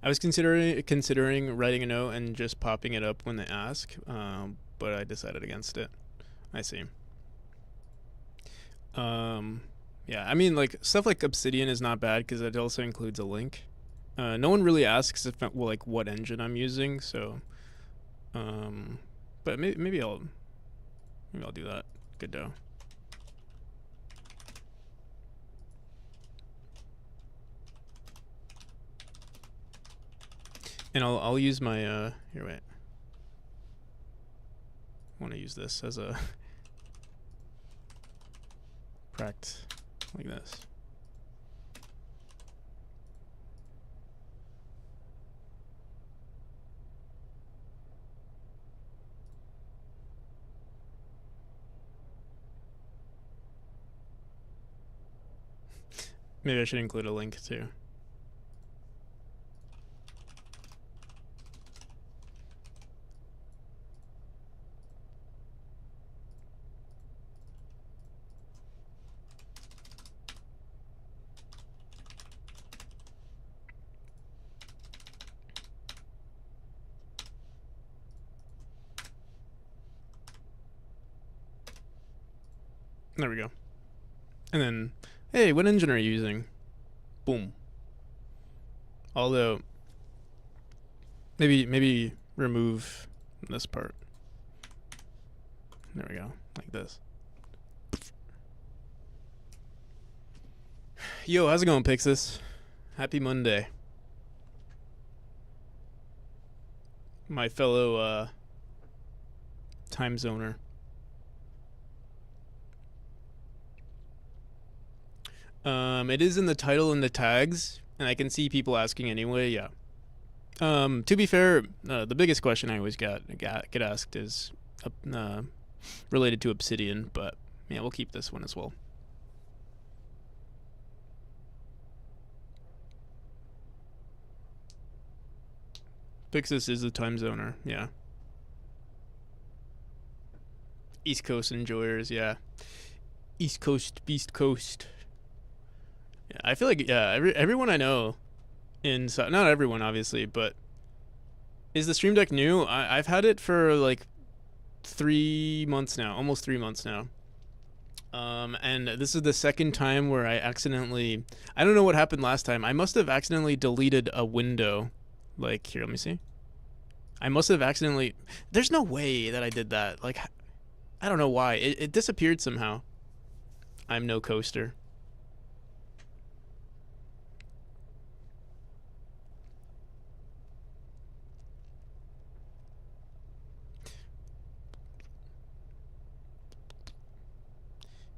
I was considering writing a note and just popping it up when they ask, but I decided against it. I see. Yeah, I mean, like stuff like Obsidian is not bad because it also includes a link. No one really asks if like what engine I'm using, so But maybe I'll do that. Good dough. And I'll use my here, wait. I want to use this as a practice like this. Maybe I should include a link too. There we go. And then, hey, what engine are you using? Boom. Although, maybe remove this part. There we go, like this. Yo, how's it going, Pixis? Happy Monday. My fellow time zoner. It is in the title and the tags, and I can see people asking anyway. Yeah. To be fair, the biggest question I always get asked is related to Obsidian, but yeah, we'll keep this one as well. Pixis is the time zoner, yeah. East Coast enjoyers, yeah. East Coast, Beast Coast. Yeah, I feel like everyone I know not everyone obviously, but is the Stream Deck new? I've had it for like 3 months now, almost 3 months now. And this is the second time where I don't know what happened last time. I must have accidentally deleted a window. Like, here, let me see. I must have accidentally, there's no way that I did that. Like, I don't know why. It disappeared somehow. I'm no coaster.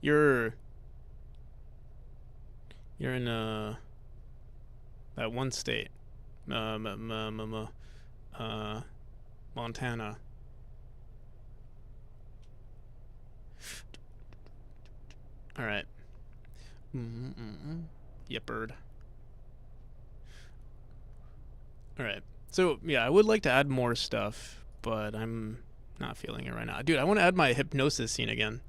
You're in that one state, Montana. All right. Yep, bird. All right. So yeah, I would like to add more stuff, but I'm not feeling it right now, dude. I want to add my hypnosis scene again.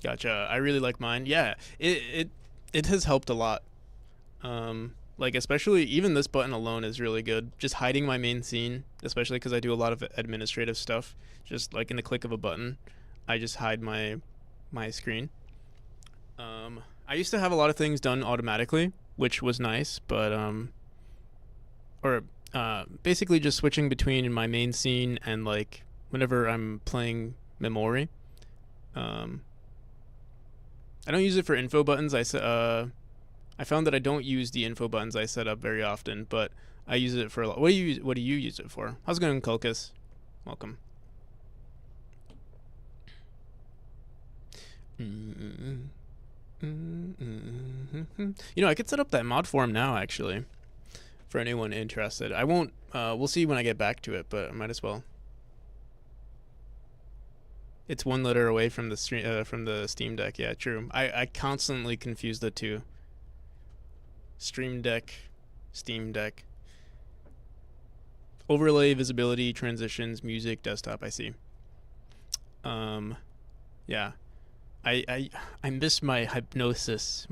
Gotcha. I really like mine. Yeah, it has helped a lot. Like, especially even this button alone is really good. Just hiding my main scene, especially because I do a lot of administrative stuff. Just like in the click of a button, I just hide my screen. I used to have a lot of things done automatically, which was nice, but basically just switching between my main scene and like whenever I'm playing Memory. I don't use it for info buttons. I found that I don't use the info buttons I set up very often, but I use it for a lot. What do you use it for? How's it going, Kulkus? Welcome. You know, I could set up that mod form now, actually, for anyone interested. I won't. We'll see when I get back to it, but I might as well. It's one letter away from the Steam Deck. Yeah, true. I constantly confuse the two. Stream Deck, Steam Deck. Overlay, visibility, transitions, music, desktop. I see. Yeah. I miss my hypnosis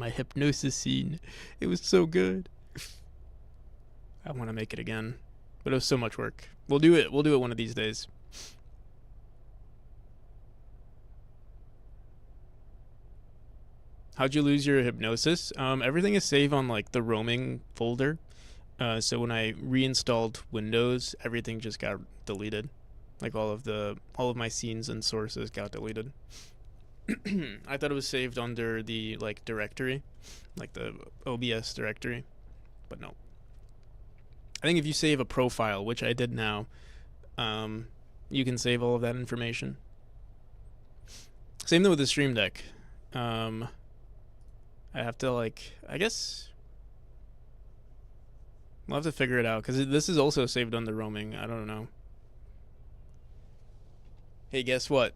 scene. It was so good. I want to make it again, but it was so much work. We'll do it one of these days. How'd you lose your hypnosis? Everything is saved on like the roaming folder, So when I reinstalled Windows, everything just got deleted. Like all of my scenes and sources got deleted. I thought it was saved under the like directory, like the OBS directory, but no. I think if you save a profile, which I did now, you can save all of that information. Same though with the Stream Deck. I have to I guess we'll have to figure it out because this is also saved under roaming. I don't know. Hey, guess what?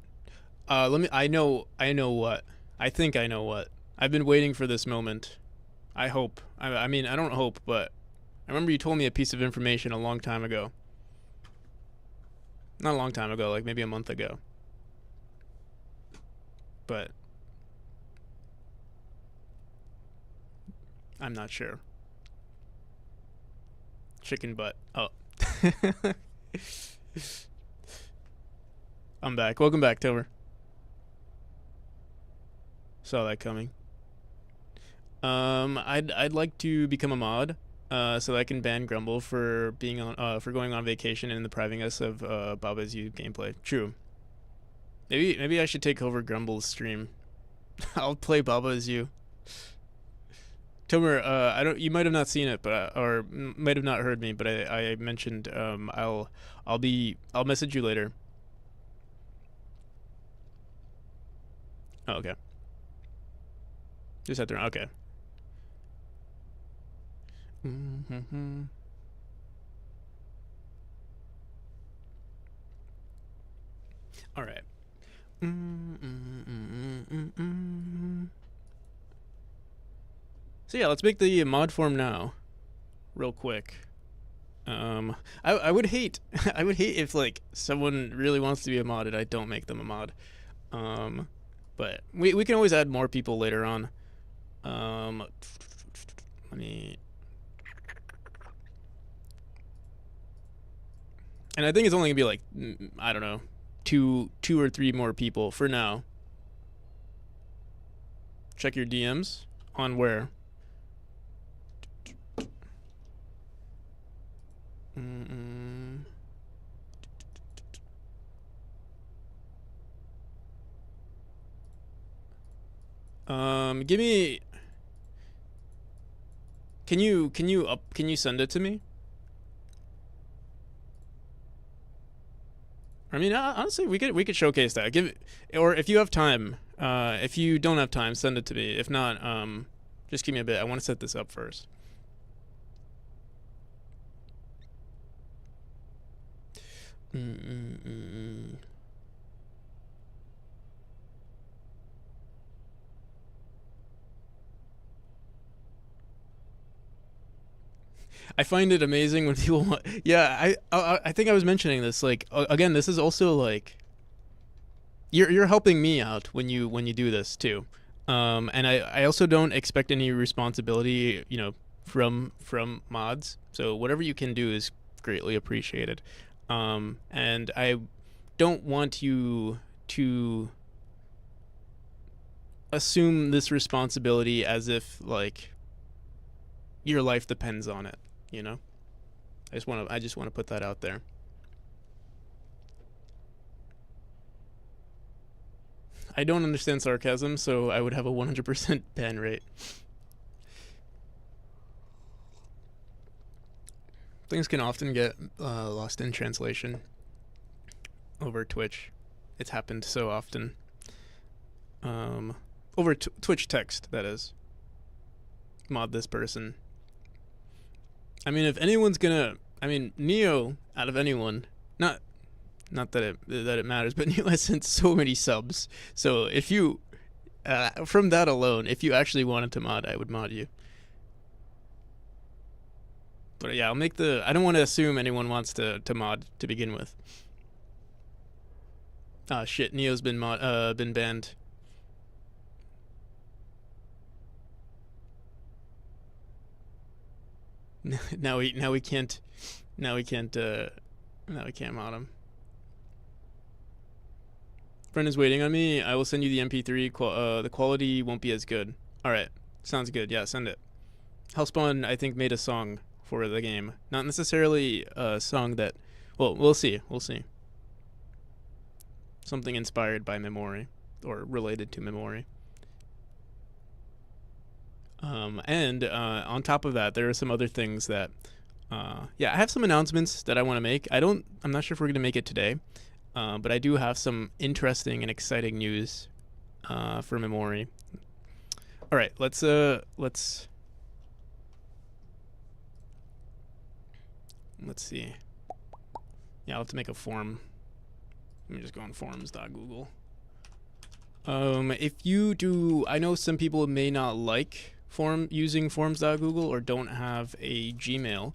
Let me. I know what. I think I know what. I've been waiting for this moment. I hope. I mean, I don't hope, but I remember you told me a piece of information a long time ago. Not a long time ago, like maybe a month ago. But I'm not sure. Chicken butt. Oh. I'm back. Welcome back, Tomer. Saw that coming. I'd like to become a mod, so that I can ban Grumble for being on for going on vacation and depriving us of Baba's U gameplay. True. Maybe I should take over Grumble's stream. I'll play Baba's U. Tomer, I don't. You might have not seen it, but or might have not heard me. But I mentioned I'll message you later. Oh, okay. Just have to. Okay. Mm-hmm. All right. So yeah, let's make the mod form now, real quick. I would hate I would hate if like someone really wants to be a mod and I don't make them a mod. But we can always add more people later on. Let me. And I think it's only gonna be like I don't know, two or three more people for now. Check your DMs on where. Give me. Can you send it to me? I mean, honestly, we could showcase that. Or if you have time. If you don't have time, send it to me. If not, just give me a bit. I want to set this up first. I find it amazing when people want, yeah, I think I was mentioning this like again, this is also like you're helping me out when you do this too. And I also don't expect any responsibility, from mods. So whatever you can do is greatly appreciated. And I don't want you to assume this responsibility as if like your life depends on it. I just want to put that out there. I don't understand sarcasm, so I would have a 100% ban rate. Things can often get lost in translation over Twitch. It's happened so often. Over Twitch text, that is. Mod this person. I mean, if anyone's gonna, Neo, out of anyone, not that it matters, but Neo has sent so many subs. So if you, from that alone, if you actually wanted to mod, I would mod you. But yeah, I don't want to assume anyone wants to mod to begin with. Ah, shit, Neo's been banned. Now we can't mod him. Friend is waiting on me. I will send you the MP3. The quality won't be as good. All right, sounds good. Yeah, send it. Hellspawn, I think, made a song for the game. Not necessarily a song that, well, we'll see. We'll see. Something inspired by Memori or related to Memori. And on top of that, there are some other things that, yeah, I have some announcements that I want to make. I'm not sure if we're going to make it today, but I do have some interesting and exciting news for Memori. All right, let's see. Yeah, I'll have to make a form. Let me just go on forums.google. If you do, I know some people may not like using forums.google or don't have a Gmail.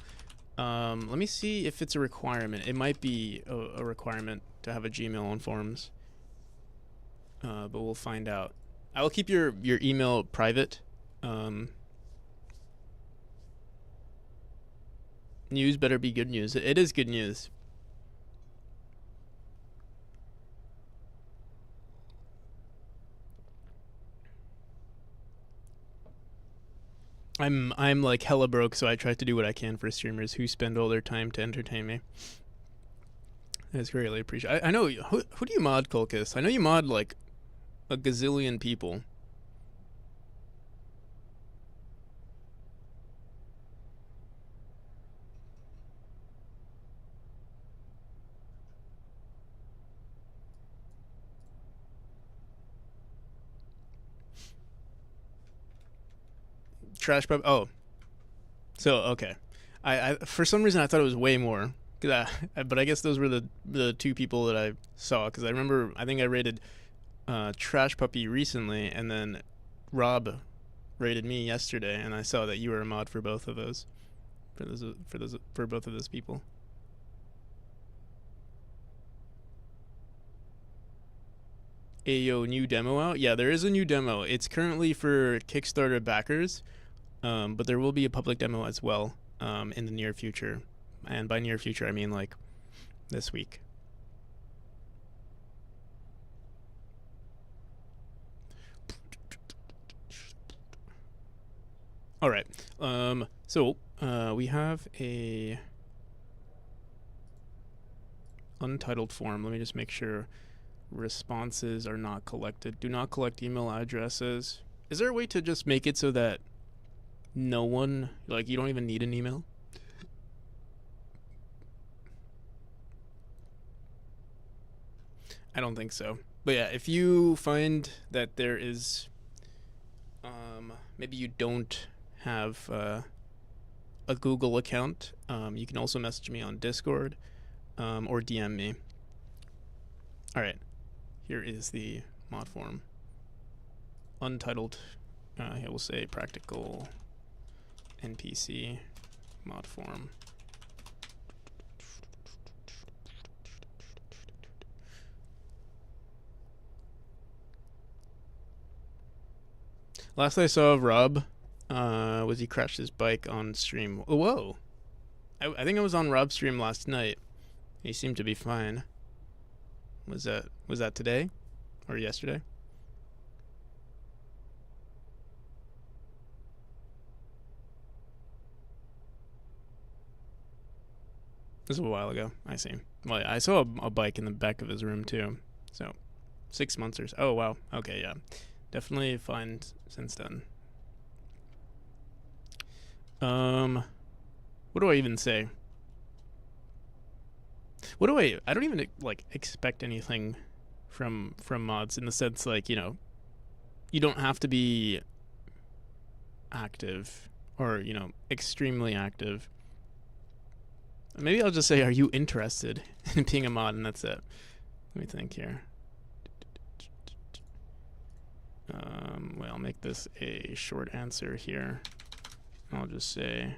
Let me see if it's a requirement. It might be a requirement to have a Gmail on forums, but we'll find out. I will keep your email private. News better be good news. It is good news. I'm like hella broke, so I try to do what I can for streamers who spend all their time to entertain me. It's greatly appreciated. I know who do you mod, Kolkis? I know you mod like a gazillion people. Trash pub. Oh, so okay. I for some reason I thought it was way more. But I guess those were the two people that I saw, because I think I rated Trash Puppy recently, and then Rob rated me yesterday, and I saw that you were a mod for both of those, for both of those people. Ayo, new demo out? Yeah, there is a new demo. It's currently for Kickstarter backers, but there will be a public demo as well in the near future. And by near future, I mean like this week. All right. So we have a untitled form. Let me just make sure responses are not collected. Do not collect email addresses. Is there a way to just make it so that no one, like, you don't even need an email? I don't think so. But yeah, if you find that there is, maybe you don't have a Google account, you can also message me on Discord or DM me. All right, here is the mod form. Untitled, here we'll say practical NPC mod form. Last I saw of Rob was he crashed his bike on stream. Oh, whoa. I think I was on Rob's stream last night. He seemed to be fine. Was that today or yesterday? This was a while ago. I see. Well, I saw a bike in the back of his room too. So 6 months or so. Oh, wow. Okay, yeah. Definitely fine since then. What do I even say? I don't even like expect anything from mods, in the sense, like, you know, you don't have to be active or, you know, extremely active. Maybe I'll just say, are you interested in being a mod, and that's it. Let me think here. Well, I'll make this a short answer here. I'll just say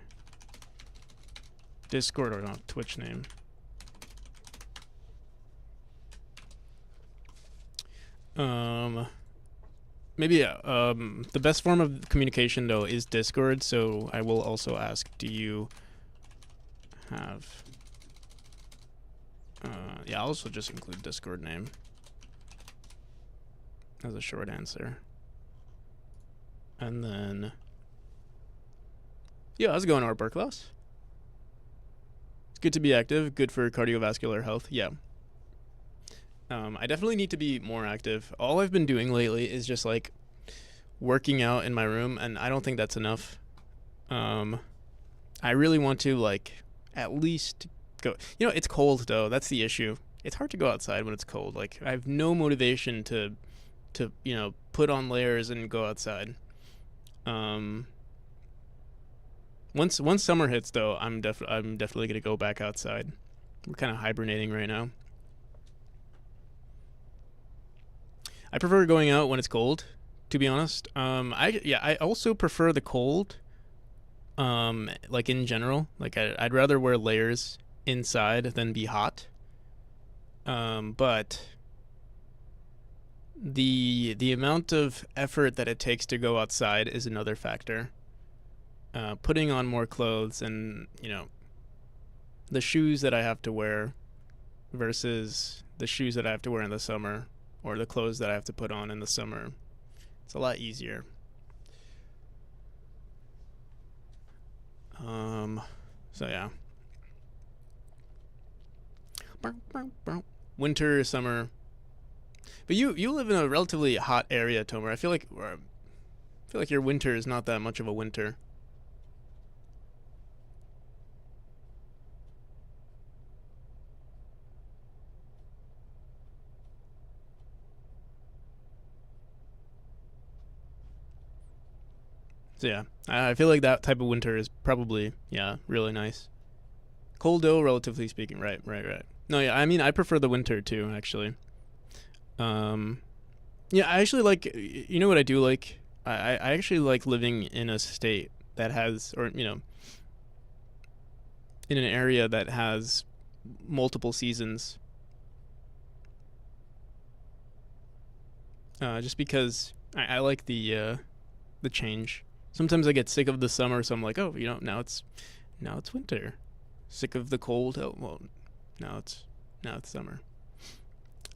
Discord or not Twitch name. Maybe the best form of communication though is Discord, so I will also ask, do you have yeah, I'll also just include Discord name as a short answer. And then, yeah, how's it going, Art Class? It's good to be active. Good for cardiovascular health. Yeah. I definitely need to be more active. All I've been doing lately is just like working out in my room, and I don't think that's enough. Um, I really want to like at least go. You know, it's cold though. That's the issue. It's hard to go outside when it's cold. Like I have no motivation to put on layers and go outside. Um, once summer hits though, I'm definitely gonna go back outside. We're kind of hibernating right now. I prefer going out when it's cold, to be honest. I also prefer the cold. Like in general, like I'd rather wear layers inside than be hot. But the amount of effort that it takes to go outside is another factor. Putting on more clothes and the shoes that I have to wear versus the shoes that I have to wear in the summer or the clothes that I have to put on in the summer. It's a lot easier. So yeah. Winter, summer. But you live in a relatively hot area, Tomer. I feel like your winter is not that much of a winter. So yeah, I feel like that type of winter is probably really nice. Cold though, relatively speaking. Right, right, right. No, yeah, I mean I prefer the winter too, actually. Um, yeah, I actually like. You know what I do like? I actually like living in a state that has, or in an area that has multiple seasons. Just because I like the change. Sometimes I get sick of the summer, so I'm like, oh, now it's winter. Sick of the cold. Oh well, now it's now it's summer.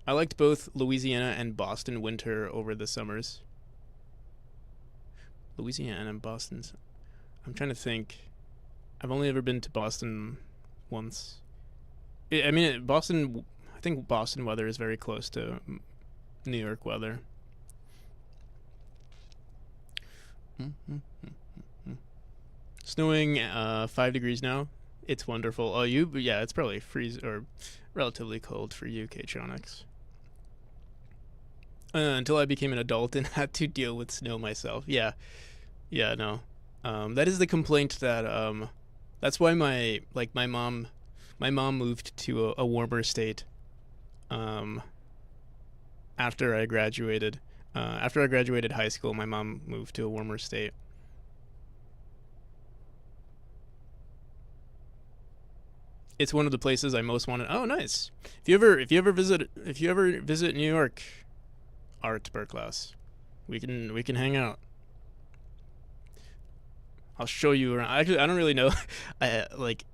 I liked both Louisiana and Boston winter over the summers. Louisiana and Boston's. I'm trying to think. I've only ever been to Boston once. I mean, Boston. I think Boston weather is very close to New York weather. Snowing 5 degrees now. It's wonderful. Oh, yeah, it's probably freeze or relatively cold for you, Ktronics. Until I became an adult and had to deal with snow myself. Yeah, yeah, no. That is the complaint that that's why my mom moved to a warmer state. Um, after I graduated high school, my mom moved to a warmer state. It's one of the places I most wanted. Oh, nice. If you ever visit New York, Art Burklaus, we can hang out. I'll show you around. Actually, I don't really know. I like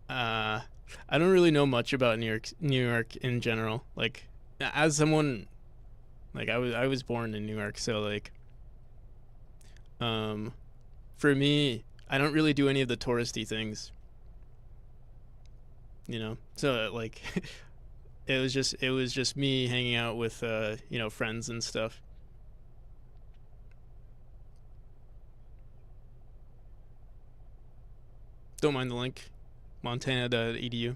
uh I don't really know much about New York in general. Like as someone like I was born in New York, so like um for me, I don't really do any of the touristy things, you know. So like it was just me hanging out with friends and stuff. Don't mind the link. Montana.edu.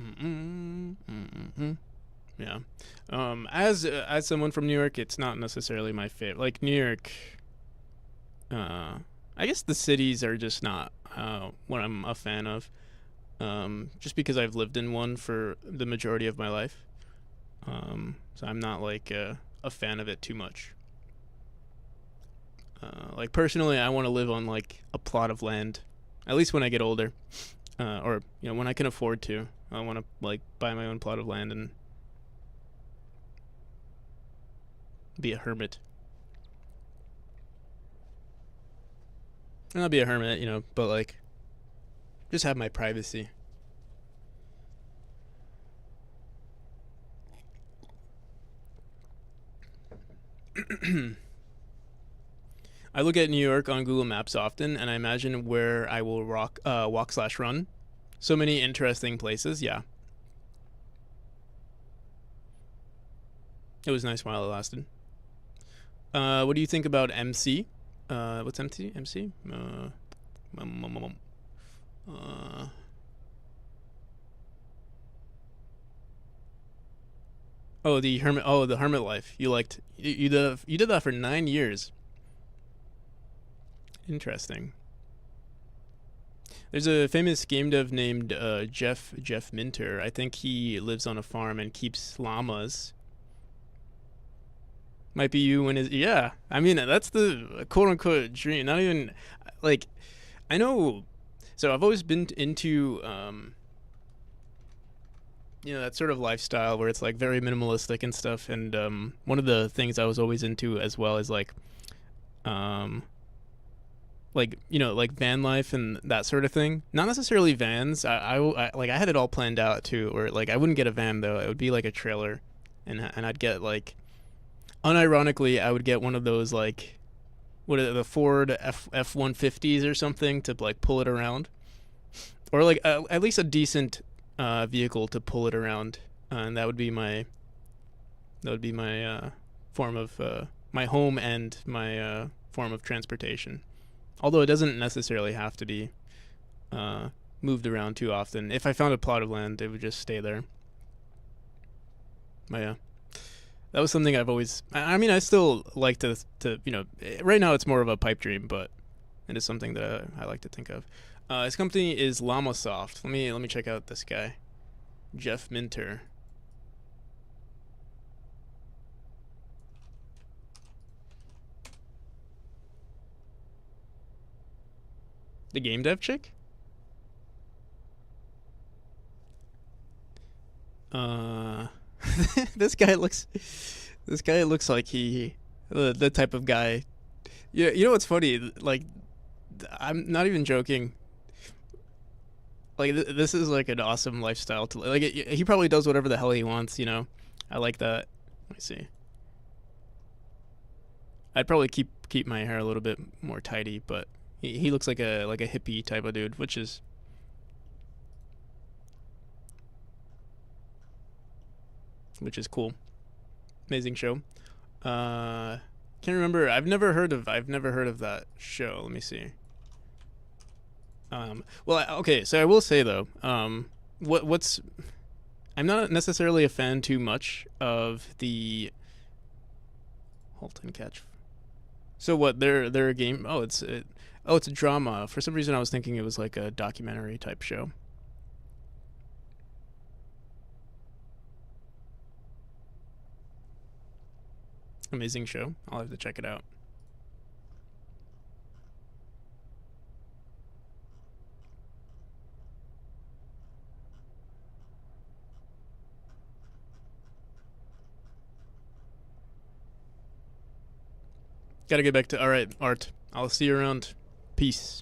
Mm-mm, mm-mm. Yeah. As someone from New York, it's not necessarily my favorite. Like New York, uh, I guess the cities are just not what I'm a fan of. Just because I've lived in one for the majority of my life. So I'm not like a fan of it too much. Like personally, I want to live on like a plot of land, at least when I get older, or when I can afford to. I want to like buy my own plot of land and be a hermit. And I'll be a hermit, but like just have my privacy. I look at New York on Google Maps often, and I imagine where I will walk slash run. So many interesting places. Yeah, it was nice while it lasted. What do you think about MC? What's MC? MC? Uh, oh, the hermit. Oh, the hermit life. You liked. You did that for 9 years. Interesting. There's a famous game dev named Jeff Minter. I think he lives on a farm and keeps llamas. Might be you when his yeah. I mean that's the quote unquote dream. Not even like I know. So I've always been into that sort of lifestyle where it's like very minimalistic and stuff. And one of the things I was always into as well is um like van life and that sort of thing. Not necessarily vans. I had it all planned out too. Or like I wouldn't get a van though. It would be like a trailer, and I'd get like unironically I would get one of those like what are the Ford F-150s or something to like pull it around, or like at least a decent vehicle to pull it around, and that would be my form of my home and my form of transportation. Although it doesn't necessarily have to be moved around too often. If I found a plot of land, it would just stay there. But yeah, that was something I've always. I mean, I still like to. Right now it's more of a pipe dream, but it is something that I like to think of. His company is Llamasoft. Let me check out this guy, Jeff Minter. The game dev chick? Uh, this guy looks. This guy looks like the type of guy. Yeah, you know what's funny? Like, I'm not even joking. Like, this is like an awesome lifestyle to like. He probably does whatever the hell he wants. I like that. Let me see. I'd probably keep my hair a little bit more tidy, but he looks like a hippie type of dude, which is cool. Amazing show. Can't remember. I've never heard of that show. Let me see. Well, okay. So I will say though, what's I'm not necessarily a fan too much of the halt and catch. So what? They're a game. Oh, it's a drama. For some reason, I was thinking it was like a documentary type show. Amazing show. I'll have to check it out. Gotta get back to all right, Art. I'll see you around. Peace.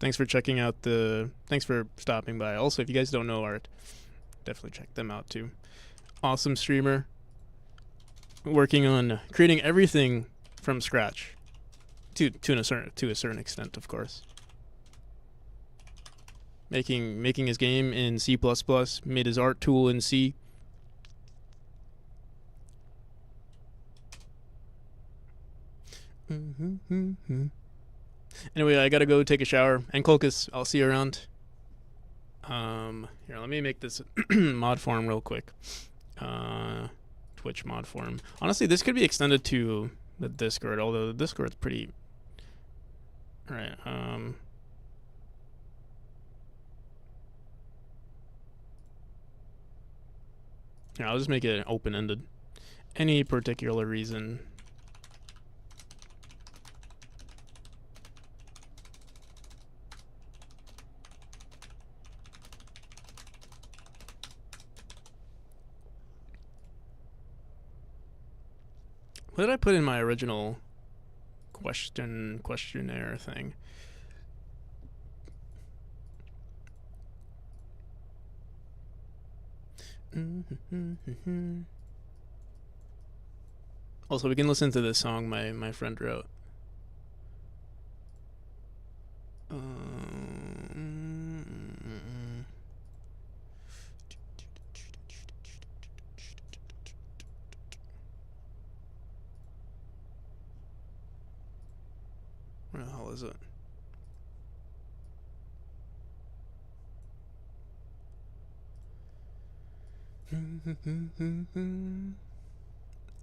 Thanks for stopping by. Also, if you guys don't know Art, definitely check them out too. Awesome streamer, working on creating everything from scratch, to a certain extent, of course. Making his game in C++, made his art tool in C. Anyway, I gotta go take a shower. And Colchis, I'll see you around. Here, let me make this mod form real quick. Twitch mod form. Honestly, this could be extended to the Discord, although the Discord's pretty. All right. Yeah, I'll just make it open-ended. Any particular reason. What did I put in my original questionnaire thing? Also, we can listen to this song my friend wrote. Where the hell is it?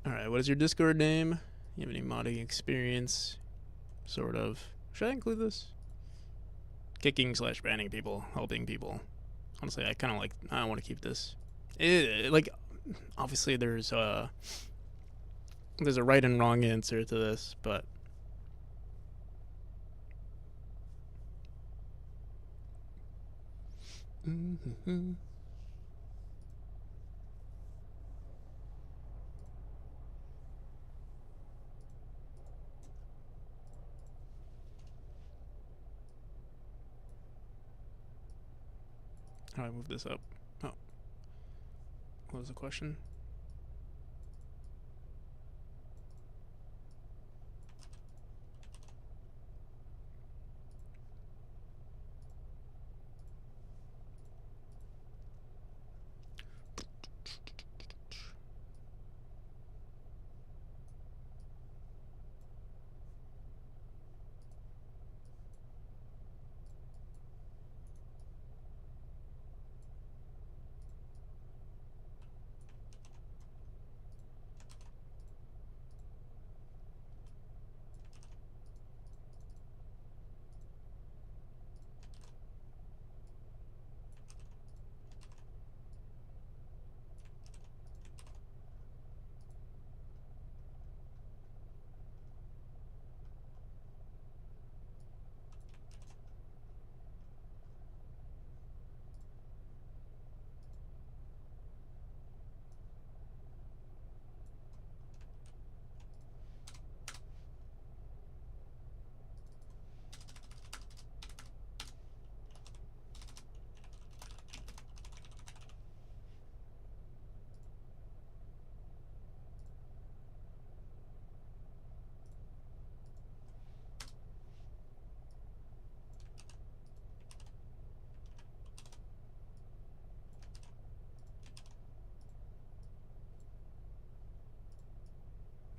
Alright, what is your Discord name? You have any modding experience? Sort of. Should I include this? Kicking / banning people, helping people. Honestly, I kind of like, I want to keep this. Like, obviously there's a right and wrong answer to this, but how do I move this up? Oh, what was the question?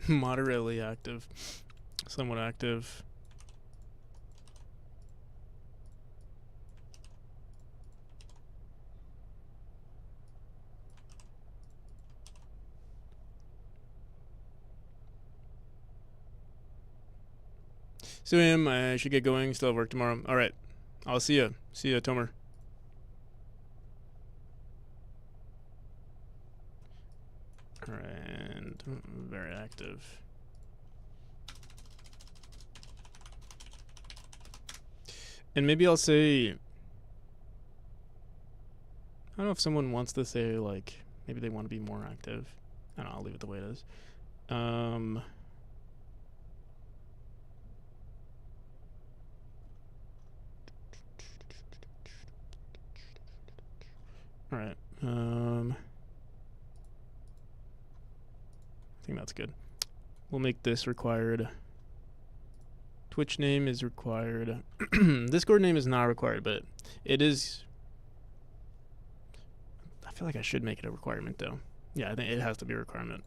Moderately active, somewhat active. So I should get going. Still have work tomorrow. All right, I'll see you. See you, Tomer. And very active. And maybe I'll say, I don't know if someone wants to say, like, maybe they want to be more active. I don't know, I'll leave it the way it is. All right. I think that's good. We'll make this required. Twitch name is required. Discord name is not required, but it is. I feel like I should make it a requirement, though. Yeah, I think it has to be a requirement.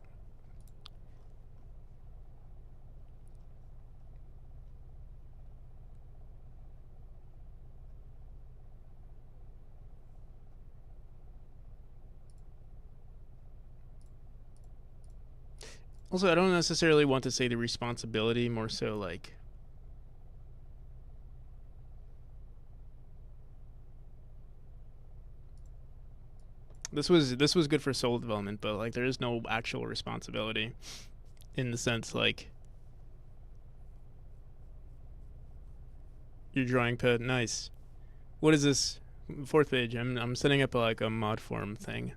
Also, I don't necessarily want to say the responsibility, more so like this was good for soul development, but like there is no actual responsibility in the sense like your drawing pad. Nice. What is this? 4th page. I'm setting up like a mod form thing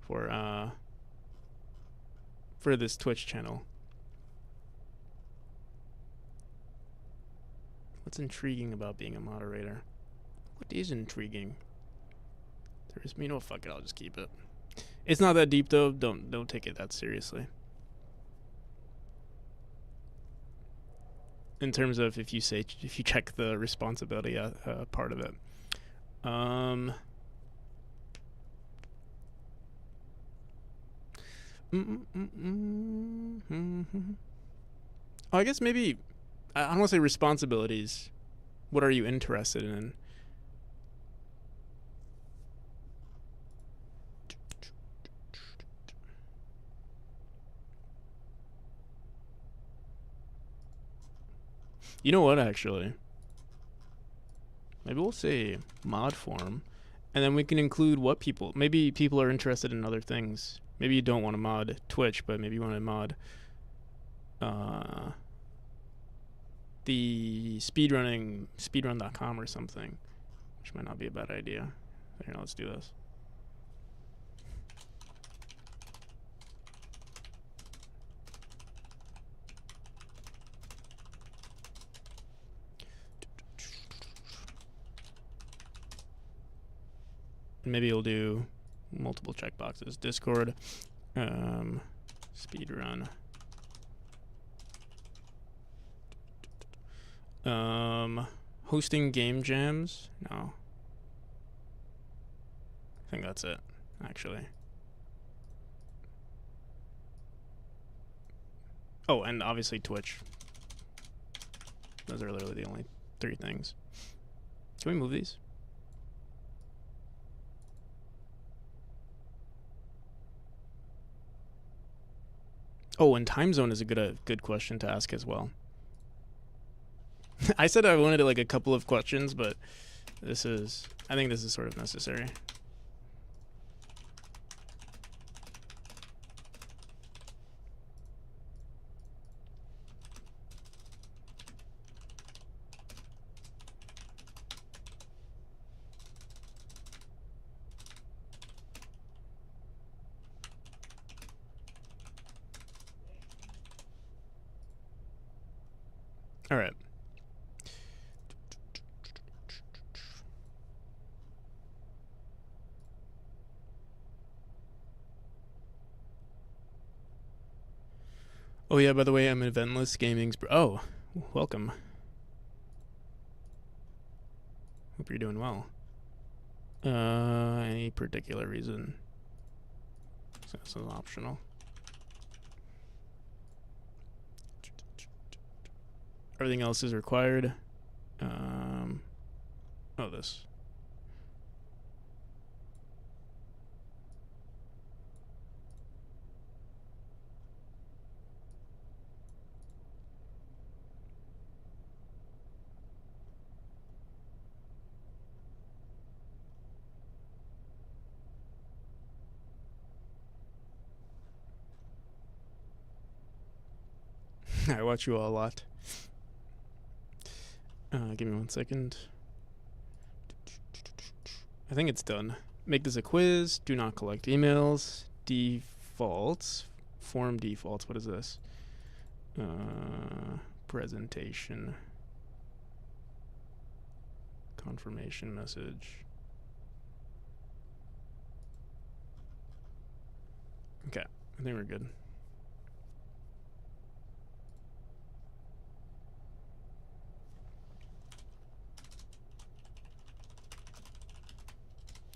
for this Twitch channel. What's intriguing about being a moderator? What is intriguing? There is, you know, fuck it, I'll just keep it. It's not that deep though. Don't take it that seriously. in terms of if you check the responsibility part of it. Oh, I guess maybe I don't want to say responsibilities. What are you interested in? You know what, actually? Maybe we'll say mod form, and then we can include what people. Maybe people are interested in other things. Maybe you don't want to mod Twitch, but maybe you want to mod the speedrun.com or something, which might not be a bad idea. Here, let's do this. Maybe you'll do multiple checkboxes. Discord, speedrun. Hosting game jams? No. I think that's it, actually. Oh, and obviously Twitch. Those are literally the only 3 things. Can we move these? Oh, and time zone is a good question to ask as well. I said I wanted like a couple of questions, but I think this is sort of necessary. All right. Oh yeah, by the way, I'm Eventless Gaming's oh, welcome. Hope you're doing well. Any particular reason? So this is optional. Everything else is required. Oh, this. I watch you all a lot. Give me 1 second. I think it's done. Make this a quiz. Do not collect emails. Defaults. Form defaults. What is this? Presentation. Confirmation message. Okay, I think we're good.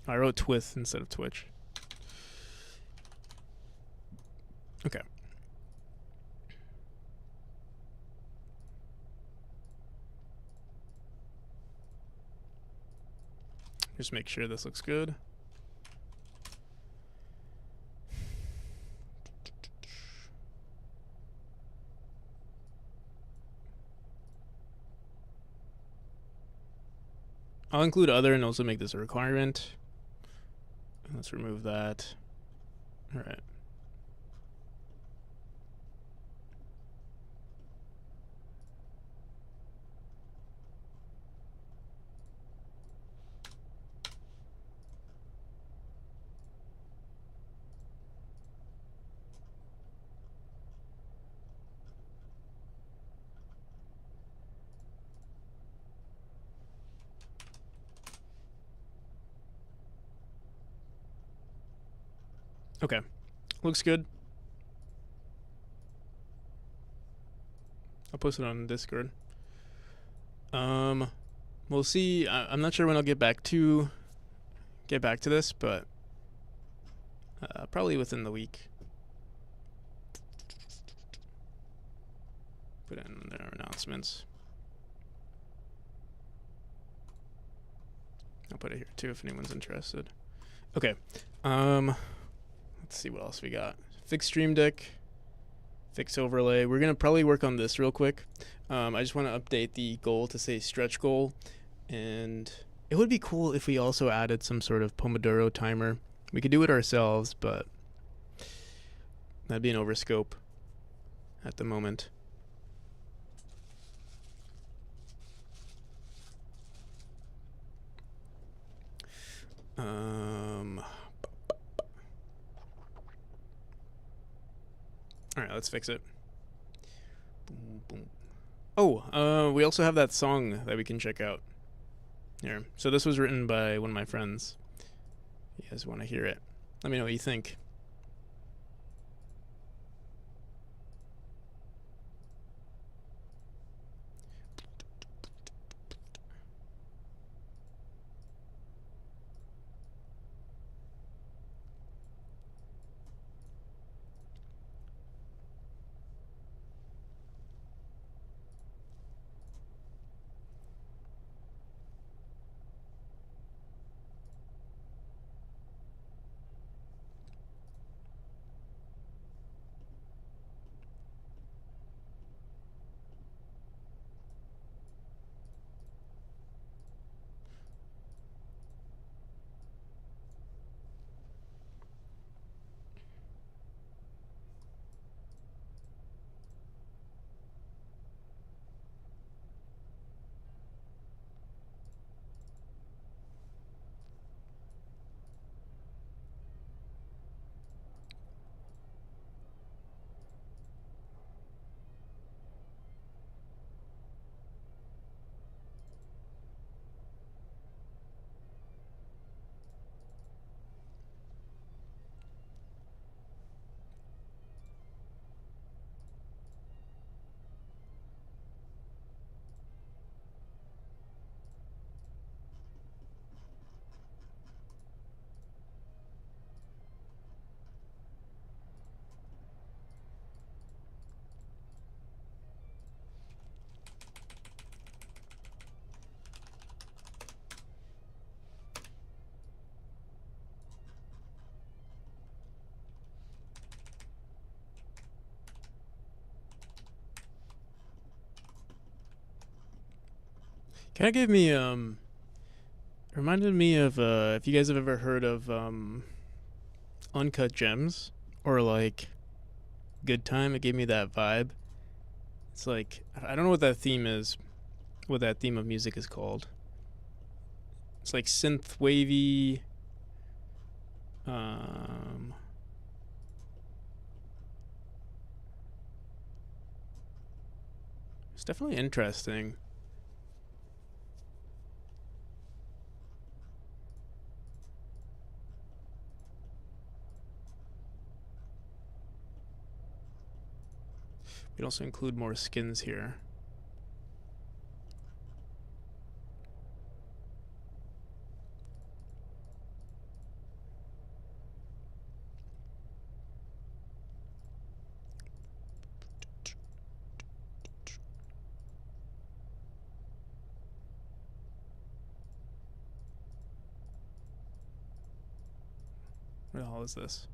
I wrote Twith instead of Twitch. Okay. Just make sure this looks good. I'll include other and also make this a requirement. Let's remove that. All right. Okay, looks good. I'll post it on Discord. Um, we'll see. I'm not sure when I'll get back to this, but probably within the week. Put in their announcements. I'll put it here too if anyone's interested. Okay. Let's see what else we got. Fix Stream Deck. Fix overlay. We're gonna probably work on this real quick. I just want to update the goal to say stretch goal, and it would be cool if we also added some sort of Pomodoro timer. We could do it ourselves, but that'd be an overscope at the moment. All right, let's fix it. Boom, boom. Oh, we also have that song that we can check out here. So this was written by one of my friends. You guys want to hear it? Let me know what you think. Kind of gave me reminded me of if you guys have ever heard of Uncut Gems or like Good Time. It gave me that vibe. It's like I don't know what that theme is, what that theme of music is called. It's like synth wavy. It's definitely interesting. We'd also include more skins here. What the hell is this?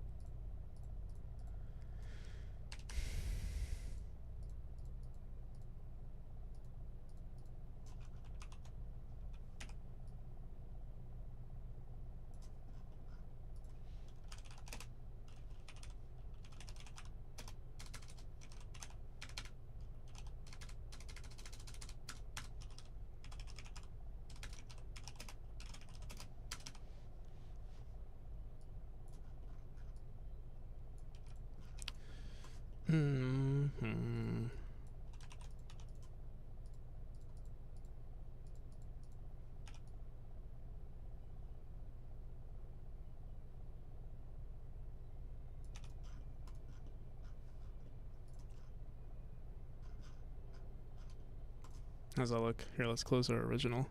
How's that look? Here, let's close our original.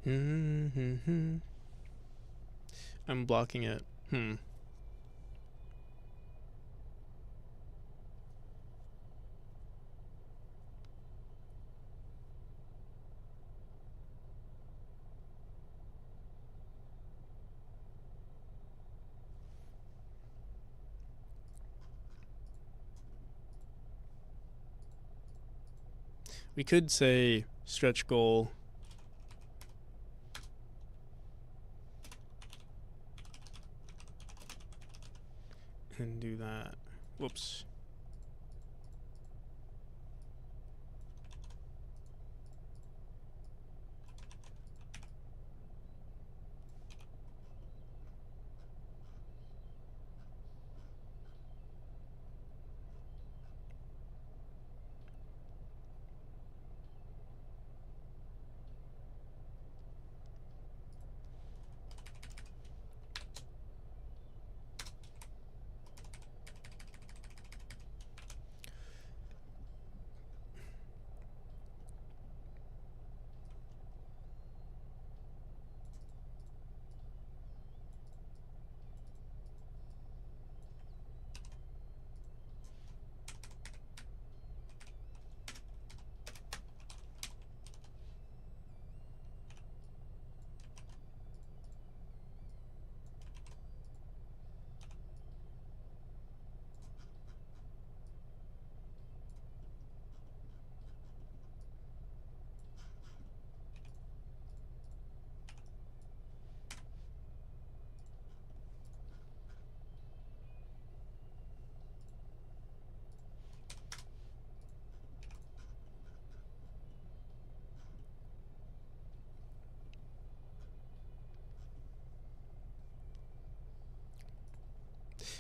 I'm blocking it. We could say stretch goal and do that. Whoops.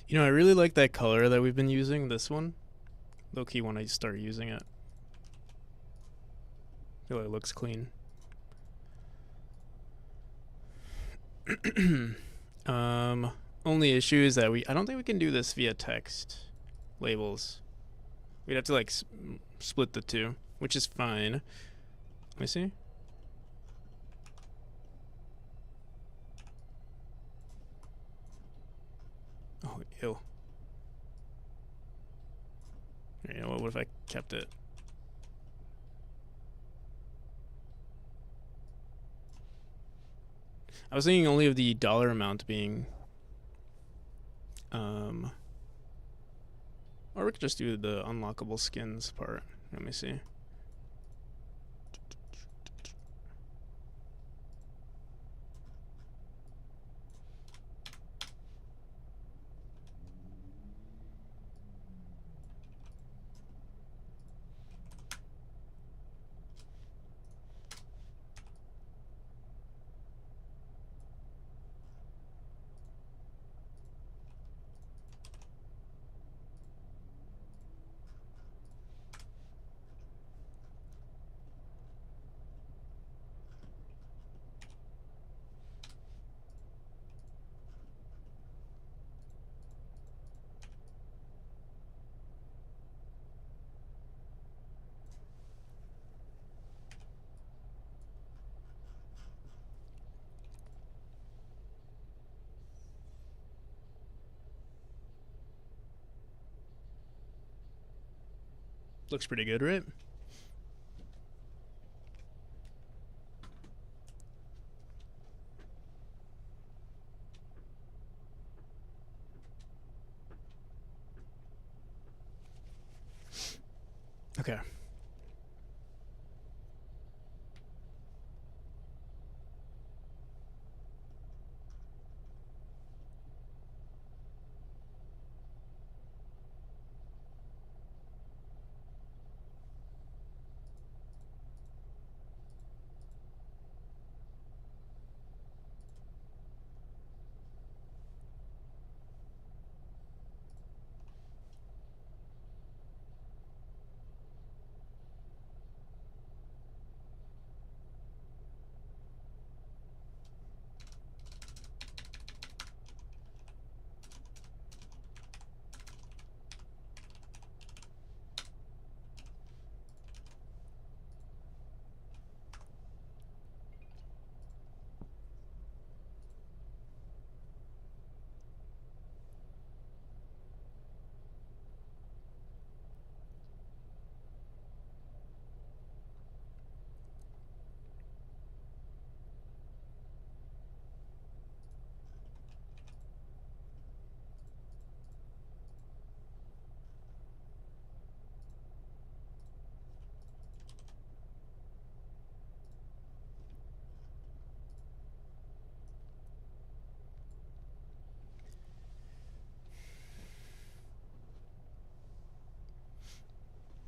You know, I really like that color that we've been using, this one. Low key when I start using it. I feel like it looks clean. Only issue is that I don't think we can do this via text labels. We'd have to like split the two, which is fine. Let me see. Oh, ew. You know what if I kept it? I was thinking only of the dollar amount being, or we could just do the unlockable skins part. Let me see. Looks pretty good, right? Okay.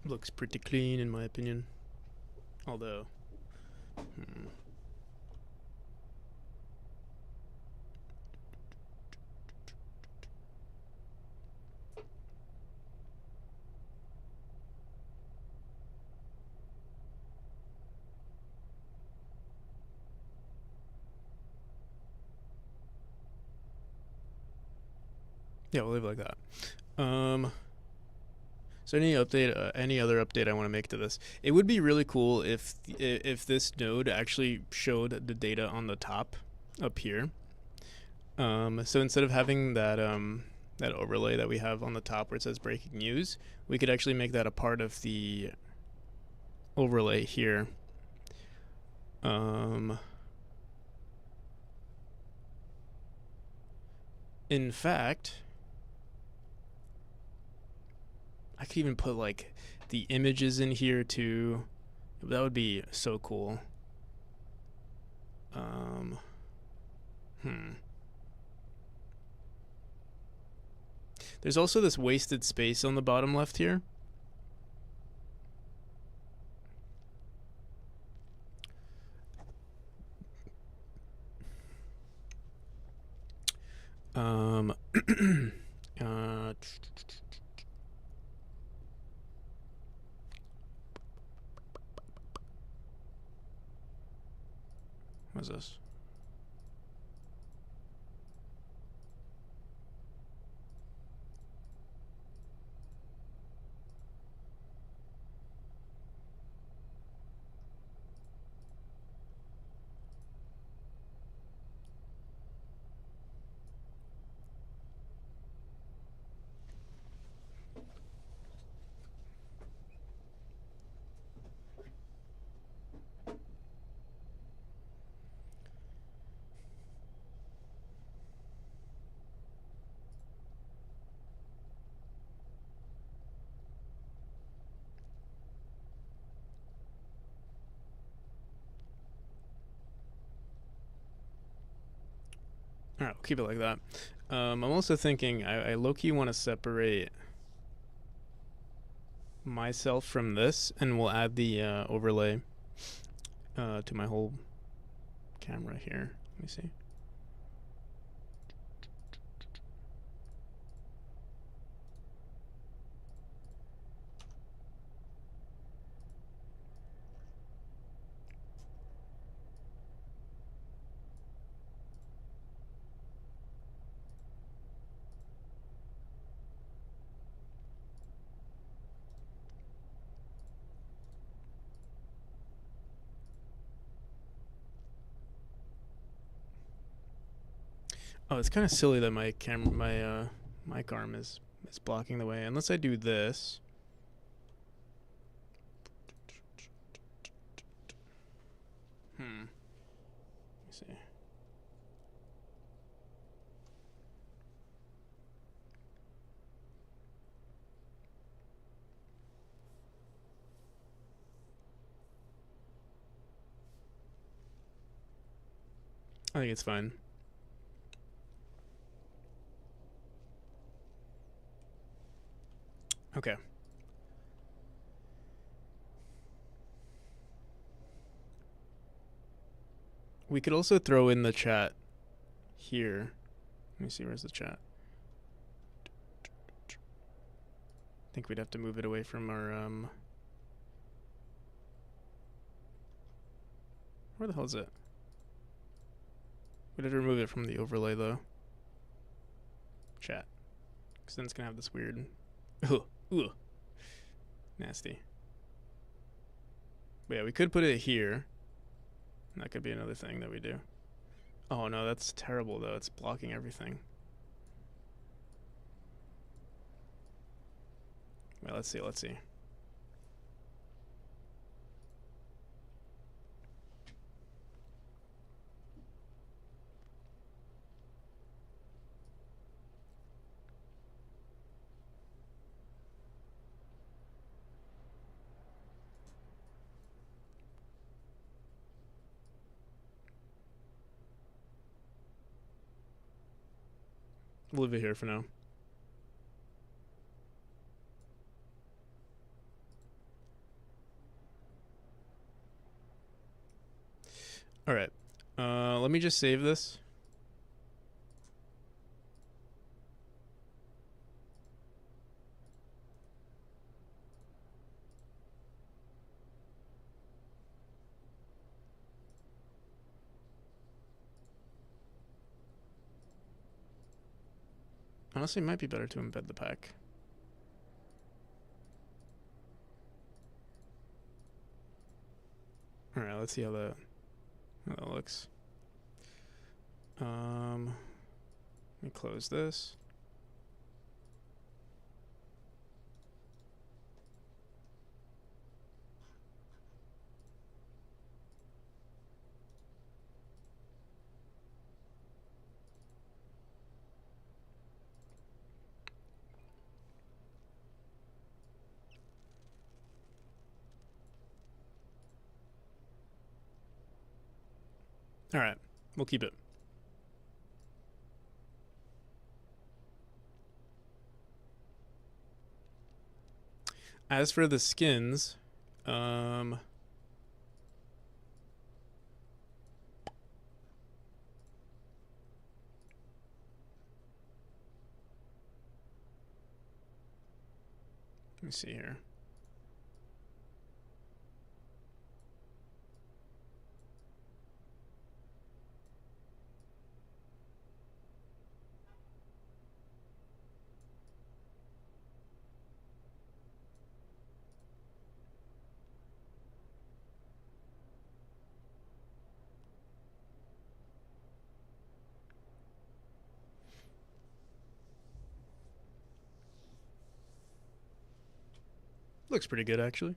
Looks pretty clean in my opinion. Although, yeah, we'll leave it like that. So any update, any other update I want to make to this? It would be really cool if this node actually showed the data on the top up here. So instead of having that that overlay that we have on the top where it says breaking news, we could actually make that a part of the overlay here. In fact, I could even put like the images in here too. That would be so cool. There's also this wasted space on the bottom left here. What's this? All right, we'll keep it like that. I'm also thinking I low-key want to separate myself from this, and we'll add the overlay to my whole camera here. Let me see. Oh, it's kind of silly that my mic arm is blocking the way. Unless I do this. Let me see. I think it's fine. Okay. We could also throw in the chat here. Let me see, where's the chat? I think we'd have to move it away from our where the hell is it? We'd have to remove it from the overlay though. Chat. Because then it's gonna have this weird ooh, nasty. But yeah, we could put it here. That could be another thing that we do. Oh no, that's terrible though. It's blocking everything. Well, let's see. We'll leave it here for now. let me just save this. Honestly, it might be better to embed the pack. All right, let's see how that looks. Let me close this. All right, we'll keep it. As for the skins, let me see here. Looks pretty good, actually.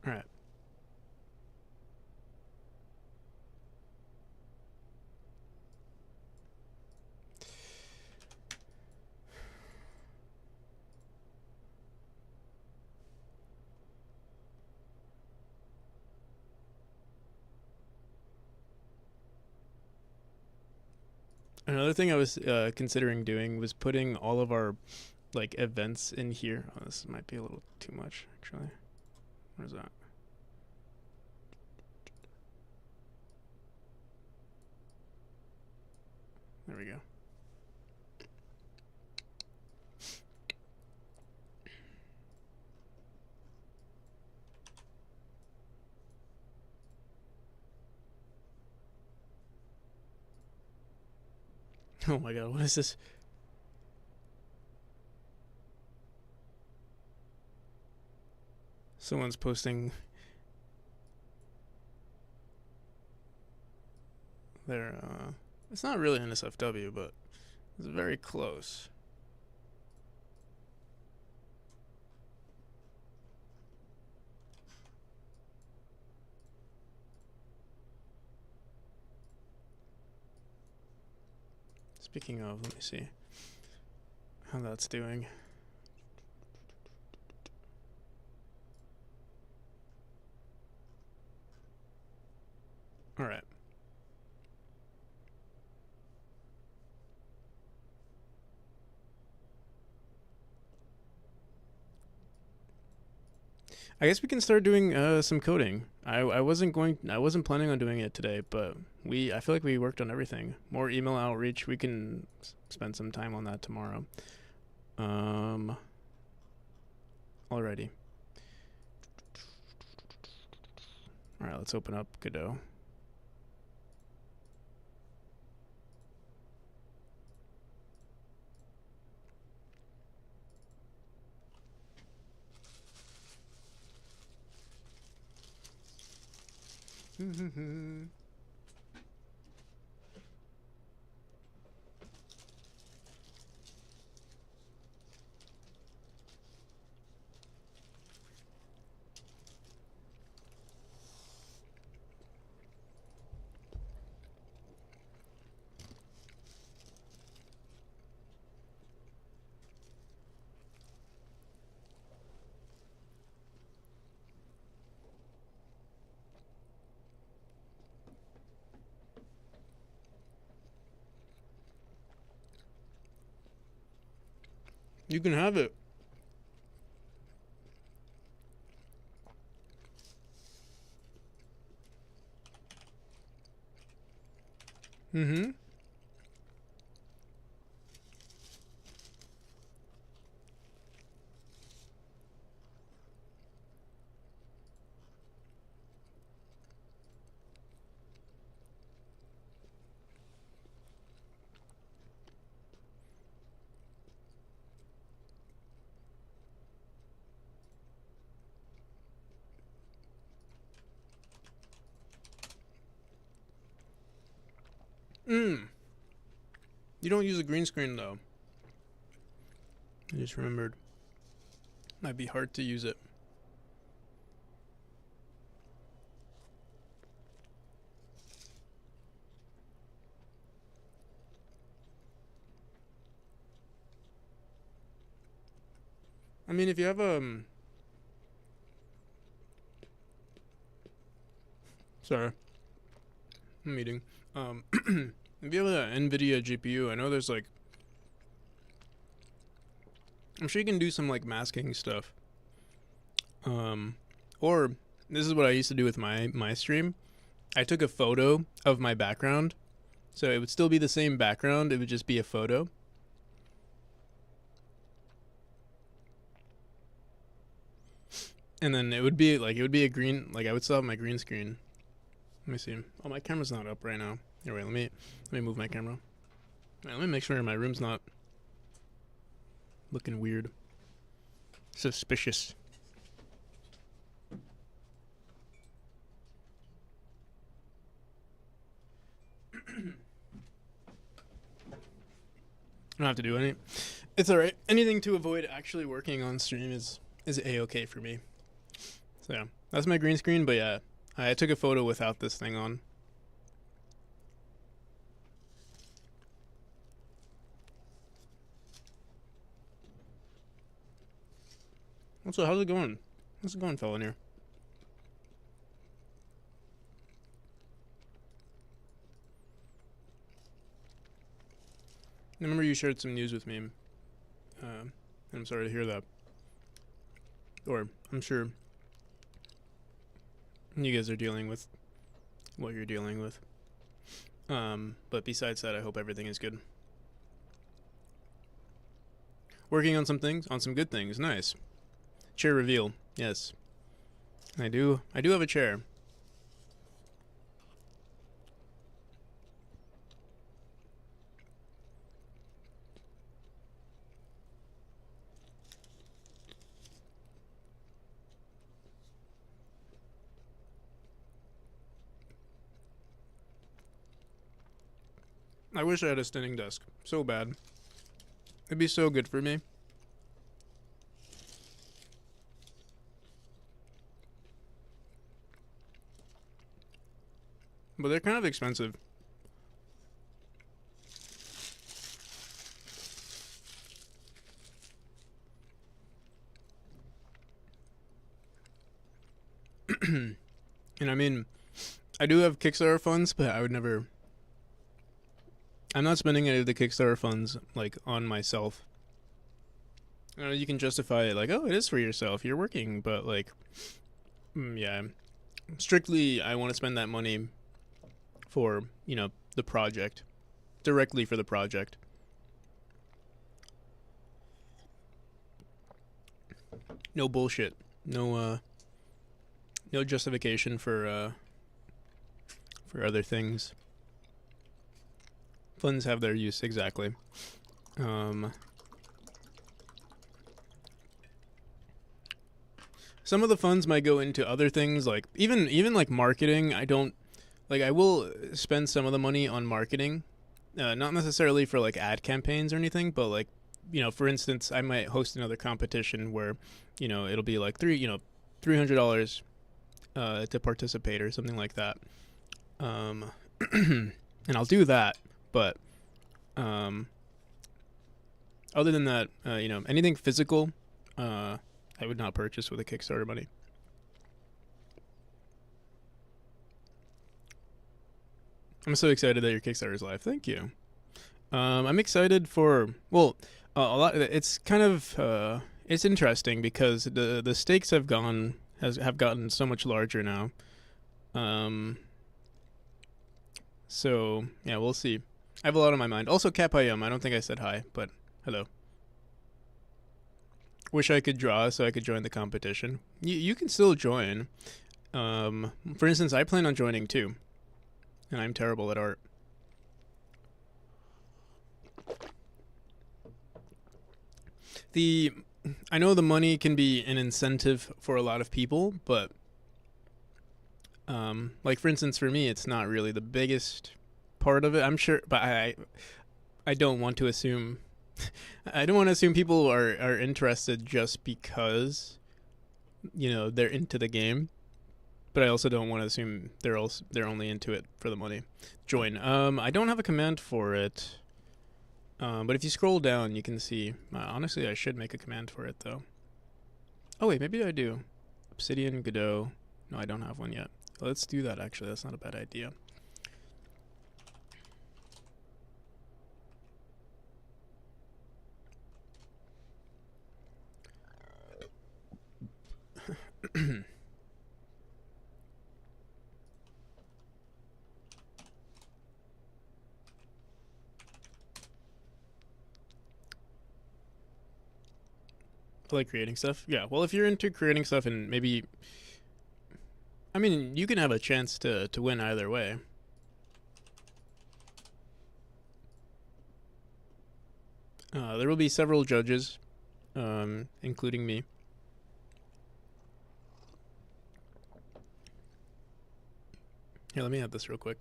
All right. Another thing I was considering doing was putting all of our like events in here. Oh, this might be a little too much, actually. Where's that? There we go. Oh my god, what is this? Someone's posting their, it's not really an SFW, but it's very close. Speaking of, let me see how that's doing. All right. I guess we can start doing some coding. I wasn't planning on doing it today, but I feel like we worked on everything. More email outreach. We can spend some time on that tomorrow. Alrighty. All right, let's open up Godot. You can have it. Mm-hmm. Mm. You don't use a green screen though. I just remembered. Might be hard to use it. I mean, if you have sorry, I'm eating. If you have an NVIDIA GPU, I know there's like, I'm sure you can do some like masking stuff. Or this is what I used to do with my stream. I took a photo of my background, so it would still be the same background. It would just be a photo. And then it would be a green, like I would still have my green screen. Let me see. Oh, my camera's not up right now. Here, wait, let me move my camera. Let me make sure my room's not looking weird. Suspicious. I don't have to do any. It's alright. Anything to avoid actually working on stream is a-okay for me. So yeah, that's my green screen, but yeah, I took a photo without this thing on. So how's it going? How's it going, fella in here? I remember you shared some news with me. And I'm sorry to hear that. Or I'm sure you guys are dealing with what you're dealing with. But besides that, I hope everything is good. Working on some things, on some good things. Nice. Chair reveal. Yes. I do have a chair. I wish I had a standing desk. So bad. It'd be so good for me. But they're kind of expensive. And I mean, I do have Kickstarter funds, but I would never... I'm not spending any of the Kickstarter funds, like, on myself. You can justify it like, oh, it is for yourself, you're working, but, like, yeah. Strictly, I want to spend that money for, you know, the project. Directly for the project. No bullshit. No justification for other things. Funds have their use, exactly. Some of the funds might go into other things, like even like marketing. I will spend some of the money on marketing, not necessarily for like ad campaigns or anything, but like, you know, for instance, I might host another competition where, you know, it'll be like $300 to participate or something like that. And I'll do that, but other than that, you know, anything physical, I would not purchase with a Kickstarter money. I'm so excited that your Kickstarter is live. Thank you. I'm excited for, well, a lot. It's kind of it's interesting because the stakes have gotten so much larger now. So yeah, we'll see. I have a lot on my mind. Also, Kapayum. I don't think I said hi, but hello. Wish I could draw so I could join the competition. You can still join. For instance, I plan on joining too, and I'm terrible at art. I know the money can be an incentive for a lot of people, but like for instance, for me, it's not really the biggest part of it. I'm sure, but I don't want to assume. I don't want to assume people are interested just because they're into the game. But I also don't want to assume they're only into it for the money. Join. I don't have a command for it. But if you scroll down, you can see. Honestly, I should make a command for it though. Oh wait, maybe I do. Obsidian Godot. No, I don't have one yet. Let's do that. Actually, that's not a bad idea. I like creating stuff. Yeah. Well, if you're into creating stuff and maybe, I mean, you can have a chance to win either way. There will be several judges, including me. Here, let me add this real quick.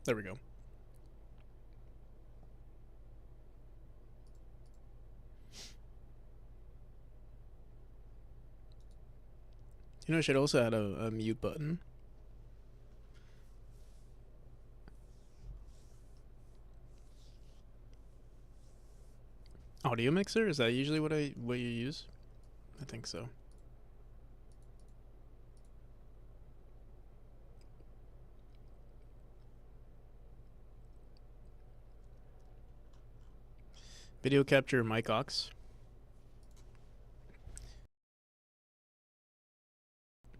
There we go. I should also add a mute button. Audio mixer? Is that usually what you use? I think so. Video capture mic aux.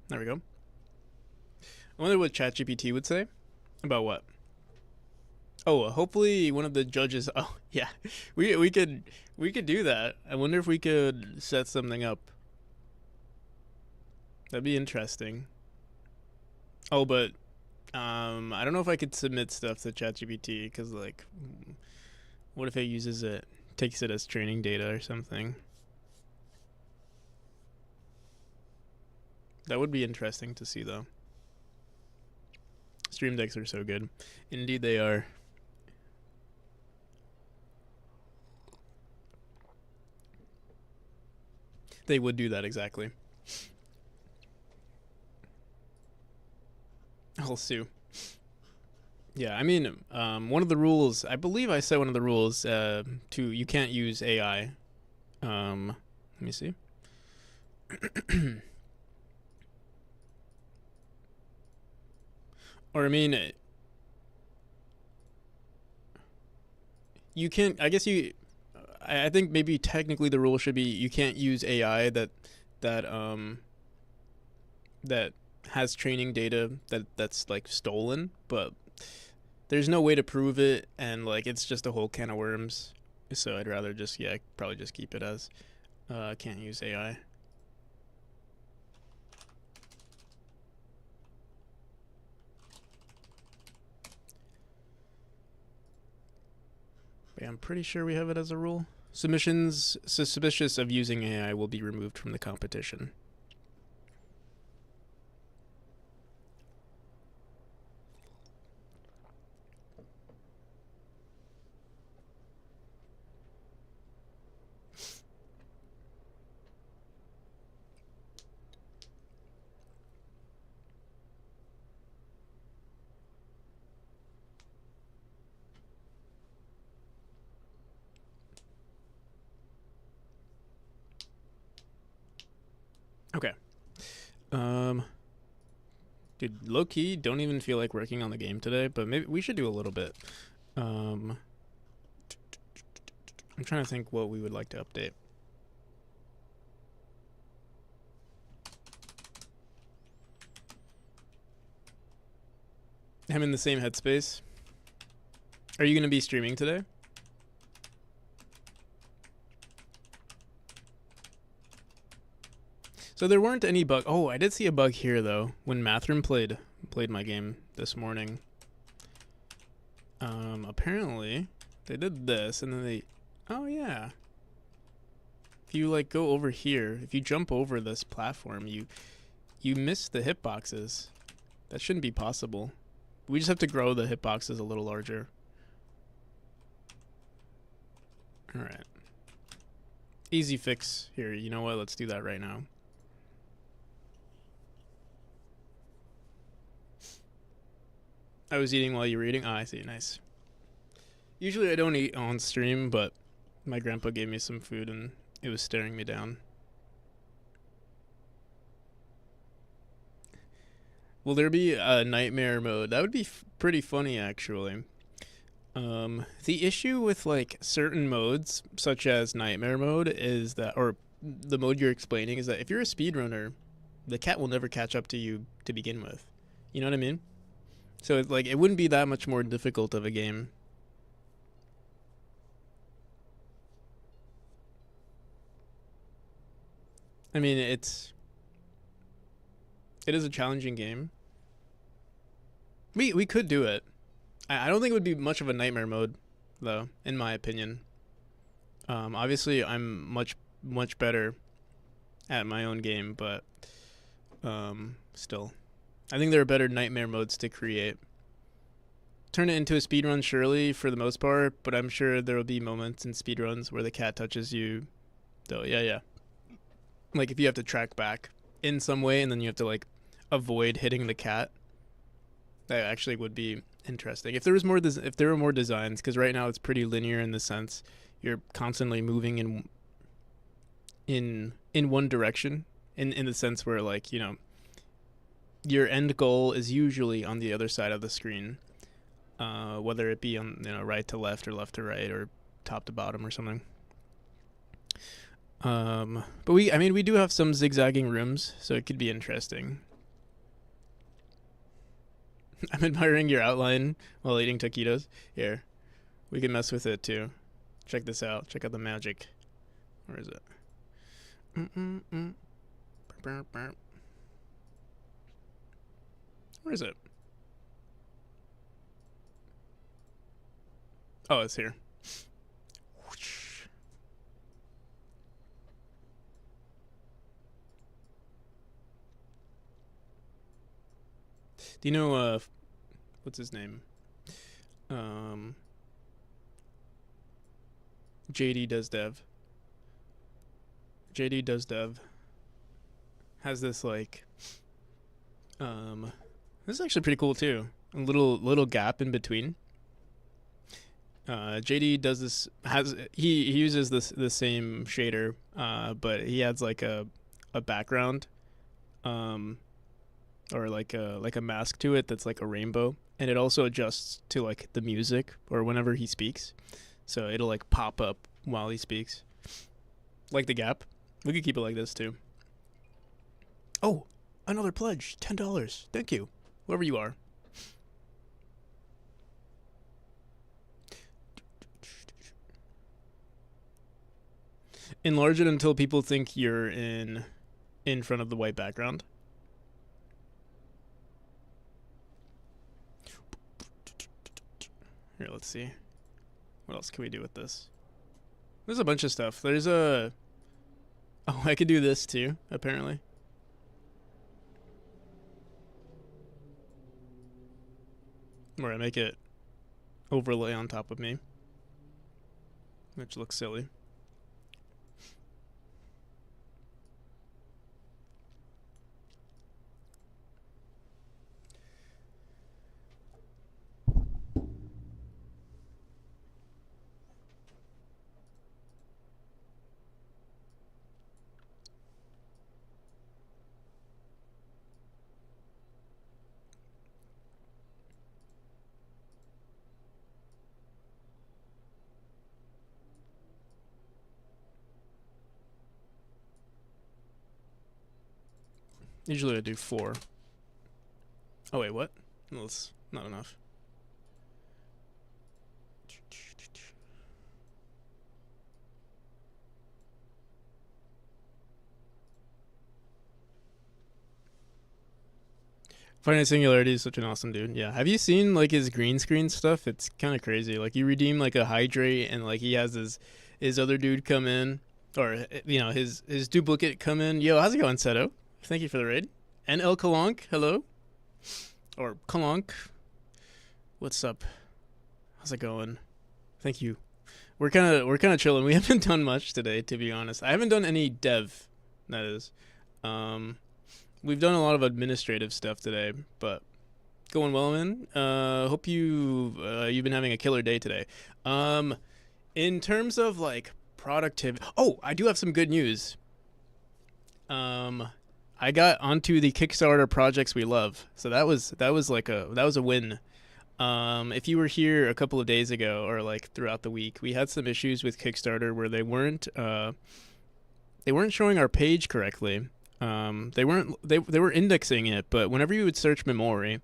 There we go. I wonder what ChatGPT would say about what. Oh, hopefully one of the judges. Oh, yeah, we could do that. I wonder if we could set something up. That'd be interesting. Oh, but I don't know if I could submit stuff to ChatGPT because like, what if it uses it, takes it as training data or something? That would be interesting to see though. Stream decks are so good. Indeed, they are. They would do that exactly. I'll sue. Yeah, I mean, one of the rules, I believe I said one of the rules you can't use AI. Let me see. Or I mean, you can't. I guess you. I think maybe technically the rule should be you can't use AI that that has training data that's like stolen, but there's no way to prove it, and like it's just a whole can of worms. So I'd rather just probably just keep it as can't use AI. But yeah, I'm pretty sure we have it as a rule. Submissions suspicious of using AI will be removed from the competition. Okay. Dude, low key, don't even feel like working on the game today, but maybe we should do a little bit. Um, I'm trying to think what we would like to update. I'm in the same headspace. Are you going to be streaming today? So there weren't any bug. Oh, I did see a bug here though when Mathroom played my game this morning. Apparently they did this and then they. Oh yeah. If you like go over here, if you jump over this platform, you miss the hitboxes. That shouldn't be possible. We just have to grow the hitboxes a little larger. All right. Easy fix here. You know what? Let's do that right now. I was eating while you were eating. Ah, I see. Nice. Usually I don't eat on stream, but my grandpa gave me some food and it was staring me down. Will there be a nightmare mode? That would be pretty funny, actually. The issue with like certain modes, such as nightmare mode, is that, or the mode you're explaining, is that if you're a speedrunner, the cat will never catch up to you to begin with. You know what I mean? So it's like it wouldn't be that much more difficult of a game. I mean, it is a challenging game. We could do it. I don't think it would be much of a nightmare mode, though, in my opinion. Obviously, I'm much better at my own game, but still, I think there are better nightmare modes to create. Turn it into a speedrun, surely, for the most part, but I'm sure there will be moments in speedruns where the cat touches you. Though, yeah. Like if you have to track back in some way and then you have to like avoid hitting the cat. That actually would be interesting. If there was more, if there were more designs, because right now it's pretty linear in the sense you're constantly moving in one direction. In the sense where like your end goal is usually on the other side of the screen, whether it be on right to left or left to right or top to bottom or something. But we do have some zigzagging rooms, so it could be interesting. I'm admiring your outline while eating taquitos. Here, we can mess with it too. Check this out. Check out the magic. Where is it? Where is it? Oh, it's here. Do you know what's his name? JD does dev. JD does dev. Has this like this is actually pretty cool too. A little gap in between. JD does this he uses the same shader, but he adds like a background, or like a mask to it that's like a rainbow, and it also adjusts to like the music or whenever he speaks, so it'll like pop up while he speaks, like the gap. We could keep it like this too. Oh, another pledge, $10. Thank you, whoever you are. Enlarge it until people think you're in front of the white background. Here, let's see. What else can we do with this? There's a bunch of stuff. There's a... Oh, I could do this too, apparently. Where I make it overlay on top of me, which looks silly. Usually I do 4. Oh wait, what? No, that's not enough. Finite Singularity is such an awesome dude. Yeah. Have you seen like his green screen stuff? It's kind of crazy. Like you redeem like a hydrate and like he has his other dude come in, or his duplicate come in. Yo, how's it going, Seto? Thank you for the raid. And El Kalank, hello. Or Kalank. What's up? How's it going? Thank you. We're kind of chilling. We haven't done much today, to be honest. I haven't done any dev. That is. We've done a lot of administrative stuff today, but going well, man. Hope you've been having a killer day today. In terms of like productivity, oh, I do have some good news. I got onto the Kickstarter projects we love, so that was a win. If you were here a couple of days ago or like throughout the week, we had some issues with Kickstarter where they weren't showing our page correctly. They were indexing it, but whenever you would search memory,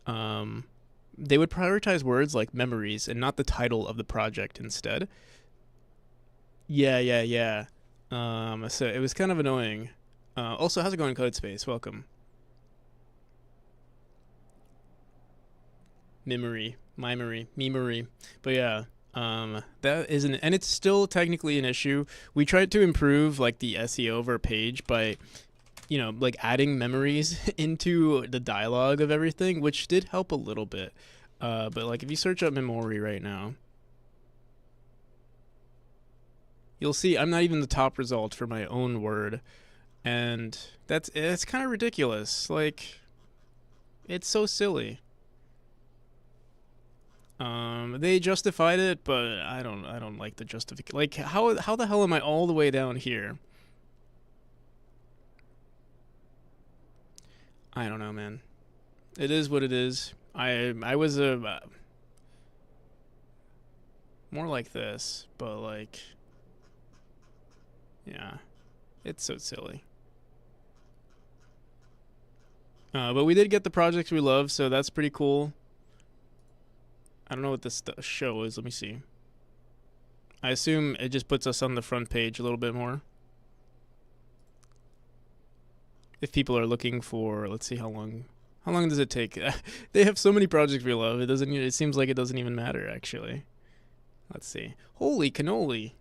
they would prioritize words like memories and not the title of the project instead. Yeah. So it was kind of annoying. Also, how's it going, Codespace? Welcome. Memory. But yeah, that isn't, and it's still technically an issue. We tried to improve like the SEO of our page by, like adding memories into the dialogue of everything, which did help a little bit. But like if you search up memory right now, you'll see I'm not even the top result for my own word. And it's kind of ridiculous. Like, it's so silly. They justified it, but I don't like the justification. Like, how the hell am I all the way down here? I don't know, man. It is what it is. I was more like this, but like, yeah, it's so silly. But we did get the projects we love, so that's pretty cool. I don't know what this show is. Let me see. I assume it just puts us on the front page a little bit more. If people are looking for, let's see how long does it take? They have so many projects we love. It seems like it doesn't even matter actually. Let's see. Holy cannoli.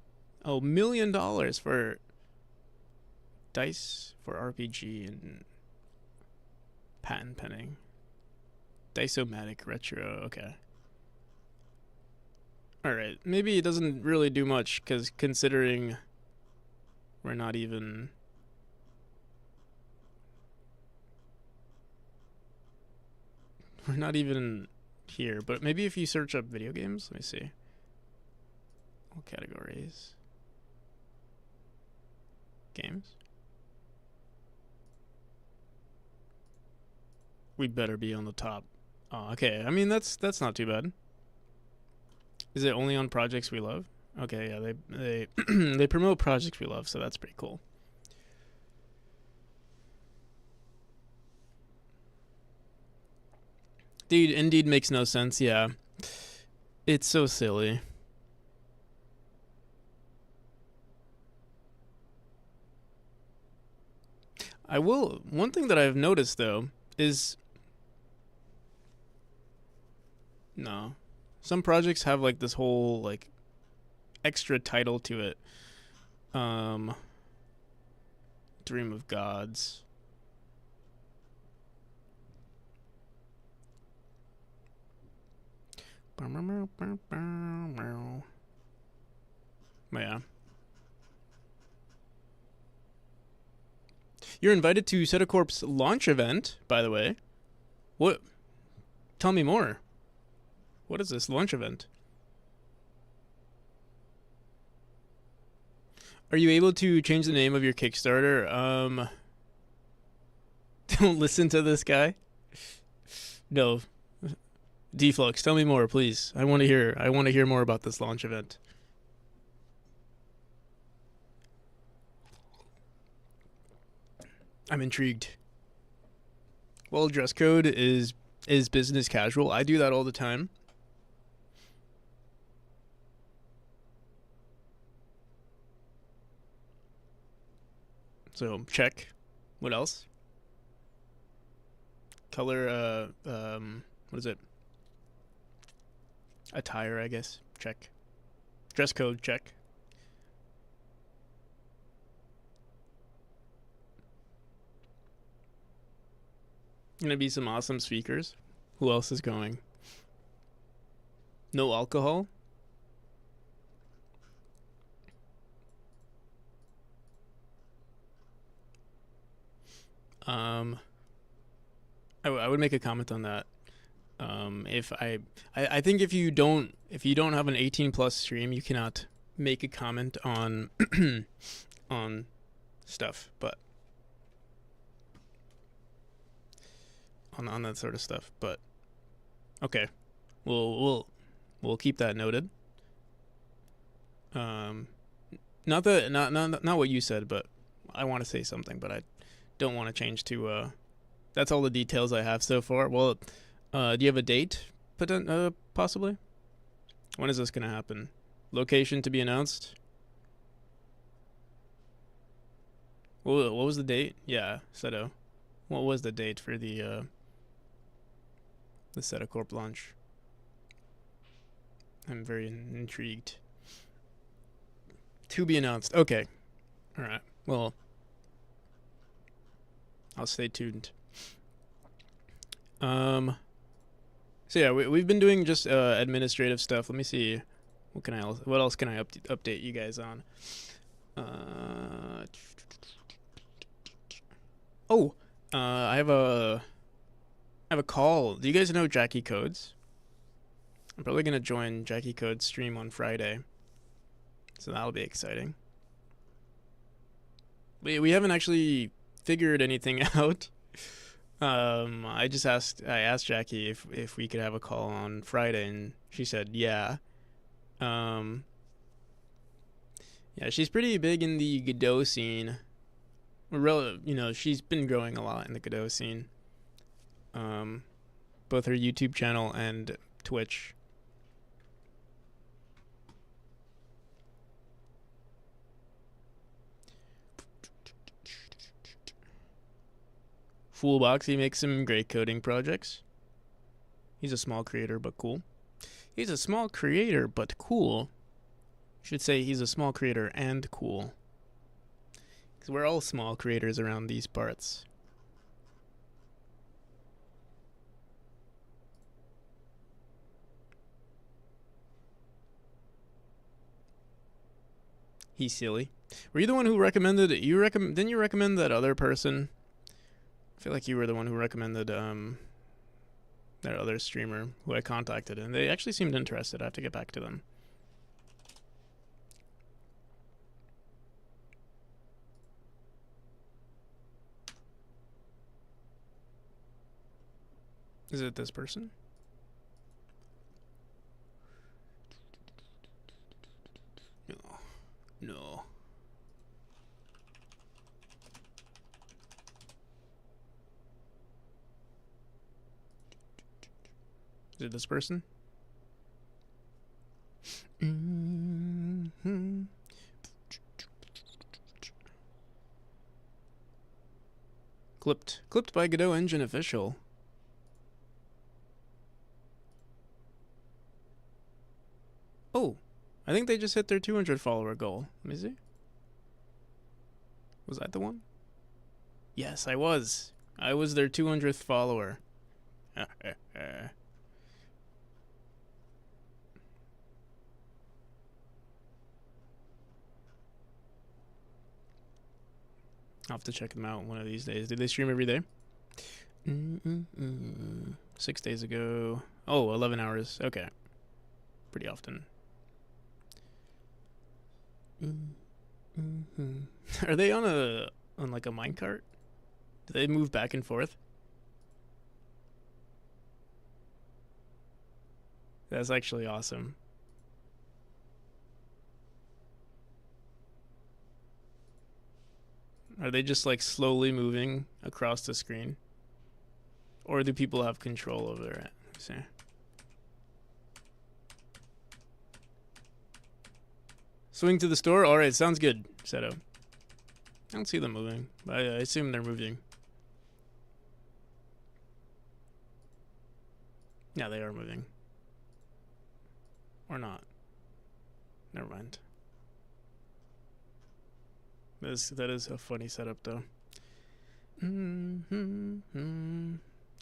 Oh, $1 million for dice for RPG and patent pending. Dice-O-Matic retro. Okay. All right. Maybe it doesn't really do much because considering we're not even here. But maybe if you search up video games, let me see. All categories. Games. We better be on the top. Oh, okay. I mean, that's not too bad. Is it only on projects we love? Okay, yeah, they they promote projects we love, so that's pretty cool. Dude, Indeed makes no sense, yeah. It's so silly. One thing that I've noticed though is no. Some projects have like this whole like extra title to it. Dream of Gods. Yeah. You're invited to Setacorp's launch event, by the way. What? Tell me more. What is this launch event? Are you able to change the name of your Kickstarter? Don't listen to this guy. No. Deflux, tell me more, please. I want to hear more about this launch event. I'm intrigued. Well, dress code is business casual. I do that all the time. So check. What else? Color. What is it? Attire, I guess. Check. Dress code. Check. Gonna be some awesome speakers. Who else is going? No alcohol. Um, I would make a comment on that. If I think if you don't have an 18 plus stream, you cannot make a comment on on stuff, but on that sort of stuff. But okay, we'll keep that noted. Not what you said, but I want to say something, but I don't want to change to. That's all the details I have so far. Well, do you have a date? Possibly. When is this gonna happen? Location to be announced. What was the date? Yeah, Seto. What was the date for the Setacorp launch? I'm very intrigued. To be announced. Okay. All right. Well, I'll stay tuned. So yeah, we've been doing just administrative stuff. Let me see. What else can I update you guys on? I have a call. Do you guys know Jackie Codes? I'm probably gonna join Jackie Codes stream on Friday, so that'll be exciting. We haven't actually figured anything out. I asked Jackie if we could have a call on Friday, and she said yeah. Yeah, she's pretty big in the Godot scene. She's been growing a lot in the Godot scene. Both her YouTube channel and Twitch. Foolbox, he makes some great coding projects. He's a small creator, but cool. He's a small creator, but cool. Should say he's a small creator and cool. Because we're all small creators around these parts. He's silly. Were you the one who recommended? Didn't you recommend that other person? I feel like you were the one who recommended that other streamer who I contacted, and they actually seemed interested. I have to get back to them. Is it this person? No. Is it this person? Mm-hmm. Clipped by Godot Engine official. Oh, I think they just hit their 200 follower goal. Let me see. Was that the one? Yes, I was. I was their 200th follower. I'll have to check them out one of these days. Do they stream every day? 6 days ago. Oh, 11 hours. Okay. Pretty often. Are they on like a minecart? Do they move back and forth? That's actually awesome. Are they just like slowly moving across the screen? Or do people have control over it? Let's see. Swing to the store? Alright, sounds good, Seto. I don't see them moving, but I assume they're moving. Yeah, they are moving. Or not. Never mind. That is a funny setup, though.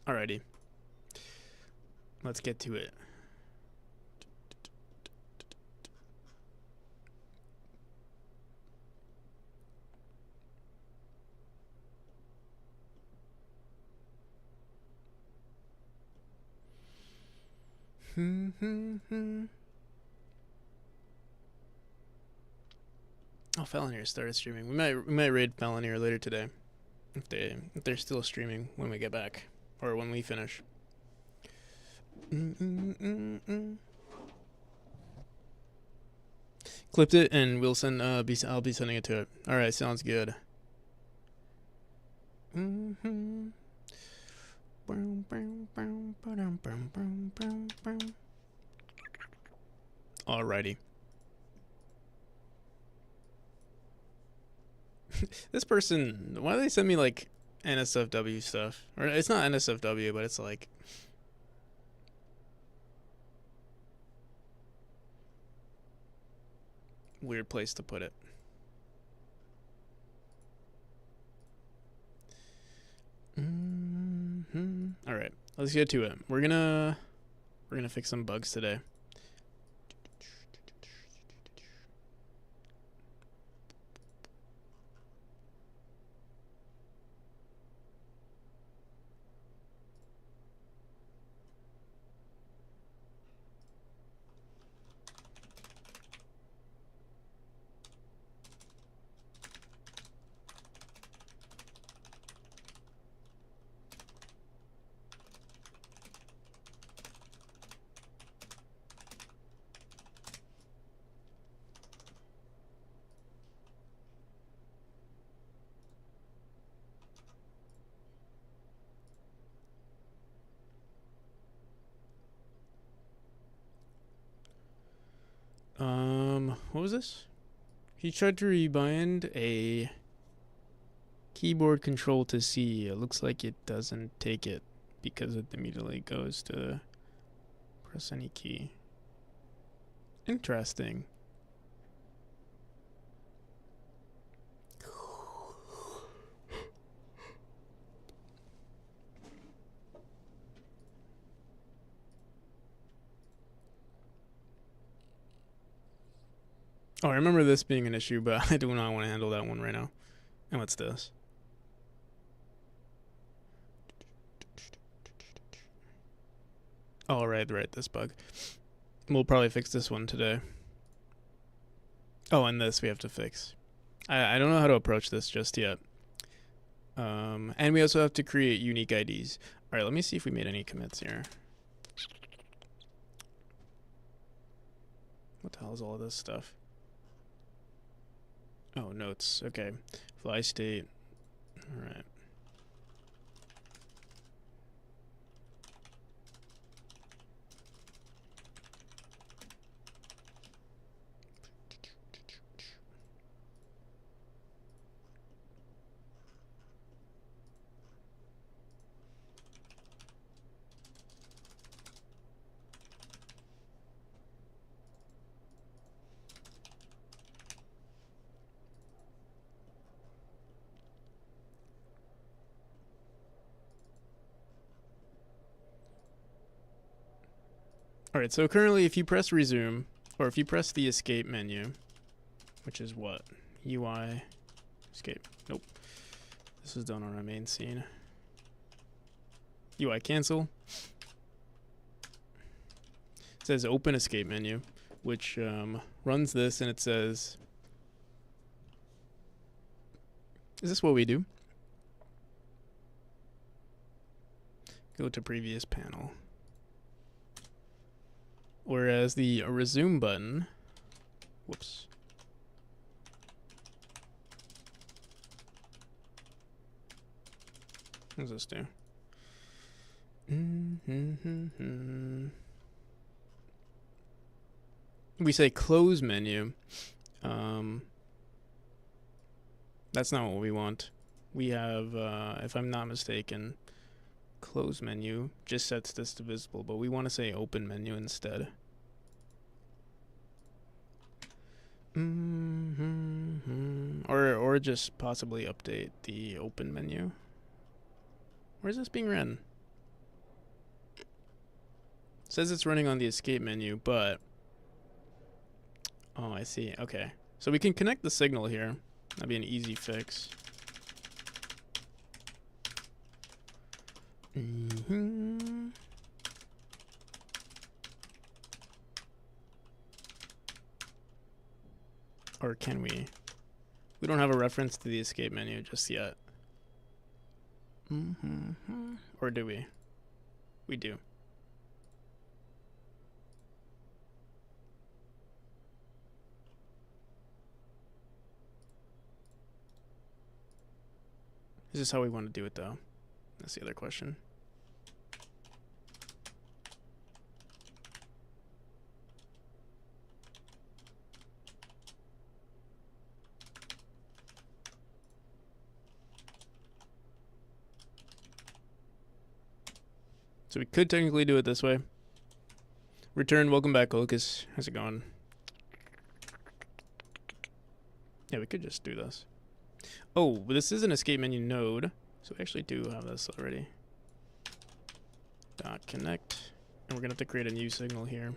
Alrighty. Let's get to it. Oh, Felonier started streaming. We might raid Felonier later today, if they're still streaming when we get back, or when we finish. Clipped it, and we'll send. I'll be sending it to it. All right, sounds good. Alrighty. This person, why do they send me like NSFW stuff? Or it's not NSFW, but it's like weird place to put it. All right, let's get to it. We're gonna fix some bugs today. What was this? He tried to rebind a keyboard control to C. It looks like it doesn't take it because it immediately goes to press any key. Interesting. Oh, I remember this being an issue, but I do not want to handle that one right now. And what's this? Oh, right, this bug. We'll probably fix this one today. Oh, and this we have to fix. I don't know how to approach this just yet. And we also have to create unique IDs. All right, let me see if we made any commits here. What the hell is all of this stuff? Oh, notes. Okay. Fly state. All right. Alright, so currently if you press resume, or if you press the escape menu, which is what? UI, escape, nope. This is done on our main scene. UI cancel. It says open escape menu, which runs this and it says, is this what we do? Go to previous panel. Whereas the resume button, whoops. What does this do? We say close menu. That's not what we want. We have, if I'm not mistaken, close menu just sets this to visible, but we want to say open menu instead. Or just possibly update the open menu. Where's this being run? It says it's running on the escape menu, but oh, I see. Okay, so we can connect the signal here. That'd be an easy fix. Or can we? We don't have a reference to the escape menu just yet. Or do we? We do. Is this how we want to do it, though? That's the other question. So we could technically do it this way. Return, welcome back, Lucas. How's it going? Yeah, we could just do this. Oh, but this is an escape menu node, so we actually do have this already. Dot connect, and we're gonna have to create a new signal here.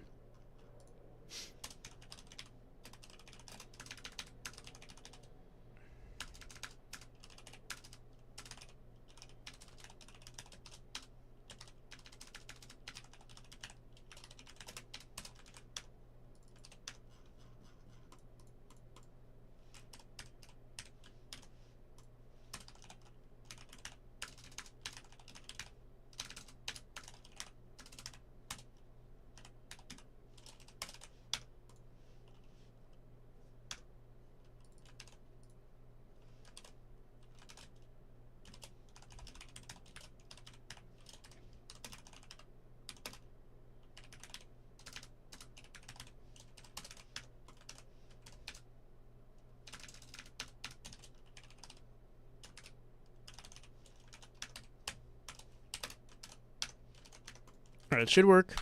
All right, it should work.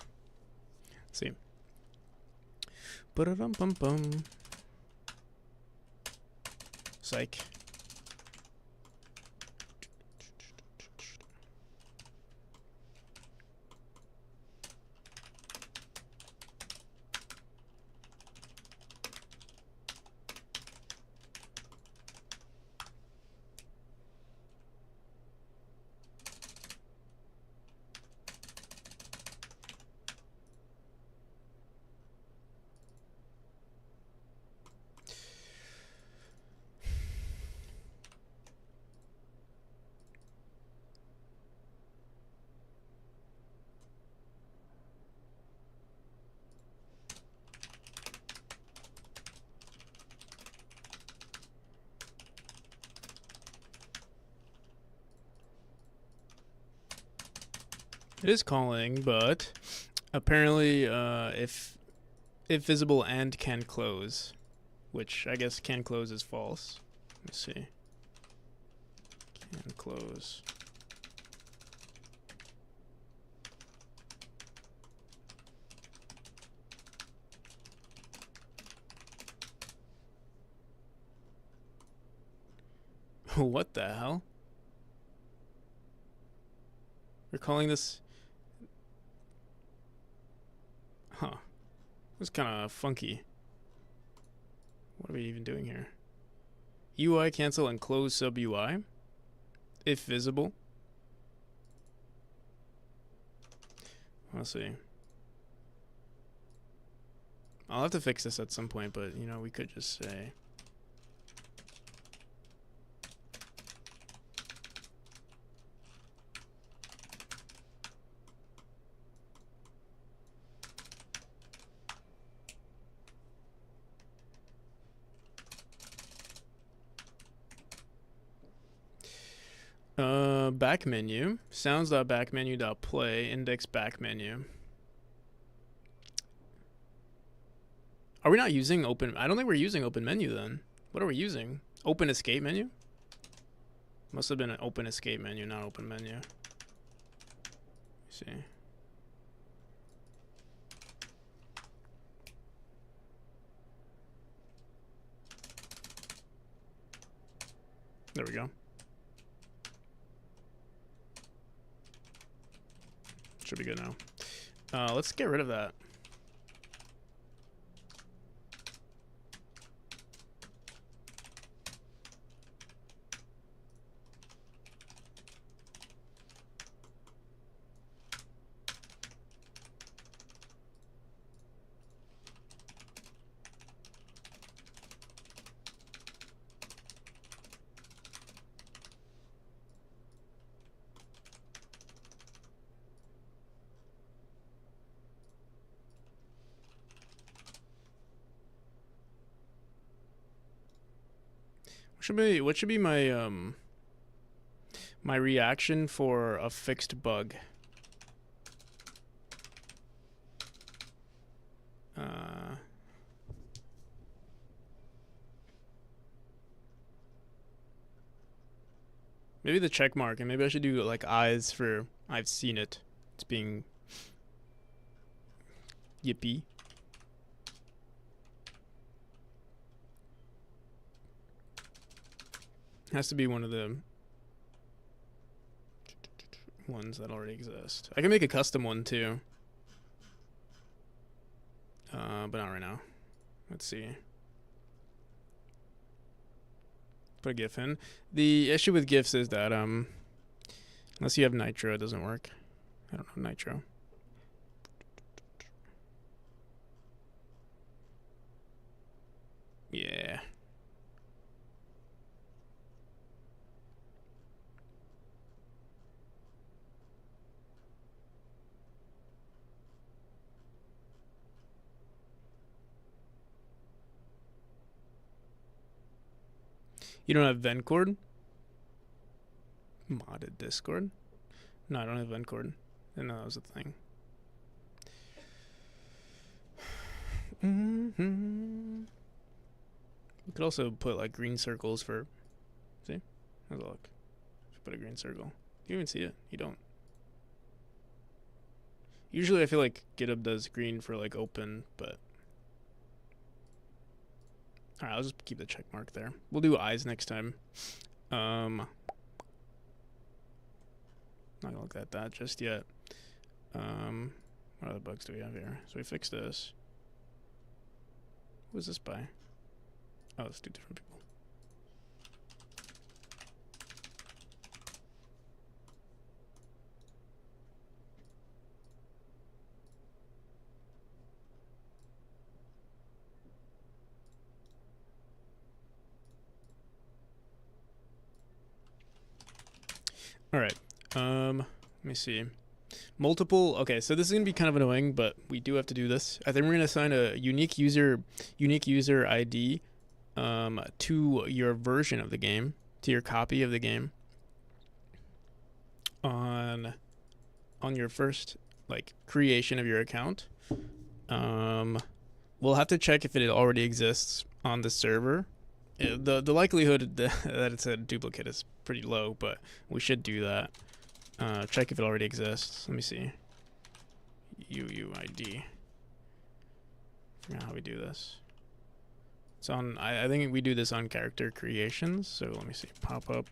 Let's see. Ba-da-dum-bum-bum. Psych. It is calling, but apparently, if visible and can close, which I guess can close is false. Let's see. Can close. What the hell? We're calling this. Huh. It's kind of funky. What are we even doing here? UI cancel and close sub UI. If visible. Let's see. I'll have to fix this at some point, but you know, we could just say. back menu, sounds.backmenu.play, index back menu. Are we not using open? I don't think we're using open menu then. What are we using? Open escape menu? Must have been an open escape menu, not open menu. Let's see. There we go. Should be good now. Let's get rid of that. What should be my my reaction for a fixed bug? Maybe the check mark, and maybe I should do like eyes for I've seen it. It's being yippee. Has to be one of the ones that already exist. I can make a custom one too. But not right now. Let's see. Put a GIF in. The issue with GIFs is that unless you have Nitro, it doesn't work. I don't know Nitro. Yeah. You don't have Vencord? Modded Discord? No, I don't have Vencord. I didn't know that was a thing. You could also put like green circles for. See? How's it look? Just put a green circle. You even see it? You don't. Usually I feel like GitHub does green for like open, but. Alright, I'll just keep the check mark there. We'll do eyes next time. Not gonna look at that just yet. What other bugs do we have here? So we fixed this. Who was this by? Oh, it's two different people. All right. Let me see. Multiple. Okay, so this is gonna be kind of annoying, but we do have to do this. I think we're gonna assign a unique user ID to your version of the game, to your copy of the game. On your first like creation of your account. We'll have to check if it already exists on the server. The likelihood that it's a duplicate is pretty low, but we should do that. Check if it already exists. Let me see. UUID. Forgot how we do this. It's on. I think we do this on character creations. So let me see. Pop up.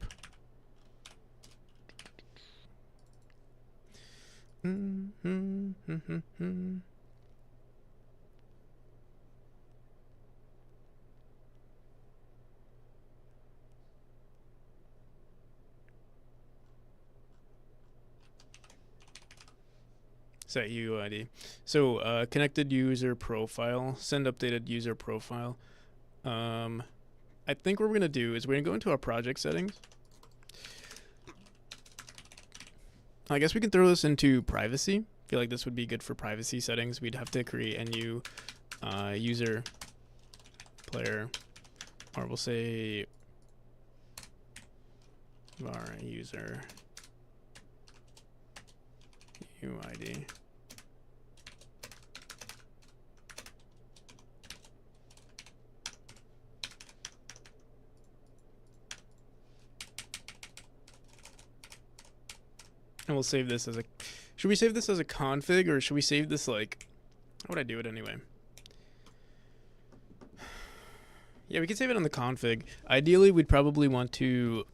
Set UUID. So connected user profile. Send updated user profile. I think what we're gonna do is we're gonna go into our project settings. I guess we can throw this into privacy. I feel like this would be good for privacy settings. We'd have to create a new user player, or we'll say var user UUID. And we'll save this as a... Should we save this as a config, or should we save this like... How would I do it anyway? Yeah, we could save it on the config. Ideally, we'd probably want to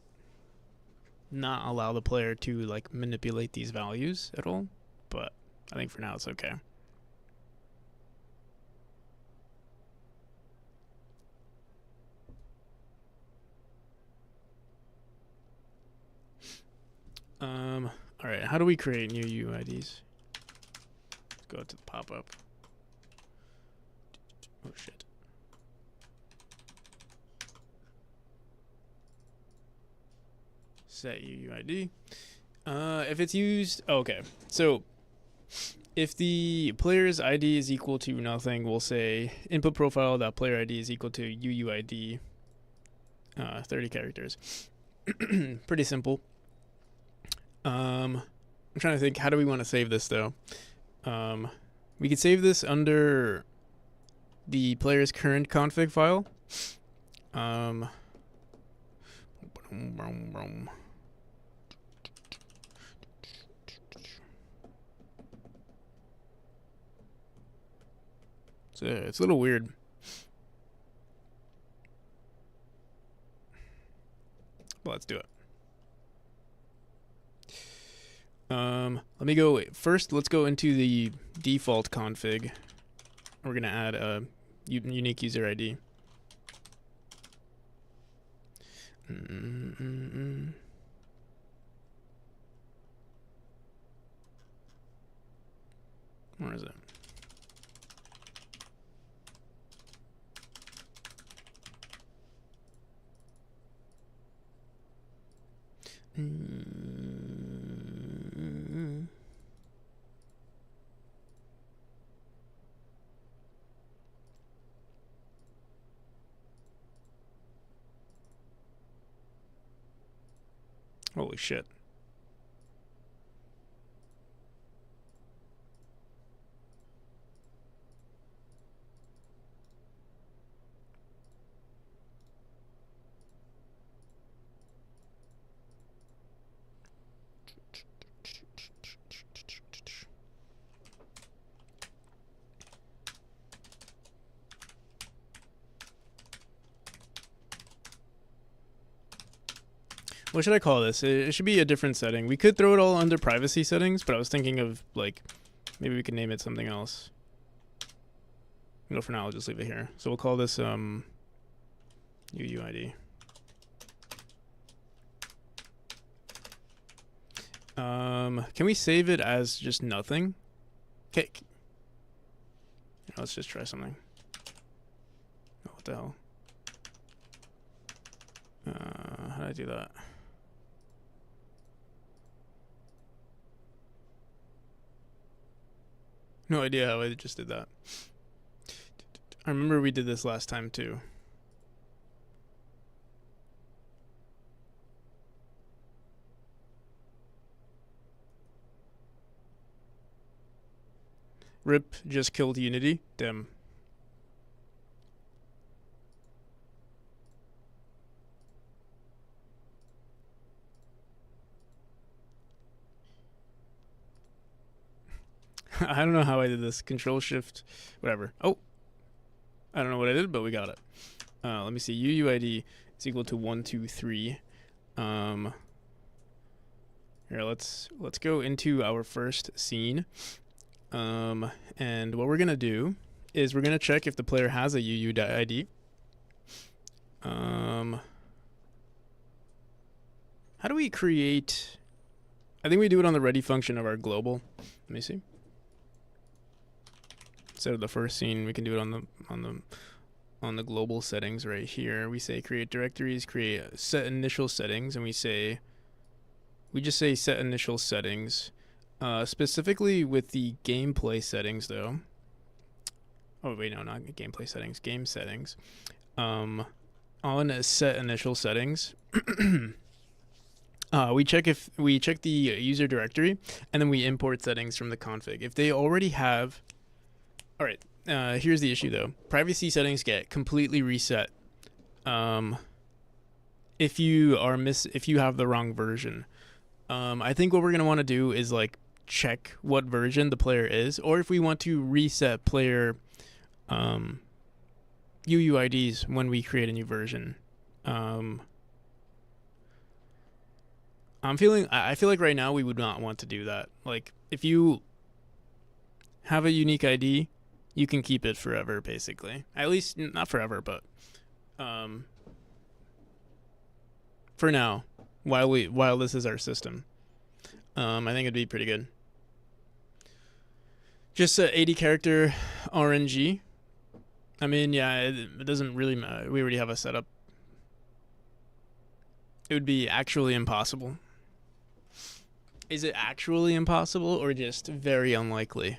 not allow the player to like manipulate these values at all, but I think for now it's okay. All right, how do we create new UIDs? Let's go to the pop-up. Oh shit. Set UUID. If it's used, oh, okay. So if the player's ID is equal to nothing, we'll say input profile that player ID is equal to UUID 30 characters. Pretty simple. I'm trying to think, how do we want to save this though? We could save this under the player's current config file. So it's a little weird. Well, let's do it. Let me go first. Let's go into the default config. We're gonna add a unique user ID. Where is it? Holy shit. What should I call this? It should be a different setting. We could throw it all under privacy settings, but I was thinking of, like, maybe we could name it something else. No, for now, I'll just leave it here. So we'll call this, UUID. Can we save it as just nothing? Okay. Let's just try something. Oh, what the hell? How do I do that? No idea how I just did that. I remember we did this last time too. RIP just killed Unity. Damn. I don't know how I did this. Control Shift, whatever. Oh, I don't know what I did, but we got it. Let me see. UUID is equal to 123. Here, let's go into our first scene. And what we're gonna do is we're gonna check if the player has a UUID. How do we create? I think we do it on the ready function of our global. Let me see. Instead of the first scene, we can do it on the global settings right here. We say create directories, create set initial settings, and we just say set initial settings. Specifically with the gameplay settings though. Oh wait, no, not gameplay settings, game settings. On set initial settings, We check the user directory, and then we import settings from the config. If they already have, all right. Here's the issue though. Privacy settings get completely reset. If you have the wrong version. I think what we're gonna want to do is like check what version the player is, or if we want to reset player UUIDs when we create a new version. I feel like right now we would not want to do that. Like if you have a unique ID, you can keep it forever, basically. At least not forever, but for now, while this is our system, I think it'd be pretty good. Just a 80 character RNG. I mean, yeah, it doesn't really matter. We already have a setup. It would be actually impossible. Is it actually impossible or just very unlikely?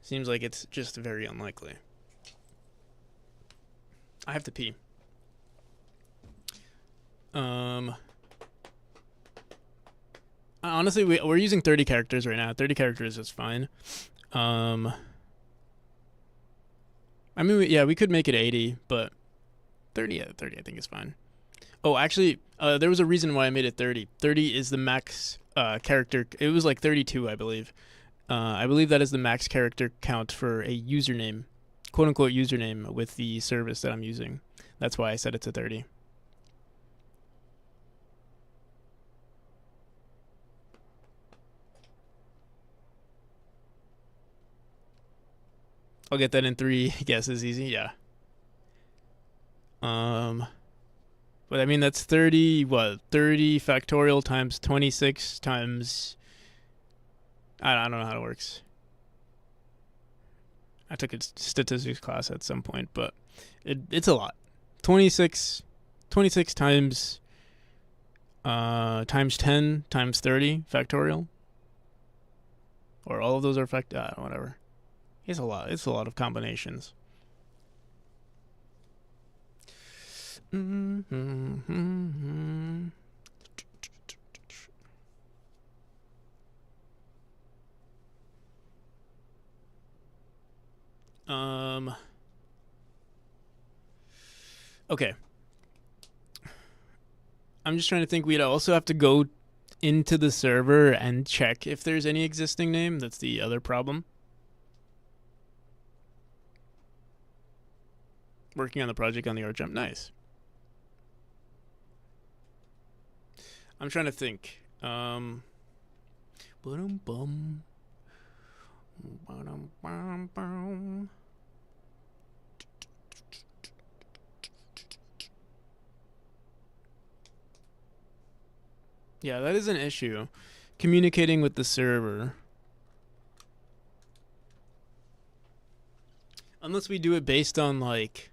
Seems like it's just very unlikely. I have to pee. Honestly, we're using 30 characters right now. 30 characters is fine. I mean, yeah, we could make it 80, but 30 I think is fine. Oh, actually, there was a reason why I made it 30. 30 is the max character. It was like 32, I believe. I believe that is the max character count for a username, quote unquote username, with the service that I'm using. That's why I set it to 30. I'll get that in 3 guesses easy, yeah. But I mean that's 30 factorial times 26 times I don't know how it works. I took a statistics class at some point, but it's a lot. 26 times times 10 times 30 factorial. Or all of those are whatever. It's a lot. It's a lot of combinations. Okay. I'm just trying to think. We'd also have to go into the server and check if there's any existing name. That's the other problem. Working on the project on the art jump. Nice. I'm trying to think. Yeah, that is an issue. Communicating with the server. Unless we do it based on like...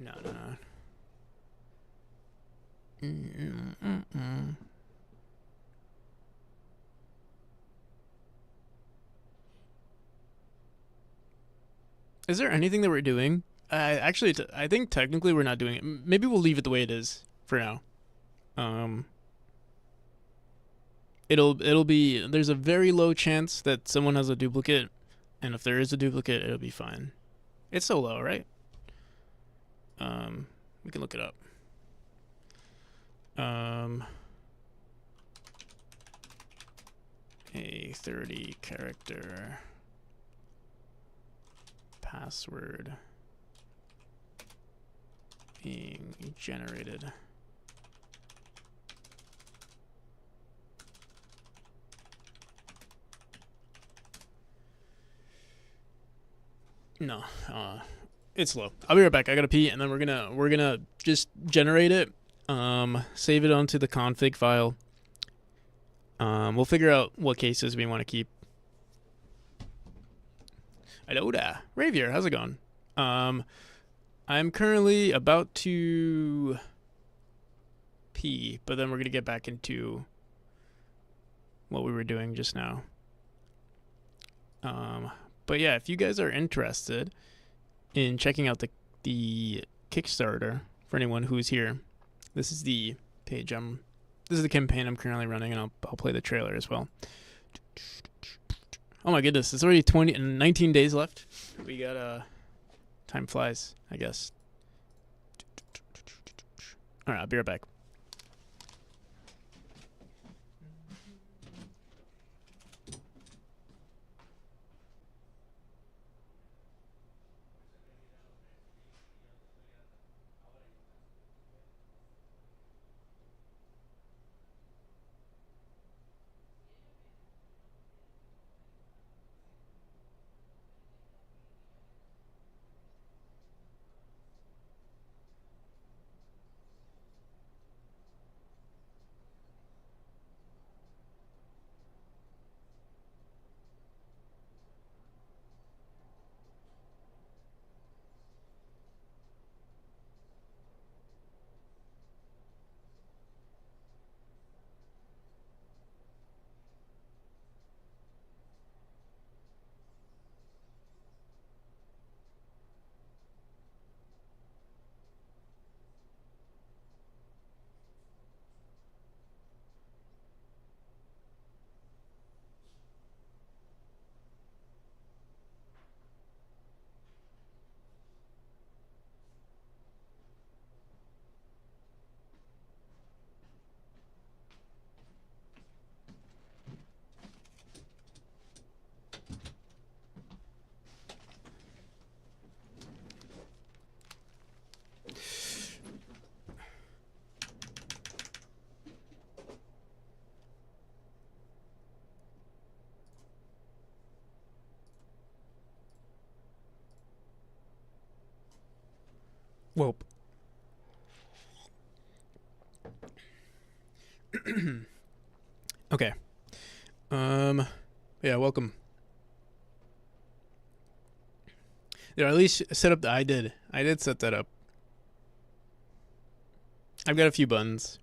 No. Is there anything that we're doing? Actually, I think technically we're not doing it. Maybe we'll leave it the way it is for now. It'll be... There's a very low chance that someone has a duplicate, and if there is a duplicate, it'll be fine. It's so low, right? We can look it up. A 30 character password being generated. No, it's low. I'll be right back. I gotta pee, and then we're gonna just generate it, save it onto the config file. We'll figure out what cases we want to keep. Hello there, Ravier. How's it going? I'm currently about to pee, but then we're gonna get back into what we were doing just now. But yeah, if you guys are interested in checking out the Kickstarter for anyone who's here, this is the page this is the campaign I'm currently running, and I'll play the trailer as well. Oh my goodness, it's already 19 days left. We got time flies, I guess. All right, I'll be right back. Whoa. Okay. Yeah, welcome. Or at least set up I did set that up. I've got a few buttons.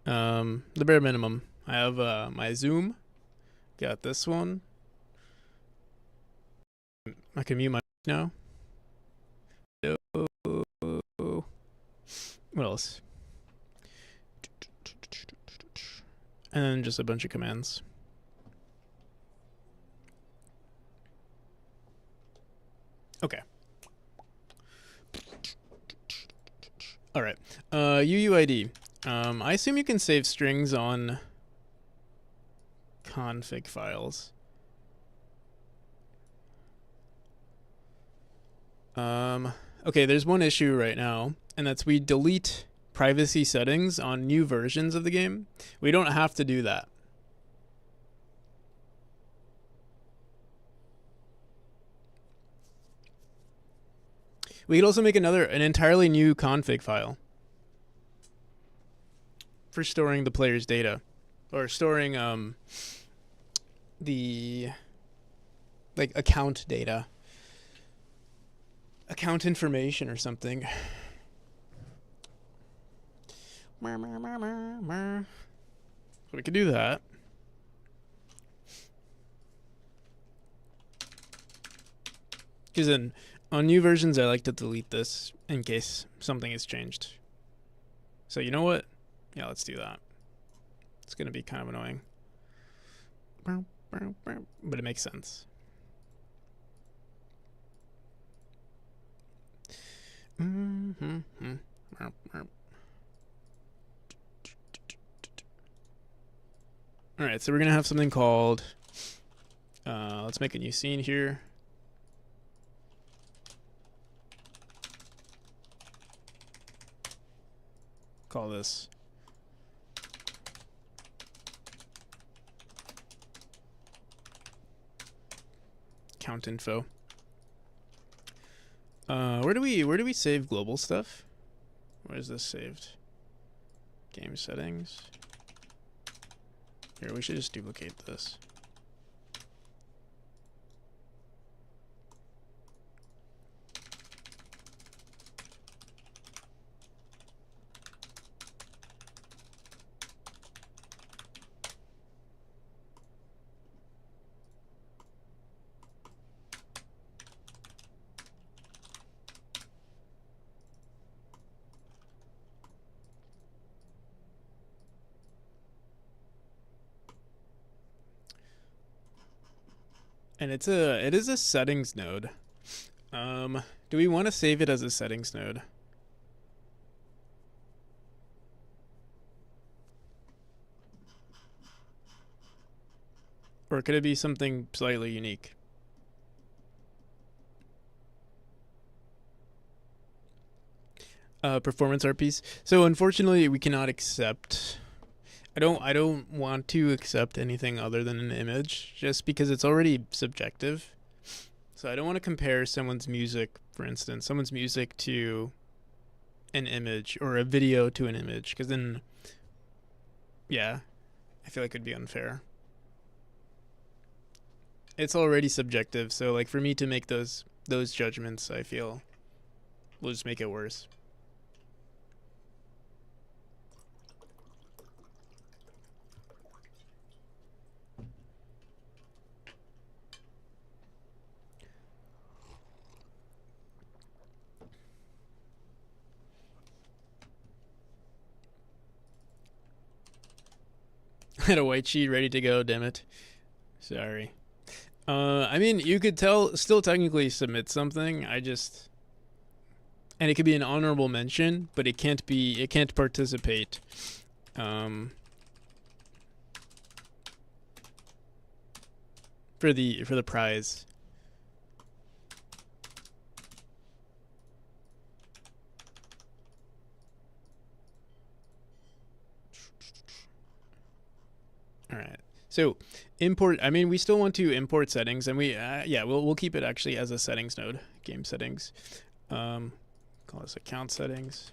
The bare minimum. I have my zoom. Got this one. I can mute my now. What else? And then just a bunch of commands. Okay. All right. UUID. I assume you can save strings on config files. Okay, there's one issue right now, and that's we delete privacy settings on new versions of the game. We don't have to do that. We could also make an entirely new config file for storing the player's data, or storing the like account data, account information or something. We could do that. Because then on new versions, I like to delete this in case something has changed. So you know what? Yeah, let's do that. It's going to be kind of annoying. But it makes sense. All right, so we're going to have something called, let's make a new scene here. Call this count info. Where do we save global stuff? Where is this saved? Game settings. Here, we should just duplicate this. And it is a settings node. Do we want to save it as a settings node? Or could it be something slightly unique? Performance art piece. So unfortunately, we cannot accept. I don't want to accept anything other than an image, just because it's already subjective. So I don't want to compare someone's music, for instance, someone's music to an image or a video to an image, because then, yeah, I feel like it'd be unfair. It's already subjective, so like for me to make those judgments, I feel will just make it worse. I had a white sheet ready to go, damn it. Sorry. I mean, you could still technically submit something. And it could be an honorable mention, but it can't participate. For the prize. All right. So import. I mean, we still want to import settings, and we'll keep it actually as a settings node, game settings. Call this account settings.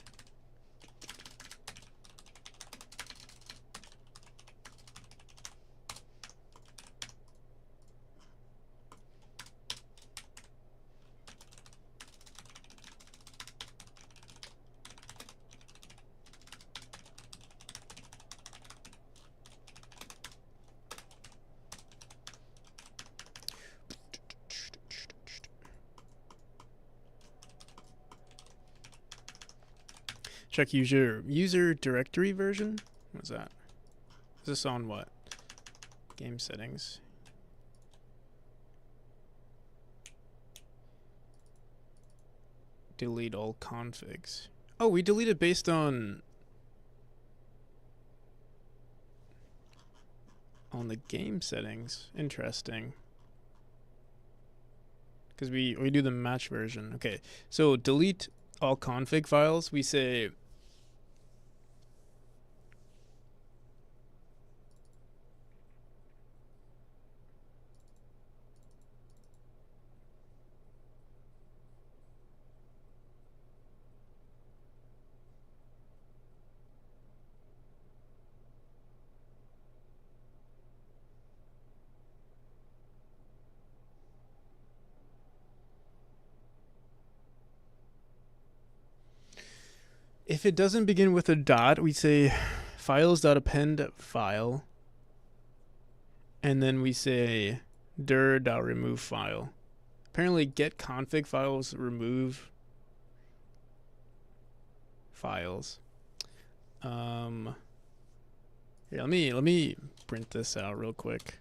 Check user directory version. What's that? Is this on what? Game settings. Delete all configs. Oh, we delete it based on the game settings. Interesting. Because we do the match version. Okay, so delete all config files. We say if it doesn't begin with a dot, we say files.append file. And then we say dir.remove file. Apparently get config files remove files. Here, let me print this out real quick.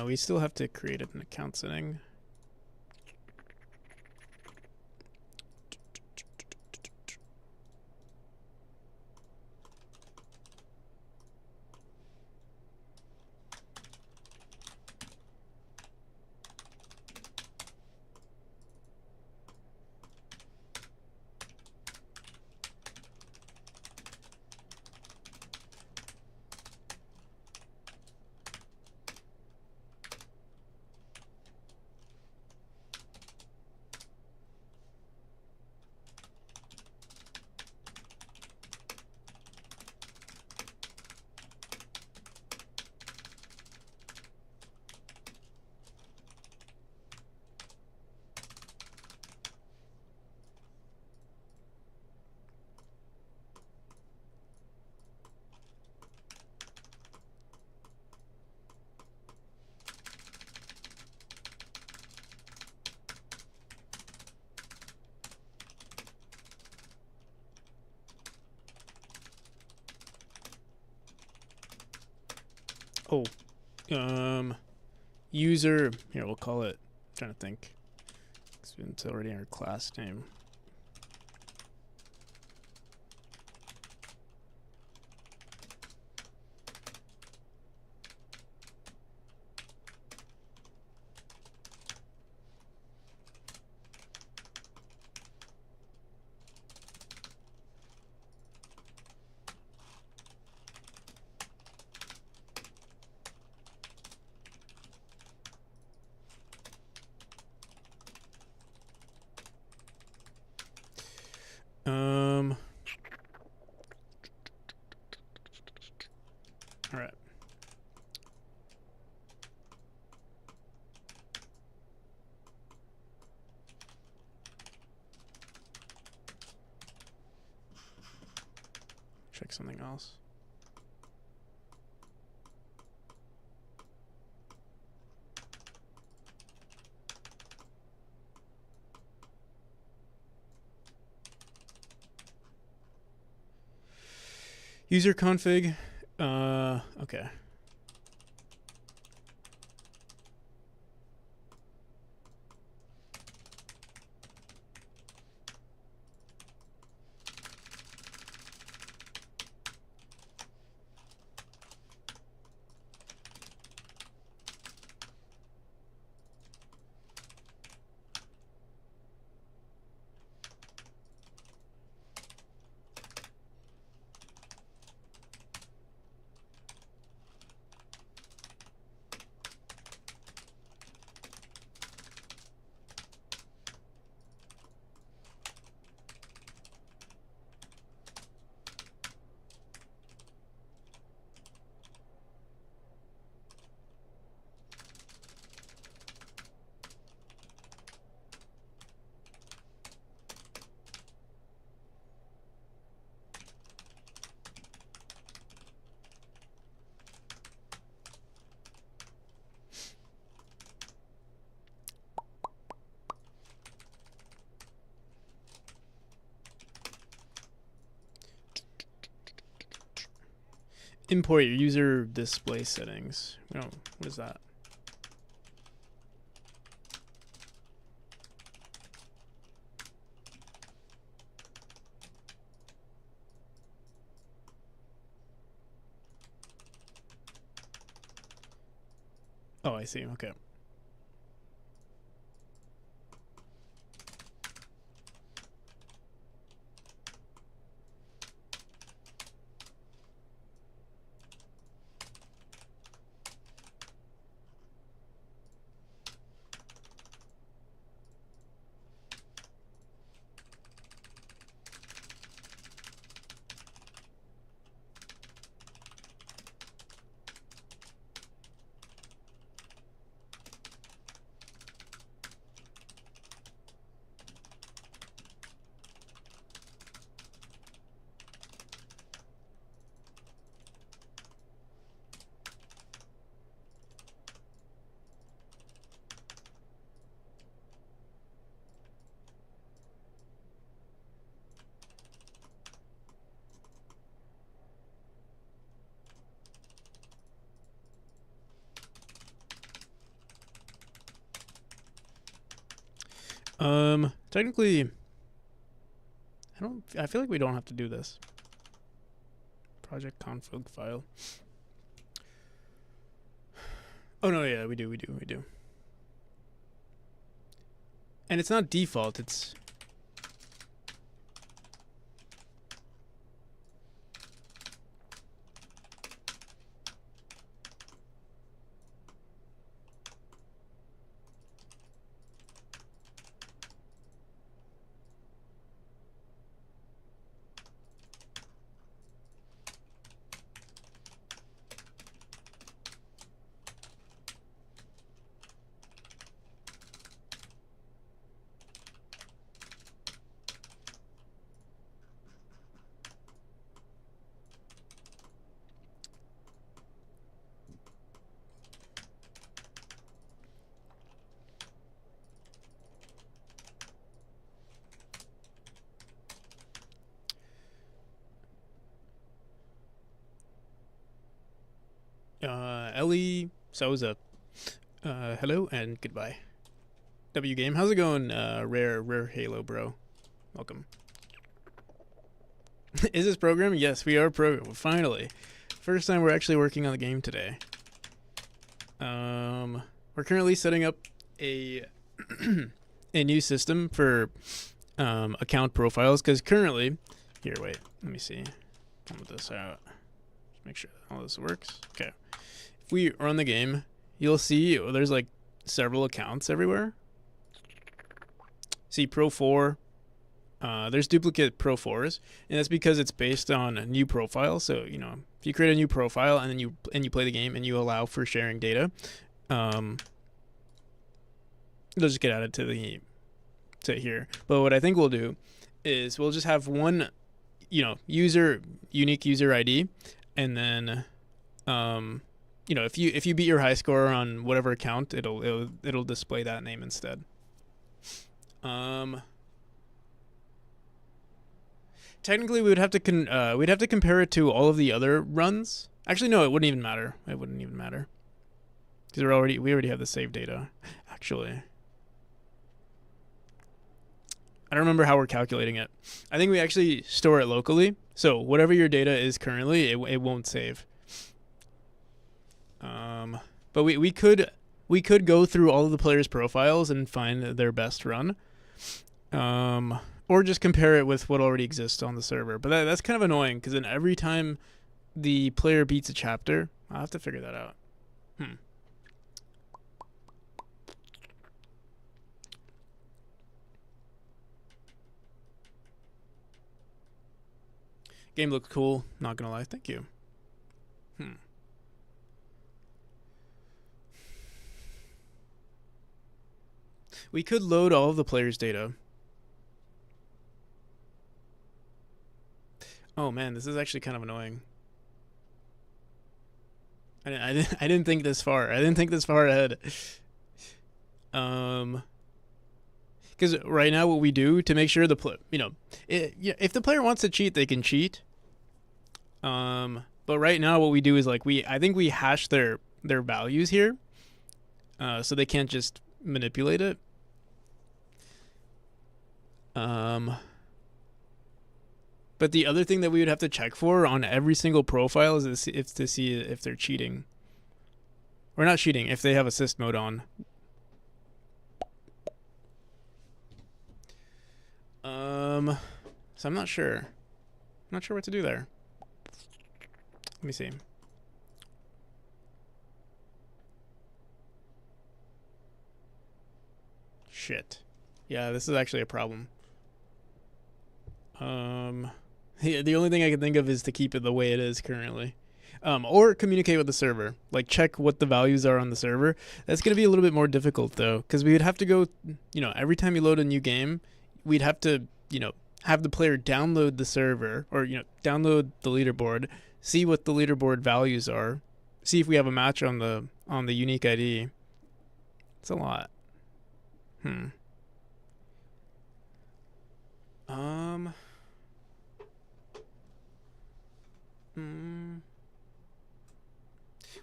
We still have to create an account setting. Oh, user. Here, we'll call it. I'm trying to think. It's already our class name. All right. Check something else. User config. Okay. Import your user display settings. Oh, what is that? Oh, I see. Okay. Technically, I feel like we don't have to do this. Project config file. Oh no, yeah, we do. And it's not default, it's... Ellie Souza. Hello and goodbye. W Game, how's it going? Rare Halo bro, welcome. Is this program? Yes, we are programming. Finally, first time we're actually working on the game today. We're currently setting up a a new system for account profiles, because currently, here, wait, let me see, comment this out, just make sure all this works. Okay, if we run the game, you'll see there's like several accounts everywhere. See Pro 4, there's duplicate Pro 4s, and that's because it's based on a new profile. So, you know, if you create a new profile and then you play the game and you allow for sharing data, it'll just get added to here. But what I think we'll do is we'll just have one, you know, unique user ID, and then you know, if you beat your high score on whatever account, it'll display that name instead. Technically, we'd have to compare it to all of the other runs. Actually, no, it wouldn't even matter. It wouldn't even matter because we already have the save data. Actually, I don't remember how we're calculating it. I think we actually store it locally. So whatever your data is currently, it won't save. But we could go through all of the players' profiles and find their best run. Or just compare it with what already exists on the server. But that's kind of annoying, because then every time the player beats a chapter, I'll have to figure that out. Game looks cool, not gonna lie. Thank you. We could load all of the players' data. Oh man, this is actually kind of annoying. I didn't think this far. I didn't think this far ahead. Because right now what we do to make sure if the player wants to cheat, they can cheat. But right now what we do is I think we hash their values here, so they can't just manipulate it. But the other thing that we would have to check for on every single profile is to see if they're cheating. Or not cheating, if they have assist mode on. So I'm not sure. I'm not sure what to do there. Let me see. Shit. Yeah, this is actually a problem. The only thing I can think of is to keep it the way it is currently. Or communicate with the server. Like, check what the values are on the server. That's going to be a little bit more difficult, though, because we would have to go, every time you load a new game, we'd have to, have the player download the server, or, download the leaderboard, see what the leaderboard values are, see if we have a match on the unique ID. It's a lot.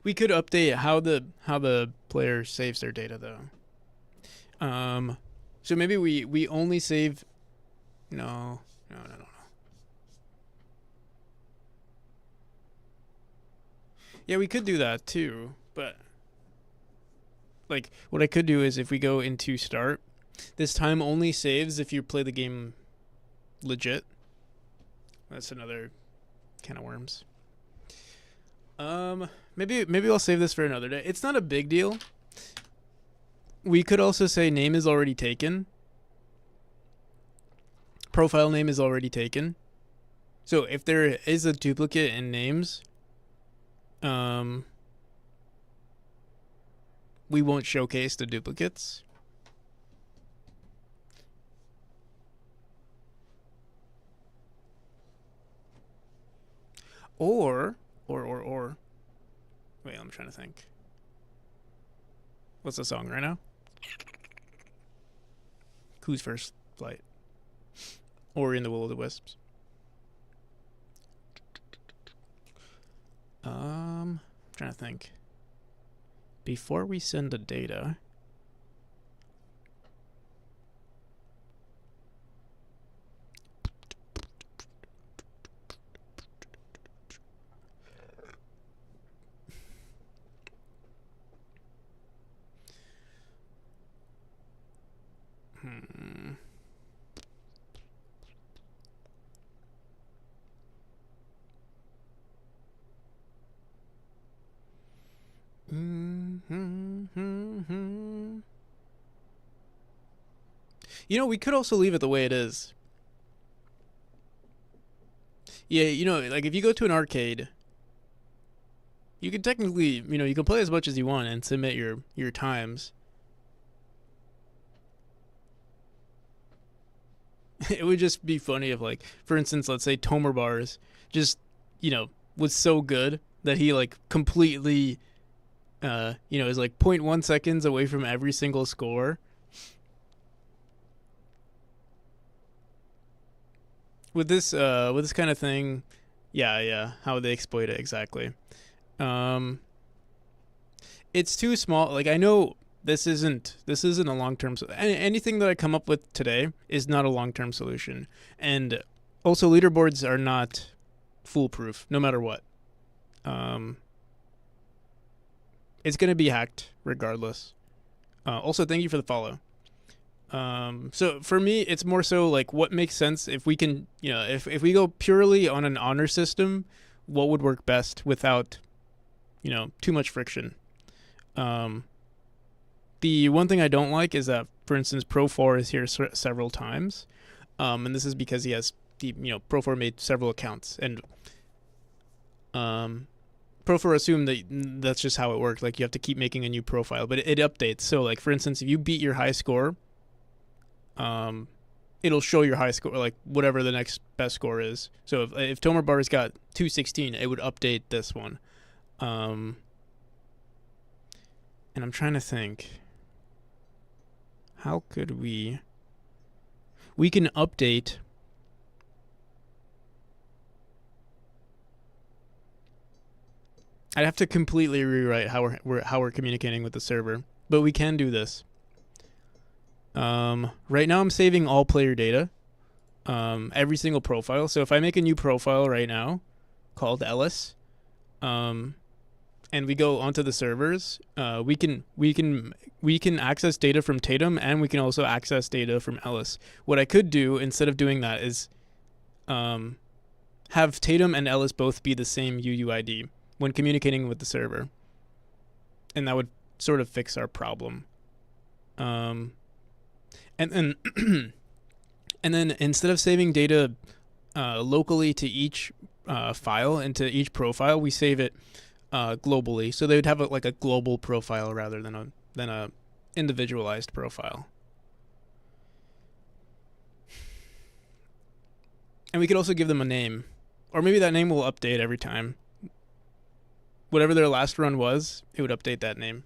We could update how the player saves their data, though. So maybe we only save. No. Yeah, we could do that too, but like what I could do is if we go into start, this time only saves if you play the game legit. That's another can of worms. Maybe I'll save this for another day. It's not a big deal. We could also say name is already taken. Profile name is already taken. So if there is a duplicate in names, we won't showcase the duplicates. Or wait, I'm trying to think. What's the song right now? Who's First Flight? Or In the Will of the Wisps? Trying to think. before we send the data, you know, we could also leave it the way it is. Yeah, you know, like if you go to an arcade, you can technically, you know, you can play as much as you want and submit your times. It would just be funny if, like, for instance, let's say Tomer Bars just, you know, was so good that he like completely, you know, is like 0.1 seconds away from every single score. With this kind of thing, yeah, how would they exploit it exactly? It's too small. Like, I know this isn't a long-term anything that I come up with today is not a long-term solution. And also leaderboards are not foolproof no matter what. It's going to be hacked regardless. Also, thank you for the follow. So for me, it's more so like what makes sense if we can, you know, if we go purely on an honor system, what would work best without, you know, too much friction. The one thing I don't like is that, for instance, Pro4 is here several times, and this is because he has, you know, Pro4 made several accounts, and Pro4 assumed that that's just how it worked. Like, you have to keep making a new profile, but it updates. So, like, for instance, if you beat your high score, it'll show your high score, like whatever the next best score is. So if Tomer Bar's got 216, it would update this one. And I'm trying to think, how could we can update. I'd have to completely rewrite how we're communicating with the server, but we can do this. Right now I'm saving all player data, every single profile. So if I make a new profile right now called Ellis, and we go onto the servers, we can access data from Tatum, and we can also access data from Ellis. What I could do instead of doing that is, have Tatum and Ellis both be the same UUID when communicating with the server, and that would sort of fix our problem. And then and then instead of saving data locally to each file and to each profile, we save it globally. So they would have like a global profile rather than a individualized profile. And we could also give them a name, or maybe that name will update every time. Whatever their last run was, it would update that name.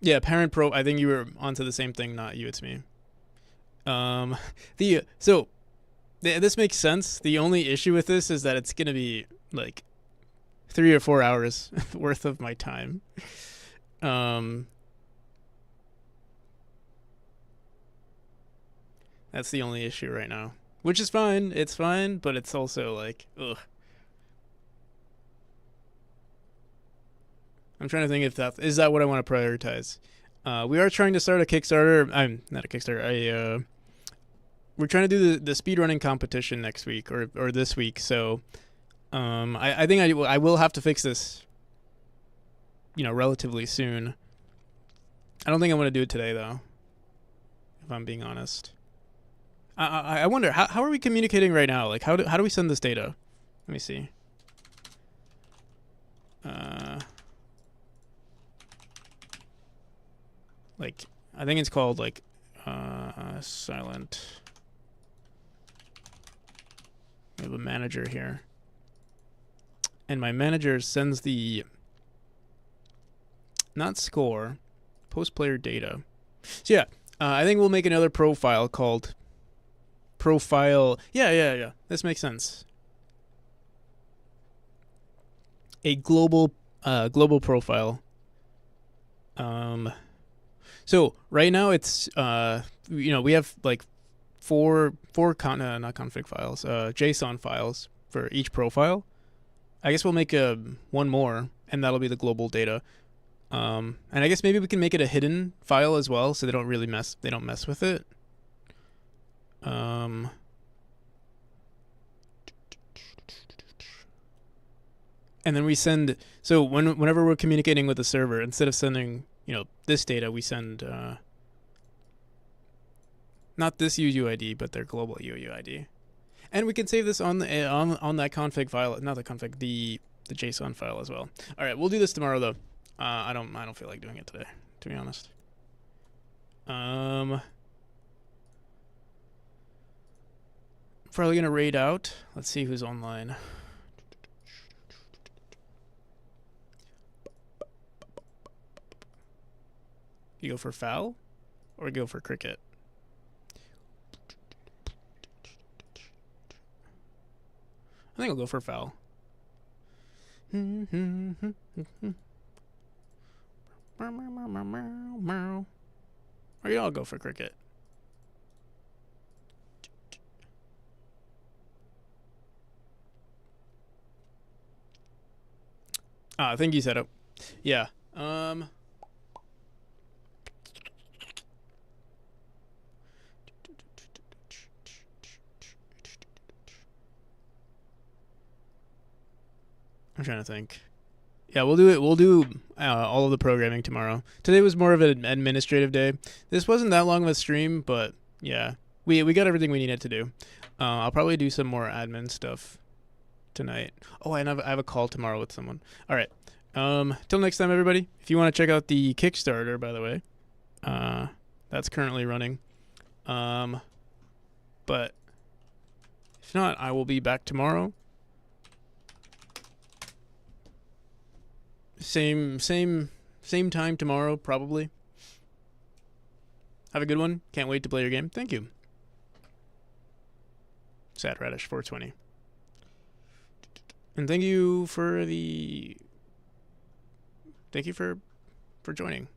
Yeah, parent pro. I think you were onto the same thing. Not you, it's me. This makes sense. The only issue with this is that it's gonna be like 3 or 4 hours worth of my time. That's the only issue right now, which is fine. It's fine, but it's also like, ugh. I'm trying to think if is that what I want to prioritize. We are trying to start a Kickstarter. I'm not a Kickstarter. We're trying to do the speedrunning competition next week or this week. So, I think I will have to fix this, you know, relatively soon. I don't think I want to do it today though, if I'm being honest. I wonder how are we communicating right now? Like how do we send this data? Let me see. Like I think it's called like silent. We have a manager here, and my manager sends the not score, post player data. So yeah, I think we'll make another profile called profile. Yeah. This makes sense. a global profile. So right now it's we have like not config files, JSON files for each profile. I guess we'll make one more, and that'll be the global data. And I guess maybe we can make it a hidden file as well, so they don't mess with it. And then we send. So whenever we're communicating with the server, instead of sending this data, we send not this UUID, but their global UUID. And we can save this on the on that config file, not the config, the JSON file as well. All right, we'll do this tomorrow though. I don't feel like doing it today, to be honest. Probably gonna raid out. Let's see who's online. You go for foul, or go for cricket? I think I'll go for foul. Or I'll go for cricket. Thank you, setup. Yeah. I'm trying to think. Yeah, we'll do it. We'll do all of the programming tomorrow. Today was more of an administrative day. This wasn't that long of a stream, but yeah, we got everything we needed to do. I'll probably do some more admin stuff tonight. Oh, and I have a call tomorrow with someone. All right. Till next time, everybody. If you want to check out the Kickstarter, by the way, that's currently running. But if not, I will be back tomorrow. Same time tomorrow, probably. Have a good one. Can't wait to play your game. Thank you. Sad Radish 420. And thank you for joining.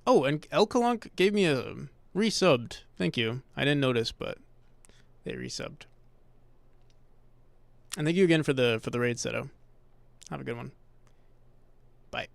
Oh, and El Kalonk gave me a resubbed. Thank you. I didn't notice, but they resubbed. And thank you again for the raid setup. Have a good one. Bye.